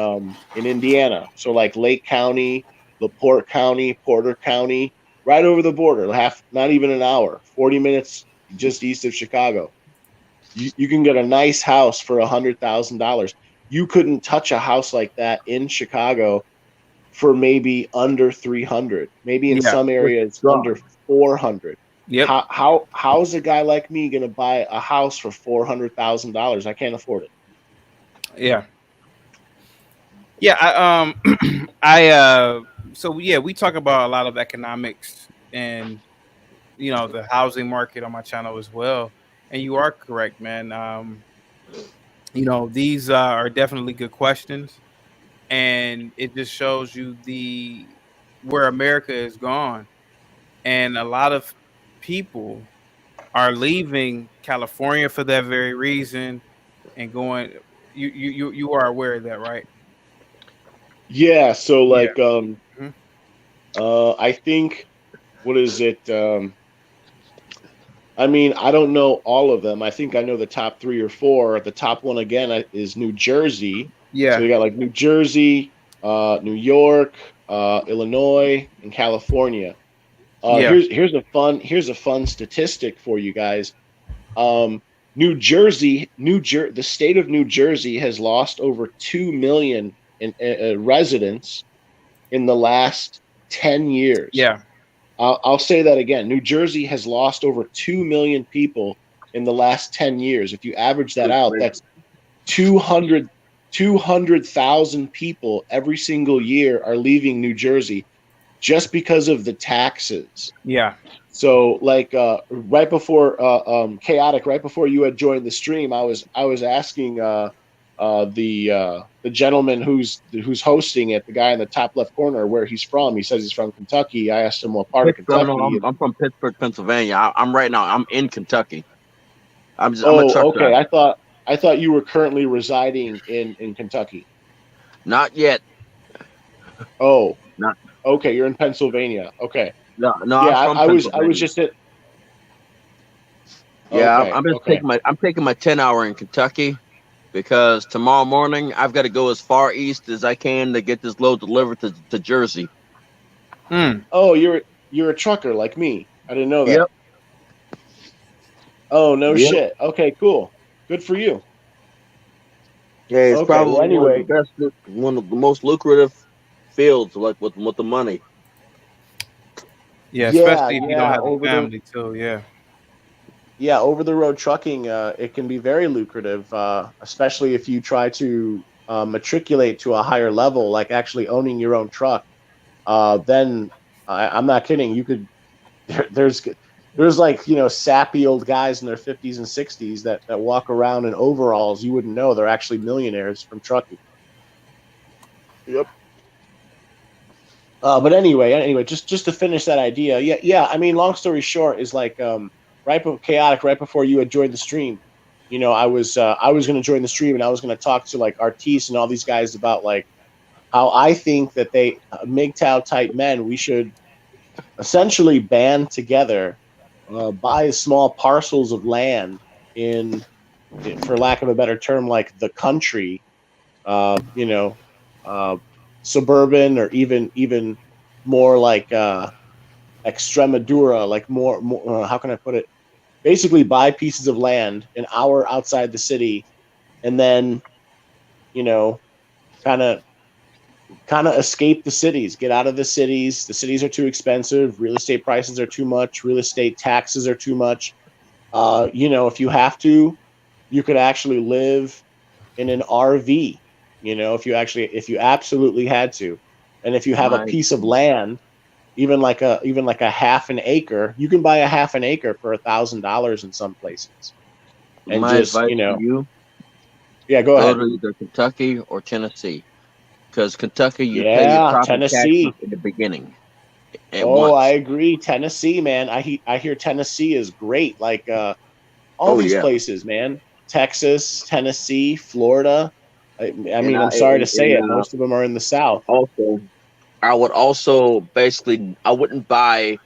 Indiana. So like Lake County, LaPorte County, Porter County, right over the border, not even an hour, 40 minutes just east of Chicago. You can get a nice house for $100,000. You couldn't touch a house like that in Chicago for maybe under 300, maybe in some areas under 400. Yep. How's a guy like me going to buy a house for $400,000? I can't afford it. Yeah. Yeah. So yeah, we talk about a lot of economics and, you know, the housing market on my channel as well. And you are correct, man. You know, these are definitely good questions, and it just shows you where America is gone. And a lot of people are leaving California for that very reason and going. You are aware of that, right? Yeah. So like, I think, what is it? I mean, I don't know all of them. I think I know the top 3 or 4. The top one again is New Jersey. Yeah. So we got like New Jersey, New York, Illinois, and California. Here's a fun statistic for you guys. New Jersey, the state of New Jersey has lost over 2 million residents in the last 10 years. Yeah. I'll say that again. New Jersey has lost over 2 million people in the last 10 years. If you average that out, that's 200,000 people every single year are leaving New Jersey just because of the taxes. Yeah. So like right before Chaotic, right before you had joined the stream, I was asking the gentleman who's hosting it, the guy in the top left corner, where he's from. He says he's from Kentucky. I asked him what part of Kentucky. No, I'm from Pittsburgh, Pennsylvania. I'm in Kentucky. I'm a truck okay. driver. I thought you were currently residing in Kentucky. Not yet. Oh, not okay. You're in Pennsylvania. Okay. No. Yeah, I was just at. Yeah, okay, I'm taking my 10-hour in Kentucky, because tomorrow morning I've got to go as far east as I can to get this load delivered to Jersey. Oh, you're a trucker like me. I didn't know that. Yep. Oh, no shit. Okay, cool. Good for you. Yeah, it's probably one of the most lucrative fields, like with the money. Yeah, especially if you don't have a family too. Yeah. Yeah, over the road trucking, it can be very lucrative, especially if you try to matriculate to a higher level, like actually owning your own truck. then I'm not kidding. You could there's like, you know, sappy old guys in their 50s and 60s that walk around in overalls. You wouldn't know they're actually millionaires from trucking. Yep. But anyway, just to finish that idea, yeah. I mean, long story short is like chaotic. Right before you had joined the stream, you know, I was going to join the stream and I was going to talk to like Artis and all these guys about like how I think that they MGTOW type men, we should essentially band together, buy small parcels of land in, for lack of a better term, like the country, you know, suburban or even more like Extremadura, like more how can I put it? Basically, buy pieces of land an hour outside the city, and then, you know, kind of escape the cities, get out of the cities. The cities are too expensive. Real estate prices are too much. Real estate taxes are too much. You know, if you have to, you could actually live in an RV. You know, if you absolutely had to, and if you have a piece of land, even like a half an acre, you can buy a half an acre for $1,000 in some places. And my just, advice you know, to you: yeah, go ahead. to either Kentucky or Tennessee, because Kentucky you pay your property Tennessee taxes in the beginning. I agree. Tennessee, man. I hear Tennessee is great. Like all these places, man. Texas, Tennessee, Florida. I mean, I'm sorry to say it. Most of them are in the South. Also, I would also basically I would buy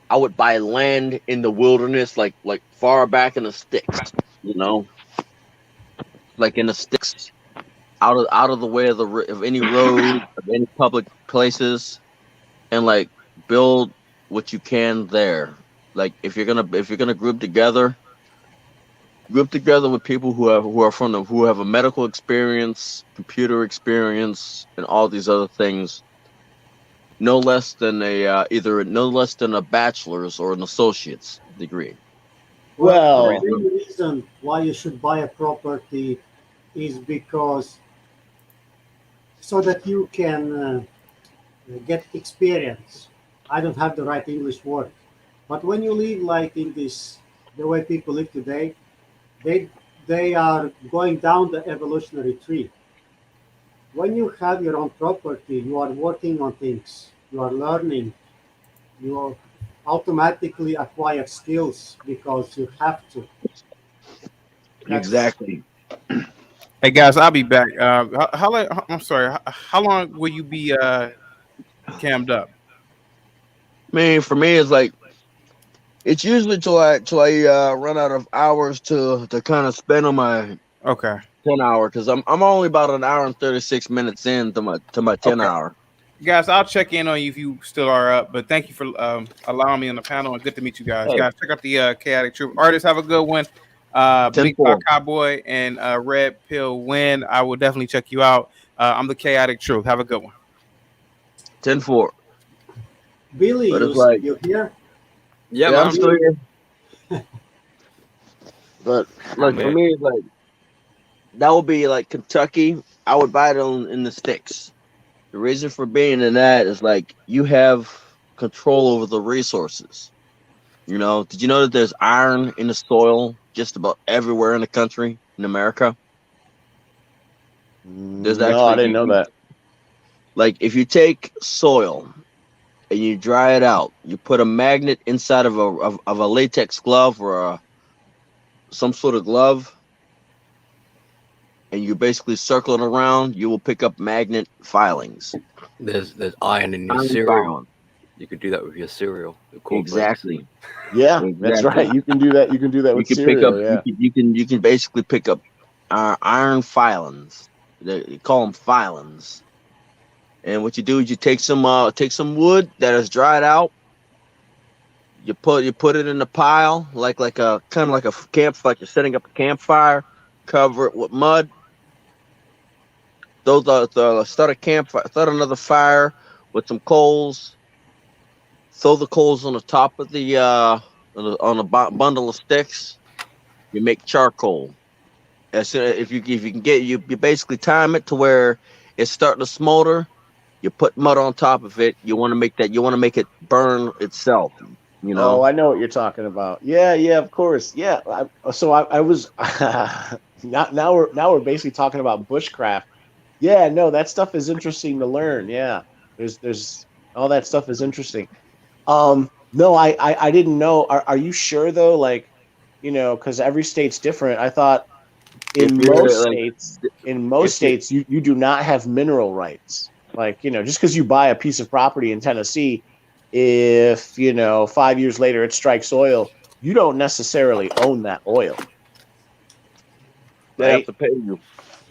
land in the wilderness, like far back in the sticks, you know, like in the sticks, out of the way of any road, of any public places, and like build what you can there. Like if you're gonna group together with people who have a medical experience, computer experience, and all these other things. No less than a bachelor's or an associate's degree. Well, the main reason why you should buy a property is because so that you can get experience. I don't have the right English word, but when you live like in this, the way people live today, they are going down the evolutionary tree. When you have your own property, you are working on things, you are learning, you automatically acquire skills because you have to. Exactly. Hey guys, I'll be back. How long? I'm sorry. How long will you be cammed up? Man, for me, it's usually till I run out of hours to kind of spend on my 10 hour, because I'm only about an hour and 36 minutes in to my 10 hour. Guys, I'll check in on you if you still are up. But thank you for allowing me on the panel, and good to meet you guys. Hey. Guys, check out the Chaotic Truth. Artists, have a good one. Big Bob Cowboy and Red Pill Win. I will definitely check you out. I'm the Chaotic Truth. Have a good one. 10-4. Billy, you here? Yeah, I'm still here. But like for me, like that would be like Kentucky. I would buy it in the sticks. The reason for being in that is like you have control over the resources. You know, did you know that there's iron in the soil just about everywhere in the country in America? I didn't know that. Like if you take soil and you dry it out, you put a magnet inside of a latex glove or some sort of glove, and you basically circle it around, you will pick up magnet filings. There's iron in your cereal. You could do that with your cereal. Exactly. Yeah, that's right. You can do that. You can do that with cereal. You can basically pick up iron filings. They call them filings. And what you do is you take some wood that is dried out. You put it in a pile like a kind of like a camp, like you're setting up a campfire. Cover it with mud. Start another fire with some coals. Throw the coals on the top of the on a bundle of sticks. You make charcoal. As soon if you can get you basically time it to where it's starting to smolder. You put mud on top of it. You want to make it burn itself. You know. Oh, I know what you're talking about. Yeah, of course. Yeah. I was now we're basically talking about bushcraft. Yeah, no, that stuff is interesting to learn. Yeah. There's all that stuff is interesting. No, I didn't know. Are you sure though? Like, because every state's different. I thought in most states you do not have mineral rights. Like, just because you buy a piece of property in Tennessee, if 5 years later it strikes oil, you don't necessarily own that oil. They have to pay you.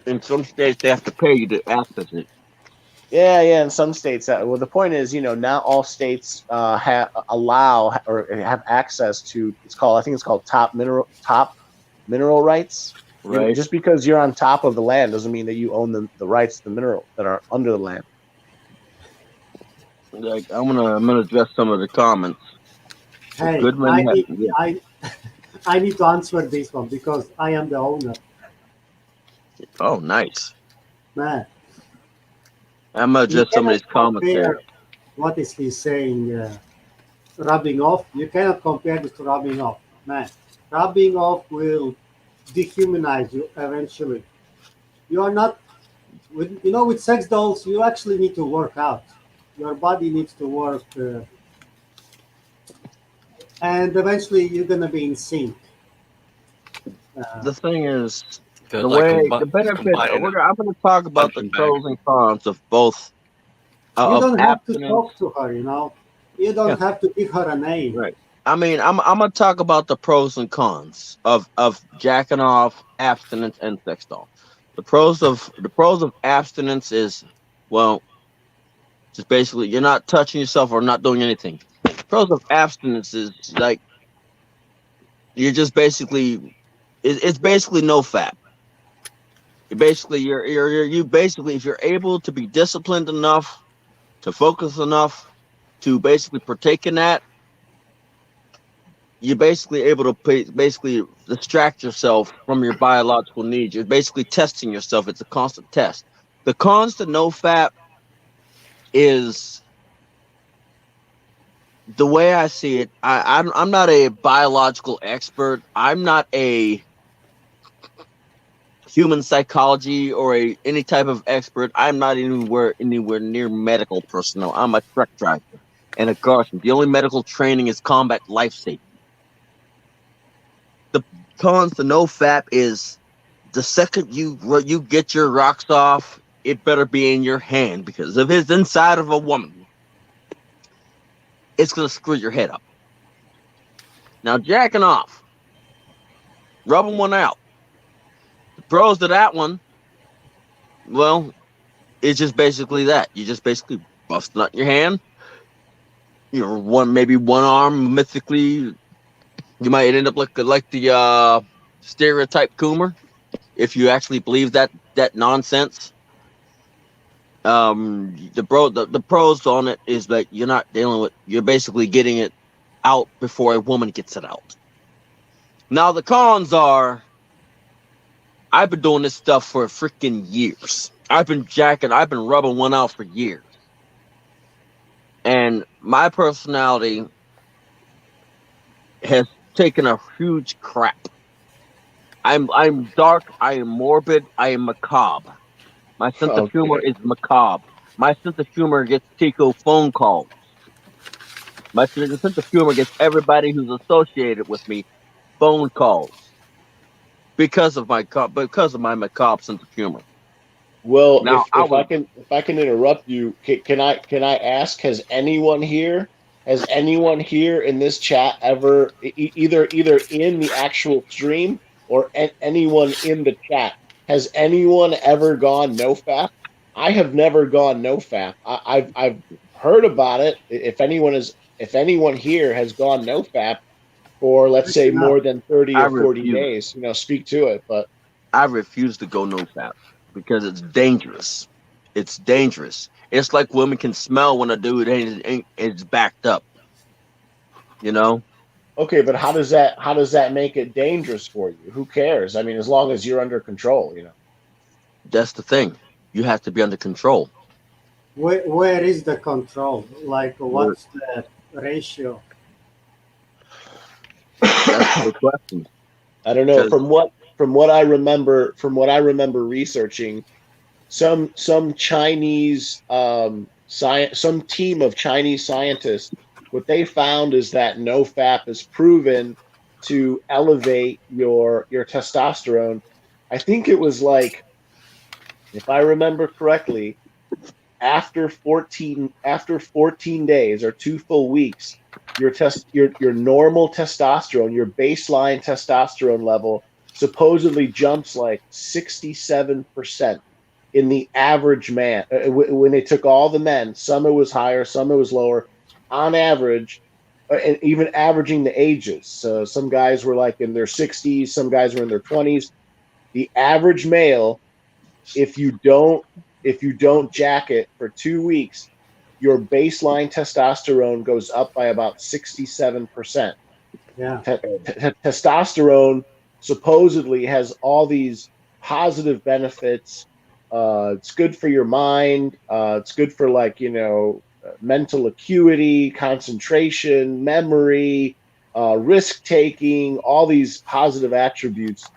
In some states, they have to pay you to access it. Yeah. In some states, well, the point is, not all states allow or have access to. I think it's called top mineral rights. Right. Just because you're on top of the land doesn't mean that you own the rights to the mineral that are under the land. Like I'm gonna address some of the comments. Hey, I need to answer this one because I am the owner. Oh, nice. Man. I'm gonna address some of these comments there. What is he saying? Rubbing off? You cannot compare this to rubbing off. Man, rubbing off will dehumanize you eventually. You are not, with sex dolls, you actually need to work out. Your body needs to work, and eventually you're gonna be in sync. The thing is, the benefits. I'm going to talk about the pros and cons of both. You don't have to talk to her, You don't have to give her a name. Right. I mean, I'm going to talk about the pros and cons of jacking off, abstinence, and sex doll. The pros of abstinence is, well, just basically you're not touching yourself or not doing anything. The pros of abstinence is like you're just basically it's basically no fap. You basically if you're able to be disciplined enough, to focus enough, to basically partake in that, you're basically able to distract yourself from your biological needs. You're basically testing yourself. It's a constant test. The cons to no fap is, the way I see it, I'm not a biological expert. I'm not a human psychology or any type of expert. I'm not anywhere near medical personnel. I'm a truck driver and a guardsman. The only medical training is combat life safety. The cons to no fap is the second you get your rocks off, it better be in your hand, because if it's inside of a woman, it's gonna screw your head up. Now, jacking off, rubbing one out. The pros to that one, well, it's just basically that. You just basically bust nut in your hand. Maybe one arm mythically. You might end up like the stereotype Coomer, if you actually believe that nonsense. The pros on it is that you're basically getting it out before a woman gets it out. Now the cons are, I've been doing this stuff for freaking years. I've been rubbing one out for years. And my personality has taken a huge crap. I'm dark, I am morbid, I am macabre. My sense of humor is macabre. My sense of humor gets Tico phone calls. My sense of humor gets everybody who's associated with me phone calls because of my macabre sense of humor. Well, now, if I can interrupt you, can I ask? Has anyone here in this chat ever either in the actual stream or anyone in the chat, has anyone ever gone no fap? I have never gone no fap. I've heard about it. If anyone here has gone no fap for, let's say, more than 30 or 40 days, speak to it. But I refuse to go no fap because it's dangerous. It's dangerous. It's like women can smell when a dude is backed up. Okay, but how does that make it dangerous for you? Who cares? I mean, as long as you're under control, That's the thing. You have to be under control. Where is the control? Like, what's the ratio? That's the question. I don't know. 'Cause- From what I remember researching, some Chinese science, some team of Chinese scientists, what they found is that NoFap is proven to elevate your testosterone. I think it was like, if I remember correctly, after 14 days or 2 full weeks, your normal testosterone, your baseline testosterone level supposedly jumps like 67% in the average man. When they took all the men, some it was higher, some it was lower. On average, and even averaging the ages. So some guys were like in their 60s, some guys were in their 20s. The average male, if you don't jack it for 2 weeks, your baseline testosterone goes up by about 67%. Yeah. Testosterone supposedly has all these positive benefits. It's good for your mind. It's good for, like, mental acuity, concentration, memory, risk taking, all these positive attributes.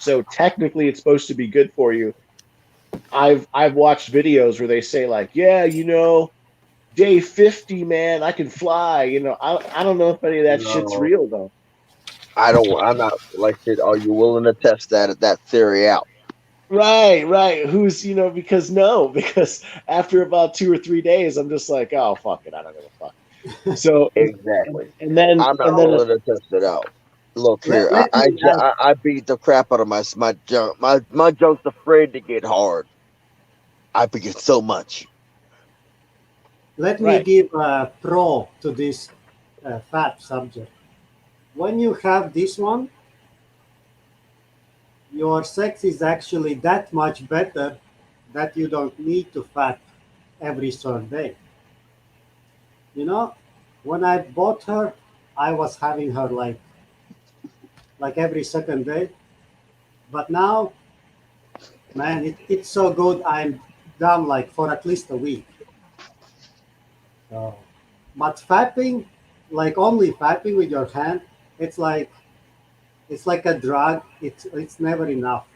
So technically, it's supposed to be good for you. I've watched videos where they say, like, yeah, day 50, man, I can fly. I don't know if any of that shit's No. real though. I'm not, like I said, are you willing to test that theory out? Right. Because after about 2 or 3 days, I'm just like, oh, fuck it, I don't give a fuck. So Exactly. and then I'm not willing to test it out. Look here, I beat the crap out of my junk. My junk's afraid to get hard. I beat it so much. Let me give a pro to this fat subject. When you have this one, your sex is actually that much better that you don't need to fat every third day. When I bought her, I was having her like every second day. But now, man, it's so good. I'm done like for at least a week. But fapping, like only fapping with your hand, it's like a drug. It's never enough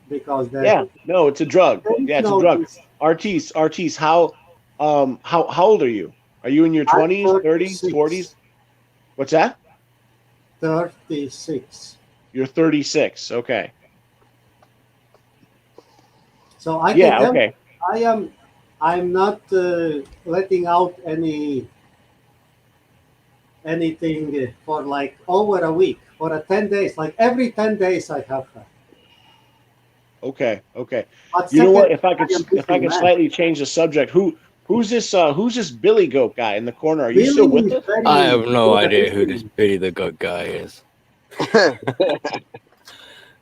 because it's a drug. Yeah, it's a drug. Artis, how old are you? Are you in your 20s, 30s, 40s? What's that? 36. You're 36. Okay. So I can tell you, I'm not letting out anything for like over a week, for 10 days. Like every 10 days I have her. Okay. But You know what? If I could slightly change the subject, who's this Billy Goat guy in the corner? Are you still with us? I have no idea who this Billy the Goat guy is.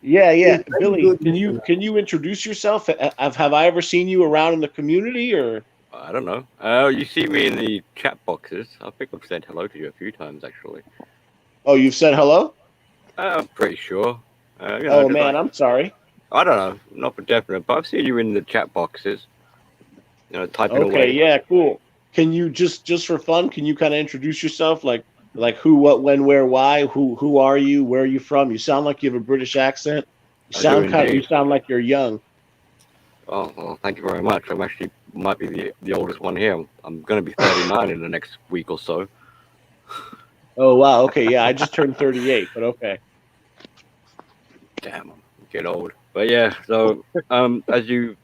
Yeah. Billy, can you introduce yourself? Have I ever seen you around in the community, or? I don't know. You see me in the chat boxes. I think I've said hello to you a few times, actually. Oh, you've said hello? I'm pretty sure. Man, I'm sorry. I don't know, not for definite, but I've seen you in the chat boxes. Typing away. Okay, yeah, cool. Can you just for fun? Can you kind of introduce yourself, like who, what, when, where, why? Who are you? Where are you from? You sound like you have a British accent. You sound like you're young. Oh, well, thank you very much. I'm actually might be the oldest one here. I'm going to be 39 in the next week or so. Oh, wow. Okay, yeah, I just turned 38, but okay. Damn, I'm getting old. But yeah, so as you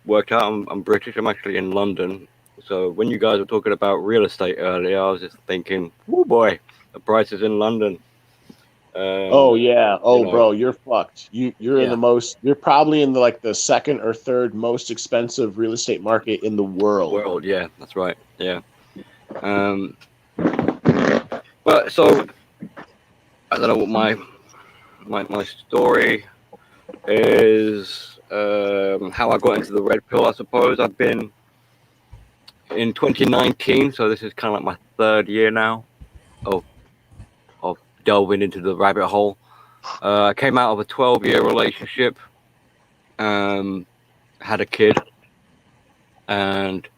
worked out, I'm British. I'm actually in London. So when you guys were talking about real estate earlier, I was just thinking, oh boy, the prices in London. Oh yeah. Oh, bro, you're fucked. You're in you're probably in the second or third most expensive real estate market in the world. Yeah, that's right. Yeah. But so I don't know what my story is, how I got into the red pill. I suppose I've been in 2019, so this is kind of like my third year now of delving into the rabbit hole. I came out of a 12-year relationship, had a kid, and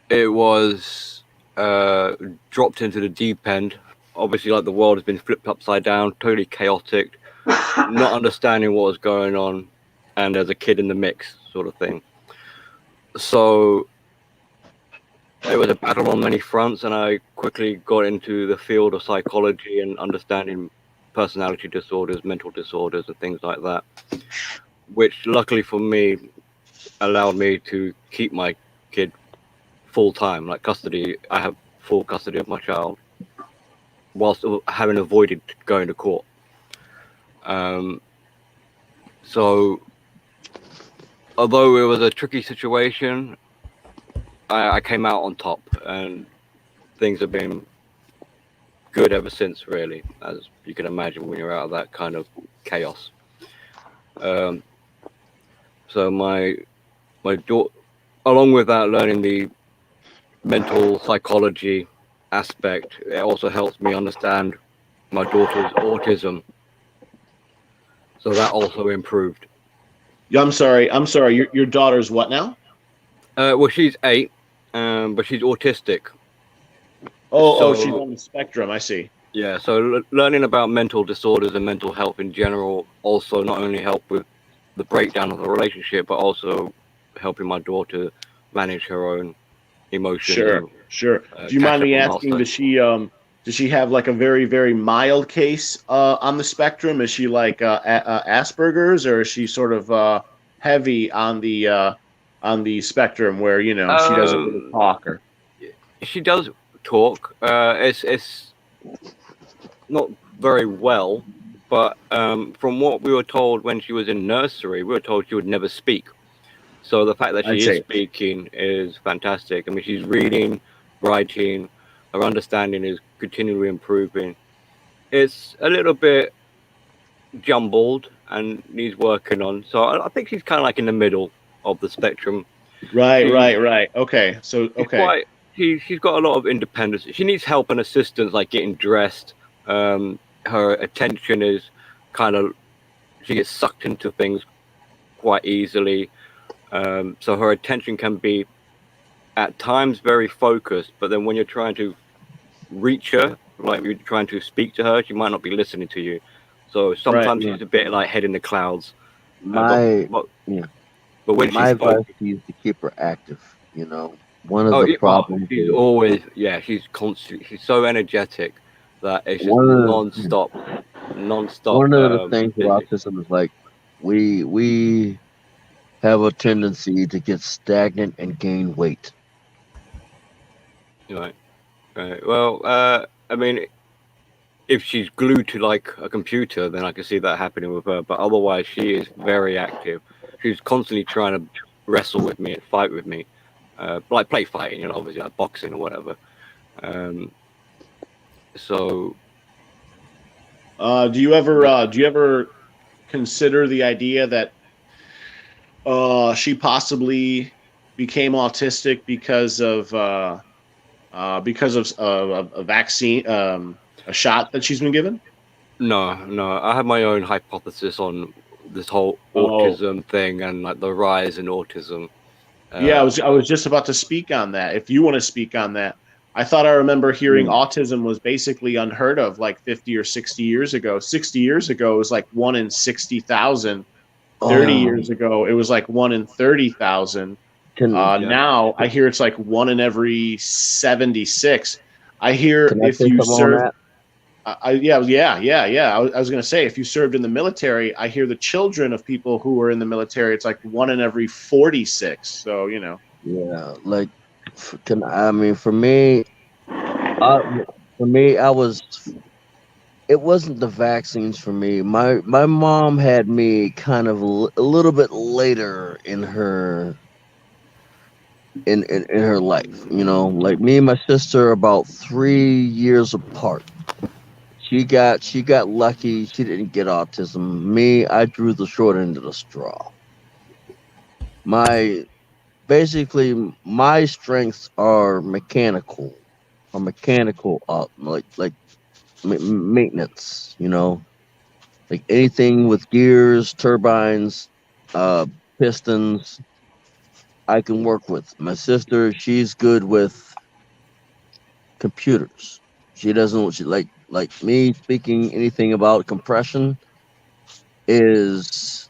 it was dropped into the deep end. Obviously, like the world has been flipped upside down, totally chaotic, not understanding what was going on, and there's a kid in the mix, sort of thing. So it was a battle on many fronts, and I quickly got into the field of psychology and understanding personality disorders, mental disorders, and things like that, which luckily for me allowed me to keep my kid full time, like custody. I have full custody of my child whilst having avoided going to court. So although it was a tricky situation, I came out on top, and things have been good ever since, really, as you can imagine when you're out of that kind of chaos. So my daughter, along with that, learning the mental psychology aspect, it also helps me understand my daughter's autism. So that also improved. Yeah, I'm sorry. Your daughter's what now? Well, she's 8, but she's autistic. So she's on the spectrum. I see. Yeah, so learning about mental disorders and mental health in general also not only help with the breakdown of the relationship, but also helping my daughter manage her own emotions. Sure. Do you mind me asking, does she have like a very, very mild case on the spectrum? Is she like Asperger's, or is she sort of heavy on the spectrum where, she doesn't really talk? Or she does talk. It's not very well, but from what we were told when she was in nursery, we were told she would never speak. So the fact that she is speaking is fantastic. I mean, she's reading, writing, her understanding is continually improving. It's a little bit jumbled and needs working on. So I think she's kind of like in the middle of the spectrum. Right. Okay. So, okay. She's got a lot of independence. She needs help and assistance, like getting dressed. Her attention is she gets sucked into things quite easily. So her attention can be at times very focused, but then when you're trying to reach her, like you're trying to speak to her, she might not be listening to you. So sometimes she's a bit like head in the clouds. But when my advice is to keep her active. One of the problems she's always she's constant. She's so energetic that it's just non-stop. One of the things with autism is like we have a tendency to get stagnant and gain weight. Right. Well, I mean, if she's glued to like a computer, then I can see that happening with her. But otherwise, she is very active. She's constantly trying to wrestle with me and fight with me, like play fighting, obviously like boxing or whatever. So, do you ever consider the idea that she possibly became autistic because of a vaccine, a shot that she's been given? No. I have my own hypothesis on this whole autism thing and like the rise in autism. I was just about to speak on that. If you want to speak on that, I thought I remember hearing autism was basically unheard of like 50 or 60 years ago. 60 years ago, it was like 1 in 60,000. 30 years ago, it was like 1 in 30,000. Now I hear it's like 1 in every 76. I hear if you serve. I was going to say, if you served in the military, I hear the children of people who were in the military, it's like 1 in every 46. So, Yeah, like, for me, it wasn't the vaccines for me. My mom had me kind of a little bit later in her in her life. Like me and my sister are about 3 years apart. She got lucky. She didn't get autism. Me, I drew the short end of the straw. My strengths are mechanical, like maintenance. Like anything with gears, turbines, pistons. I can work with. My sister, she's good with computers. She doesn't she like me speaking anything about compression is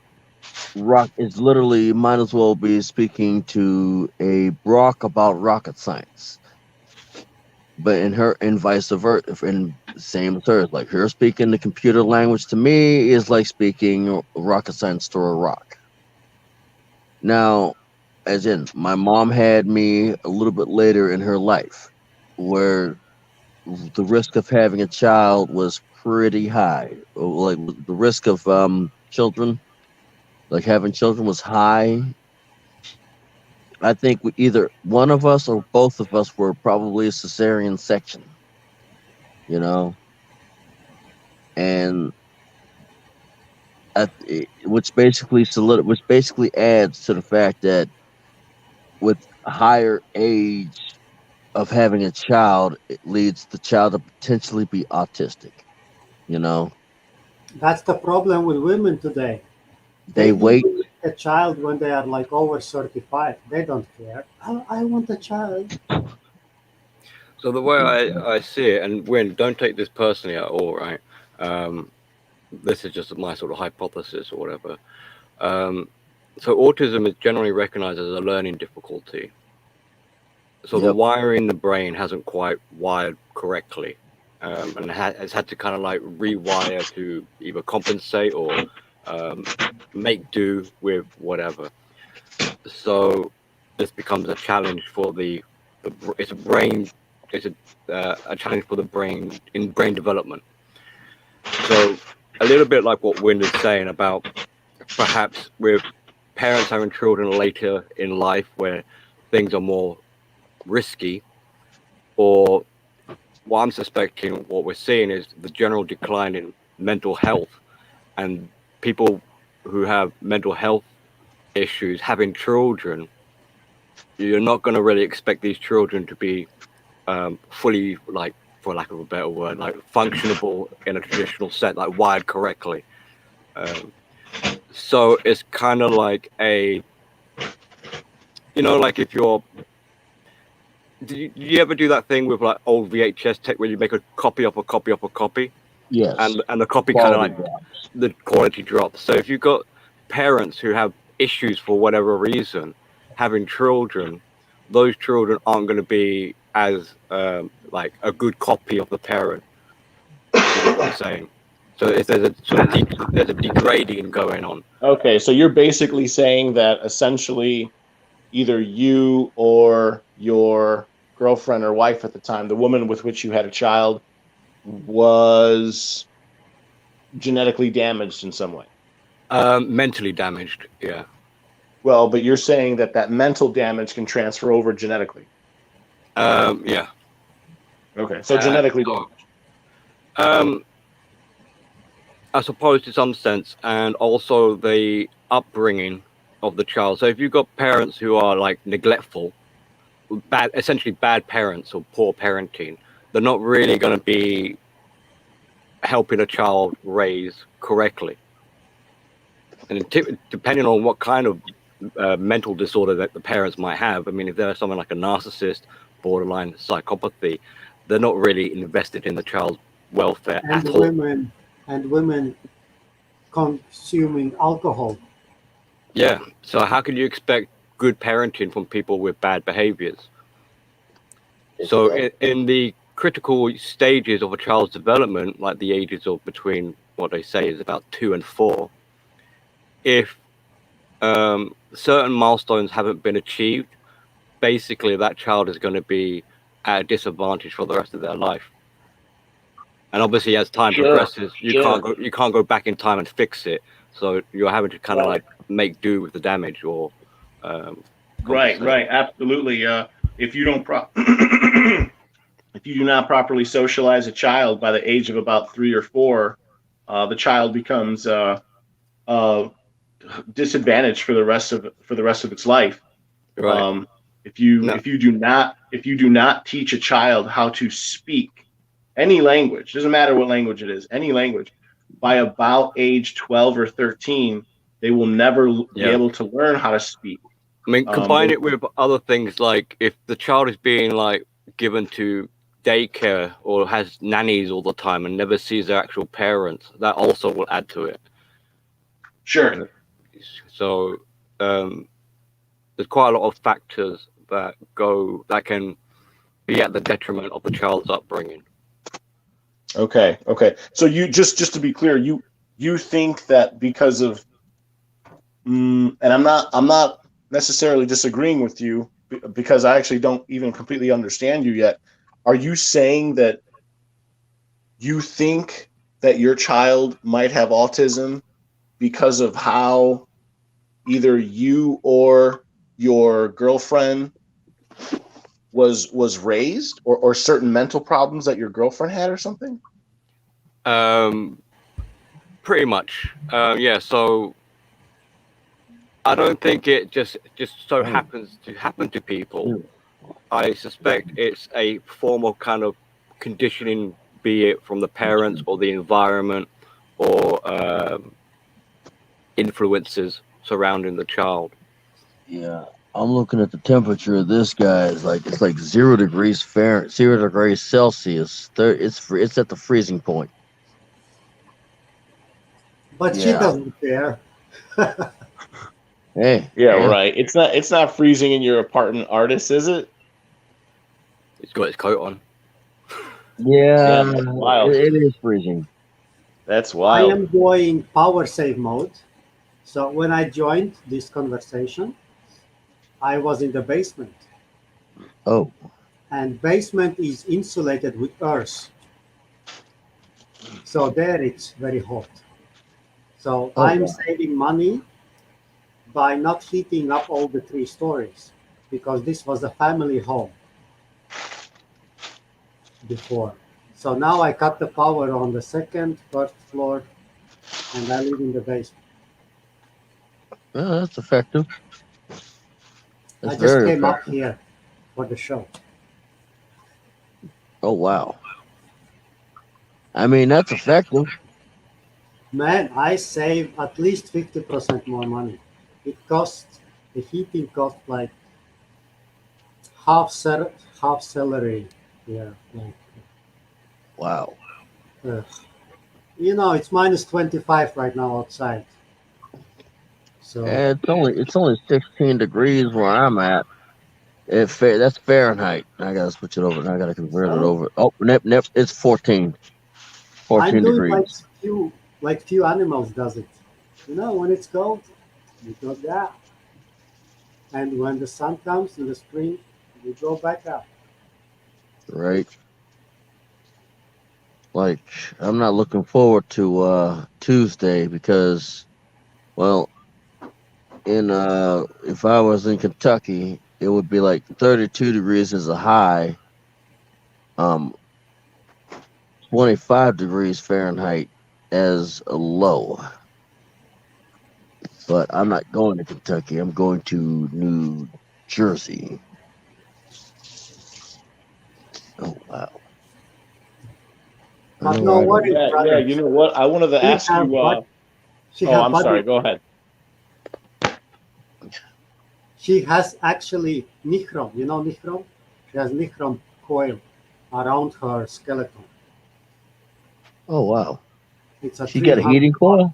rock is literally might as well be speaking to a Brock about rocket science. But in her and vice versa, and same as her, like her speaking the computer language to me is like speaking rocket science to a rock. Now, as in, my mom had me a little bit later in her life, where the risk of having a child was pretty high. Like the risk of children, like having children, was high. I think either one of us or both of us were probably a cesarean section, you know, and which basically adds to the fact that with a higher age of having a child, it leads the child to potentially be autistic. You know, That's the problem with women today. they wait. A child when they are like over 35. They don't care. Oh, I want a child. So the way I see it, and Win, don't take this personally at all, right? This is just my sort of hypothesis or whatever. So autism is generally recognized as a learning difficulty. So the wiring in the brain hasn't quite wired correctly, and has had to kind of like rewire to either compensate or make do with whatever. So this becomes a challenge for it's a challenge for the brain in brain development. So a little bit like what Wynn is saying about perhaps with parents having children later in life where things are more risky, or what I'm suspecting, what we're seeing is the general decline in mental health, and people who have mental health issues having children. You're not going to really expect these children to be fully, like, for lack of a better word, like functionable in a traditional sense, like wired correctly. So it's kind of like like if you're, do you ever do that thing with like old VHS tech where you make a copy of a copy of a copy? Yes. And the copy kind of like the quality drops. So if you've got parents who have issues for whatever reason, having children, those children aren't going to be as like a good copy of the parent. You know what I'm saying? So if there's a degrading going on. Okay, so you're basically saying that essentially either you or your girlfriend or wife at the time, the woman with which you had a child, was genetically damaged in some way. Mentally damaged, yeah. Well, but you're saying that mental damage can transfer over genetically. Yeah. Okay, so genetically damaged. I suppose to some sense, and also the upbringing of the child. So if you've got parents who are like neglectful, essentially bad parents or poor parenting, they're not really going to be helping a child raise correctly. And depending on what kind of mental disorder that the parents might have, I mean, if they're someone like a narcissist, borderline psychopathy, they're not really invested in the child's welfare at all. Women consuming alcohol. Yeah. So how can you expect good parenting from people with bad behaviors? So in the critical stages of a child's development, like the ages of between what they say is about 2 and 4, if certain milestones haven't been achieved, basically that child is going to be at a disadvantage for the rest of their life. And obviously, as time progresses, you can't go back in time and fix it. So you're having to kind of like make do with the damage, or right, absolutely. If you don't if you do not properly socialize a child by the age of about 3 or 4, the child becomes disadvantaged for the rest of its life. Right. If you do not teach a child how to speak any language, doesn't matter what language it is, any language, by about age 12 or 13, they will never be able to learn how to speak. I mean, combine it with other things like if the child is being like given to daycare or has nannies all the time and never sees their actual parents, that also will add to it. Sure. So there's quite a lot of factors that can be at the detriment of the child's upbringing. Okay. So you just to be clear, you think that because of, and I'm not necessarily disagreeing with you because I actually don't even completely understand you yet. Are you saying that you think that your child might have autism because of how either you or your girlfriend was raised, or certain mental problems that your girlfriend had or something? Pretty much. Yeah. So I don't think it just so happens to happen to people. I suspect it's a form of kind of conditioning, be it from the parents or the environment or influences surrounding the child. Yeah, I'm looking at the temperature of this guy. It's like 0 degrees Fahrenheit, 0 degrees Celsius. It's at the freezing point. But she doesn't care. Hey. Yeah, right. It's not freezing in your apartment, Artist, is it? He's got his coat on. Yeah, that's wild. It is freezing. That's wild. I am going power save mode. So when I joined this conversation, I was in the basement. Oh. And basement is insulated with earth. So there it's very hot. So I'm saving money by not heating up all the 3 stories because this was a family home before. So now I cut the power on the 2nd, 1st floor, and I live in the basement. Well, that's effective. I just came up here for the show. Oh, wow. I mean, that's effective. Man, I save at least 50% more money. The heating costs like half salary. Yeah. Wow. It's minus 25 right now outside. So it's only 16 degrees where I'm at. That's Fahrenheit. I gotta switch it over. And I gotta convert it over. Oh, it's 14. 14 I'm doing degrees. like few animals does it. When it's cold, we go down. And when the sun comes in the spring, we go back up. Right. Like, I'm not looking forward to Tuesday because, well, if I was in Kentucky, it would be like 32 degrees as a high, 25 degrees Fahrenheit as a low. But I'm not going to Kentucky. I'm going to New Jersey. Oh, wow. But no worries, yeah, you know what? I wanted to ask you. I'm sorry. Go ahead. She has actually nichrom. You know nichrom? She has nichrom coil around her skeleton. Oh, wow. She got a heating coil?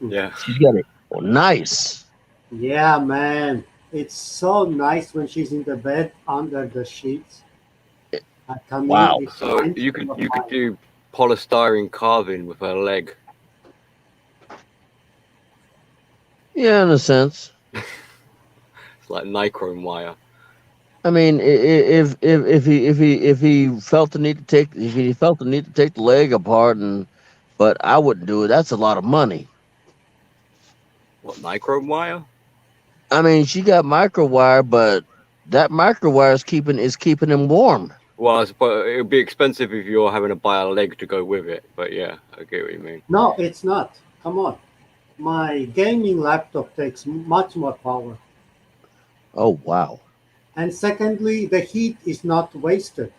Yeah. She's got it. Oh, nice. Yeah, man. It's so nice when she's in the bed under the sheets. Wow. So you could do polystyrene carving with her leg. Yeah, in a sense. It's like nichrome wire. I mean, if he felt the need to take the leg apart, but I wouldn't do it. That's a lot of money. What, nichrome wire? I mean, she got microwire, but that microwire is keeping him warm. Well, I suppose it would be expensive if you're having to buy a leg to go with it. But yeah, I get what you mean. No, it's not. Come on. My gaming laptop takes much more power. Oh, wow. And secondly, the heat is not wasted.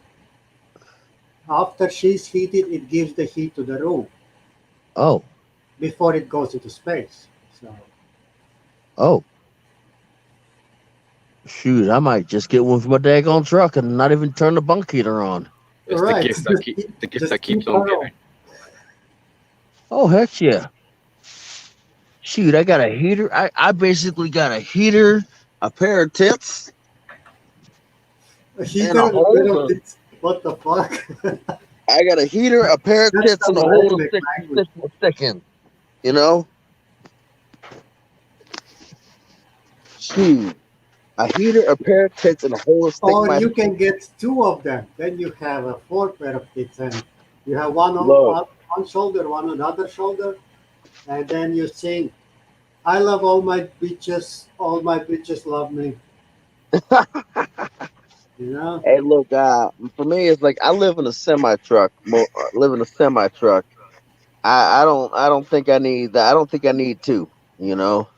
After she's heated, it gives the heat to the room. Oh. Before it goes into space. So. Oh. Shoot, I might just get one for my daggone truck and not even turn the bunk heater on. It's Right. the gift that keeps on giving. Oh, heck yeah. Shoot, I got a heater. I basically got a heater, a pair of tits, and a holder. What the fuck? I got a heater, a pair of tits, and a holder stick in. You know? Shoot. A heater, a pair of tits, and a holder stick. Or you can get two of them. Then you have a 4 pair of tits, and you have one on one shoulder, one on the other shoulder, and then you sing, "I love all my bitches love me." You know? Hey, look, for me, it's like I live in a semi truck. I don't think I need that. I don't think I need two. You know?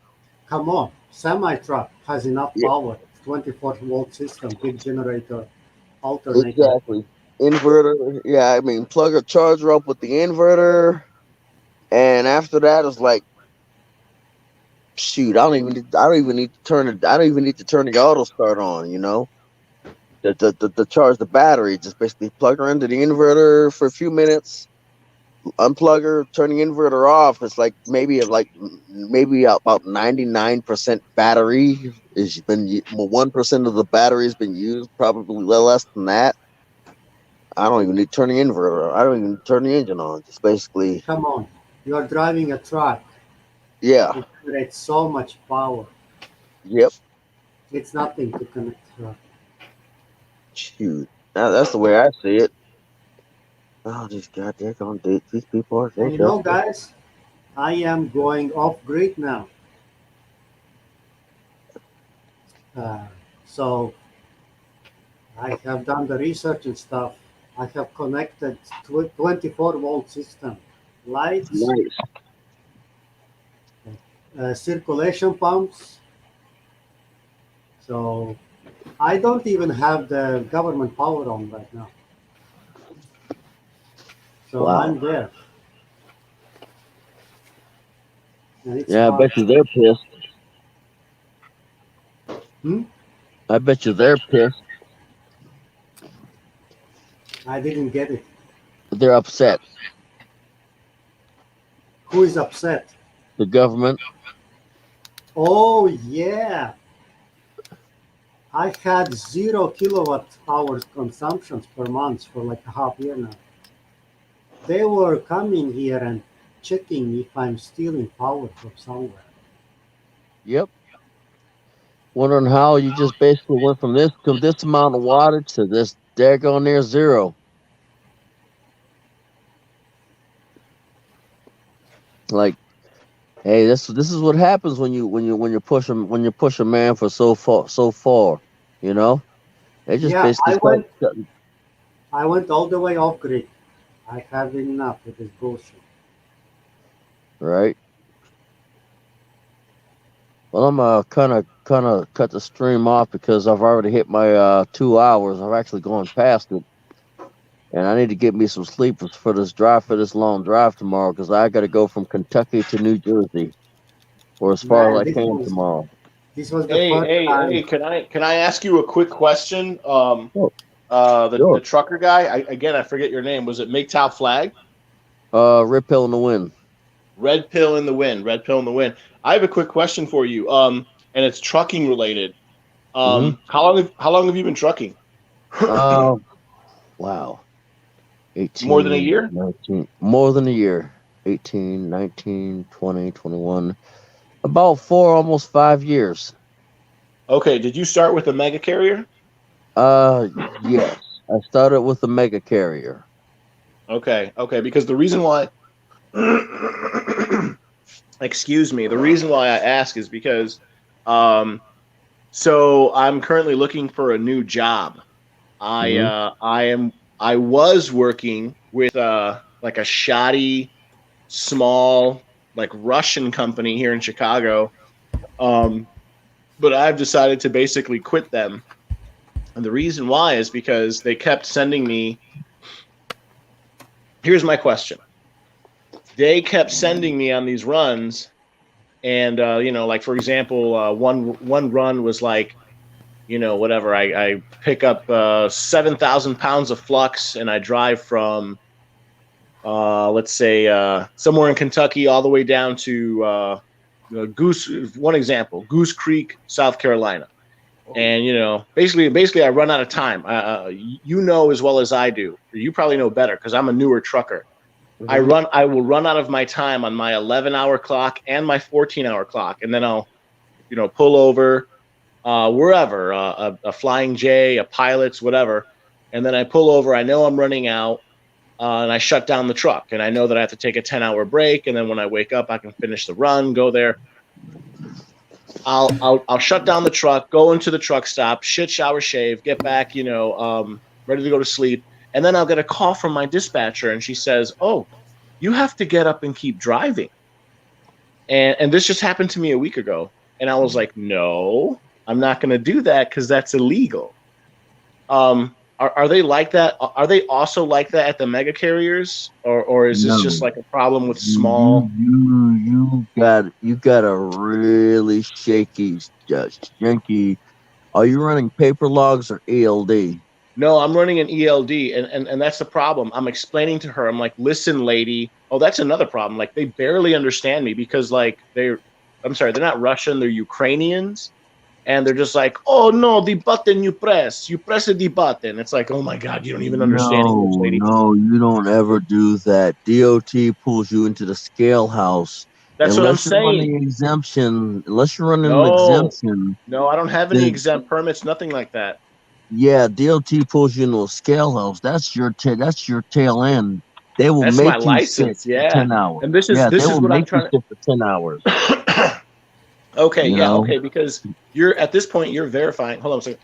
Come on, semi truck has enough power. 24-volt system, big generator, alternator. Exactly. Inverter. Yeah, I mean, plug a charger up with the inverter, and after that, it's like, shoot, I don't even need to turn the auto start on. You know? The charge the battery, just basically plug her into the inverter for a few minutes, unplug her, turn the inverter off. It's like maybe about 99% battery is been 1% of the battery has been used, probably less than that. I don't even need to turn the inverter. I don't even turn the engine on. Just basically. Come on, you are driving a truck. Yeah. It generates so much power. Yep. It's nothing to connect a truck. Shoot, that's the way I see it. Oh, these goddamn dates. These people are. And you know, guys, I am going off grid now. So I have done the research and stuff. I have connected 24-volt system, lights, circulation pumps. So I don't even have the government power on right now. So I'm there. Yeah, I bet you they're pissed. I bet you they're pissed. I didn't get it. They're upset. Who is upset? The government. Oh, yeah. I had 0 kilowatt hours consumptions per month for like a half year now. They were coming here and checking if I'm stealing power from somewhere. Yep. Wondering how you just basically went from this amount of wattage to this daggone near 0. Like, hey, this is what happens when you push a man for so far, you know. They just basically I went all the way off grid. I have enough with this bullshit. Right. Well, I'm kind of cut the stream off because I've already hit my 2 hours. I've actually gone past it, and I need to get me some sleep for this long drive tomorrow because I got to go from Kentucky to New Jersey, or as far as I can tomorrow. This was the Hey! Can I ask you a quick question? The trucker guy. I forget your name. Was it MGTOW Flag? Red Pill in the Wind. Red Pill in the Wind. Red Pill in the Wind. I have a quick question for you. And it's trucking related. How long have you been trucking? Wow. 18, more than a year? 19, more than a year. 18, 19, 20, 21. About 4, almost 5 years. Okay. Did you start with a mega carrier? Yes. I started with the mega carrier. Okay. Because the reason why, excuse me, the reason why I ask is because, so I'm currently looking for a new job. I was working with like a shoddy, small, like Russian company here in Chicago, but I've decided to basically quit them. And the reason why is because they kept sending me. Here's my question. They kept sending me on these runs, and like for example, one run was like whatever. I pick up 7,000 pounds of flux, and I drive from, let's say, somewhere in Kentucky all the way down to Goose. One example, Goose Creek, South Carolina. And basically, I run out of time. As well as I do. You probably know better because I'm a newer trucker. Mhm. I will run out of my time on my 11-hour clock and my 14-hour clock, and then I'll, pull over wherever, a Flying J, a Pilot's, whatever, and then I pull over. I know I'm running out, and I shut down the truck, and I know that I have to take a 10-hour break, and then when I wake up, I can finish the run, go there. I'll shut down the truck, go into the truck stop, shit, shower, shave, get back, ready to go to sleep. And then I'll get a call from my dispatcher, and she says, "Oh, you have to get up and keep driving." And this just happened to me a week ago. And I was like, "No, I'm not going to do that because that's illegal." Are they like that? Are they also like that at the mega carriers, or is this just No, like a problem with small? you got a really shaky. Are you running paper logs or ELD? No, I'm running an ELD, and that's the problem. I'm explaining to her. I'm like, "Listen, lady." Oh, that's another problem. Like, they barely understand me because, like, they're not Russian, they're Ukrainians, and they're just like, "Oh no, the button you press the button." It's like, oh my god, you don't even understand English, lady. No, you don't ever do that. DOT pulls you into the scale house. That's what I'm Unless you're running saying. unless you're running an No, exemption, no, I don't have any then exempt permits, nothing like that. yeah, DOT pulls you into a scale house. That's your tail end. They will That's my make you sit license, for yeah. 10 hours. And this Yeah, they is will what I'm make you trying sit for 10 hours. to. Okay, You yeah, know? okay, because you're at this point you're verifying. Hold on a second.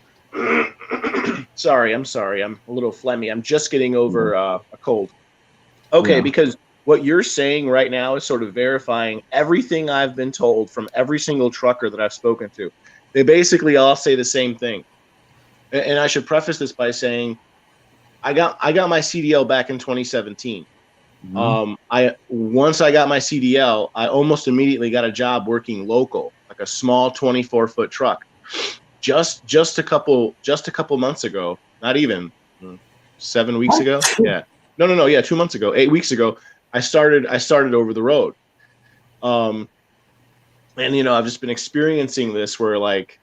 Sorry, I'm a little phlegmy. I'm just getting over a cold. Okay, Yeah. because what you're saying right now is sort of verifying everything I've been told from every single trucker that I've spoken to. They basically all say the same thing. And I should preface this by saying I got my CDL back in 2017. Once I got my CDL, I almost immediately got a job working local, like a small 24-foot truck. Just a couple months ago, not even 7 weeks ago. Yeah. No. Yeah, 2 months ago, 8 weeks ago, I started over the road. And I've just been experiencing this where, like,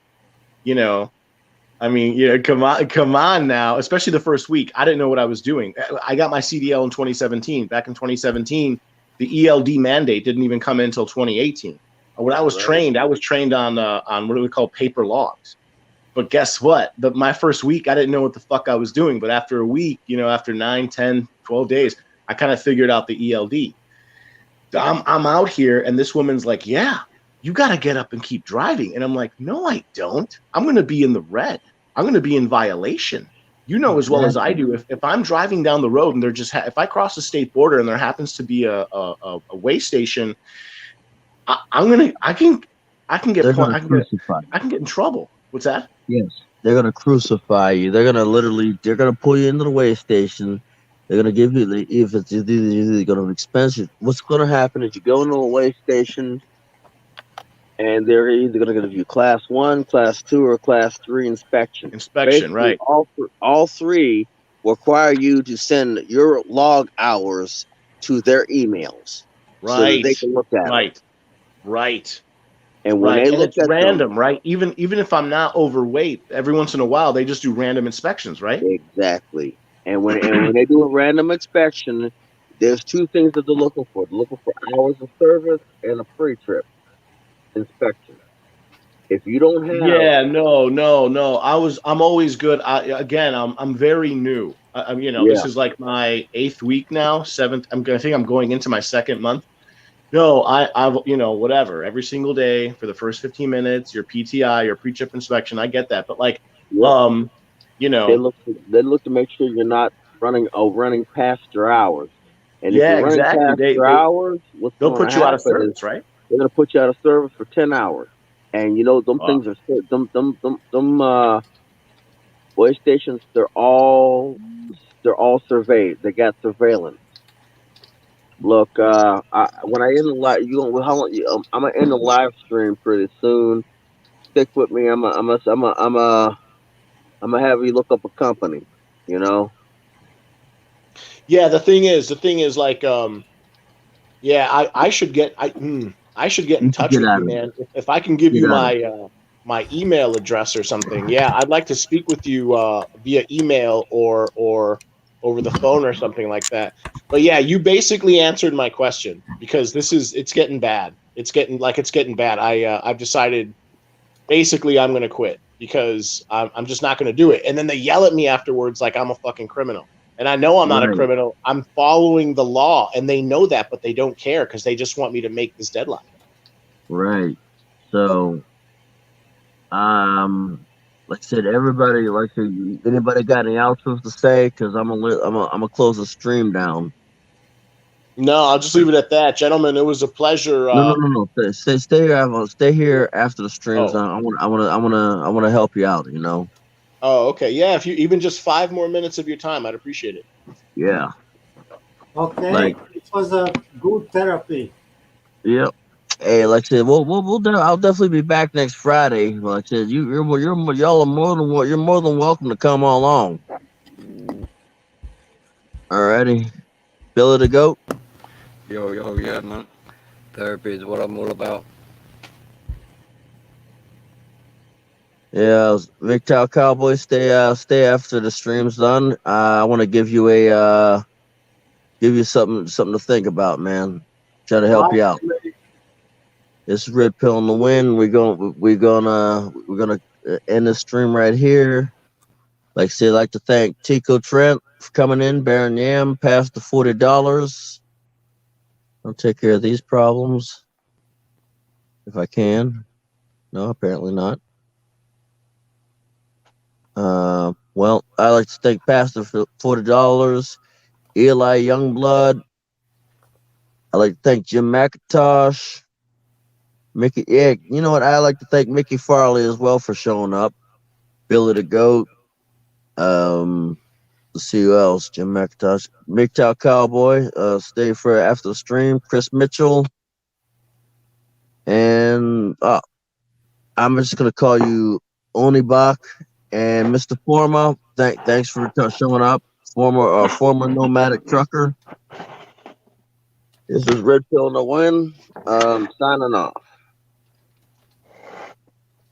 come on now, especially the first week. I didn't know what I was doing. I got my CDL in 2017. Back in 2017, the ELD mandate didn't even come in until 2018. When I was trained, I was trained on what do we call paper logs. But guess what? My first week, I didn't know what the fuck I was doing. But after a week, after 9, 10, 12 days, I kind of figured out the ELD. I'm out here, and this woman's like, "Yeah, you got to get up and keep driving." And I'm like, "No, I don't. I'm going to be in the red. I'm going to be in violation. You know as well as I do, if I'm driving down the road and they're just if I cross the state border and there happens to be a way station, I can get in trouble." What's that? Yes, they're gonna crucify you. They're gonna pull you into the way station. They're gonna give you if it's either gonna expense it. What's gonna happen is you go into a way station, and they're either gonna give you class 1, class 2, or class 3 inspection. Basically, right? All three require you to send your log hours to their emails, right? So that they can look at it. Right. And when they look it's at random, them, right? Even if I'm not overweight, every once in a while they just do random inspections, right? Exactly. And when they do a random inspection, there's two things that they're looking for. They're looking for hours of service and a pre-trip inspection. If you don't have, no. I'm always good. I'm very new. This is like my 8th week now, 7th. I think I'm going into my 2nd month. No, I've whatever, every single day for the first 15 minutes, your PTI, your pre-trip inspection. I get that, but like, they look to make sure you're not running past your hours. And if you're running past your hours, they'll put you out of service, right? They're gonna put you out of service for 10 hours. And them things are them way stations. They're all surveyed. They got surveillance. Look, when I end the live, I'm gonna end the live stream pretty soon. Stick with me. I'm a I'm gonna have you look up a company. You know. Yeah, the thing is, like, yeah, I should get I should get in You can touch get with out you, of it. man. If I can give Get you out of my my email address or something, yeah, I'd like to speak with you via email or over the phone or something like that. But yeah, you basically answered my question because it's getting bad. It's getting bad. I've decided basically I'm going to quit because I'm just not going to do it. And then they yell at me afterwards like I'm a fucking criminal. And I know I'm not a Right. criminal. I'm following the law, and they know that, but they don't care because they just want me to make this deadline. Right. So, like I said, everybody, like, anybody got any outros to say? Because I'm gonna close the stream down. No, I'll just leave it at that, gentlemen. It was a pleasure. No. Stay here after the streams. Oh, I want to help you out. You know. oh, okay. Yeah, if you even just 5 more minutes of your time, I'd appreciate it. Yeah. Okay, Like, it was a good therapy. yep. Hey, like I said, I'll definitely be back next Friday. Like I said, y'all are you're more than welcome to come along. Alrighty, Billy the Goat. Yo, yeah, man. Therapy is what I'm all about. Yeah, MGTOW Cowboy, stay after the stream's done. I want to give you something to think about, man. Try to help you out. This is Red Pill in the Wind. We're gonna end the stream right here. Like I said, I'd like to thank Tico Trent for coming in, Baron Yam, past the $40. I'll take care of these problems if I can. No, apparently not. Well, I'd like to thank Pastor for $40, Eli Youngblood. I'd like to thank Jim McIntosh, Mickey. Yeah, you know what? I'd like to thank Mickey Farley as well for showing up. Billy the Goat. Let's see who else. Jim McIntosh, MGTOW Cowboy. Stay for after the stream. Chris Mitchell. And I'm just gonna call you Onibach and Mr. Forma. Thanks for showing up. Former nomadic trucker. This is Red Pill in the Wind. Signing off.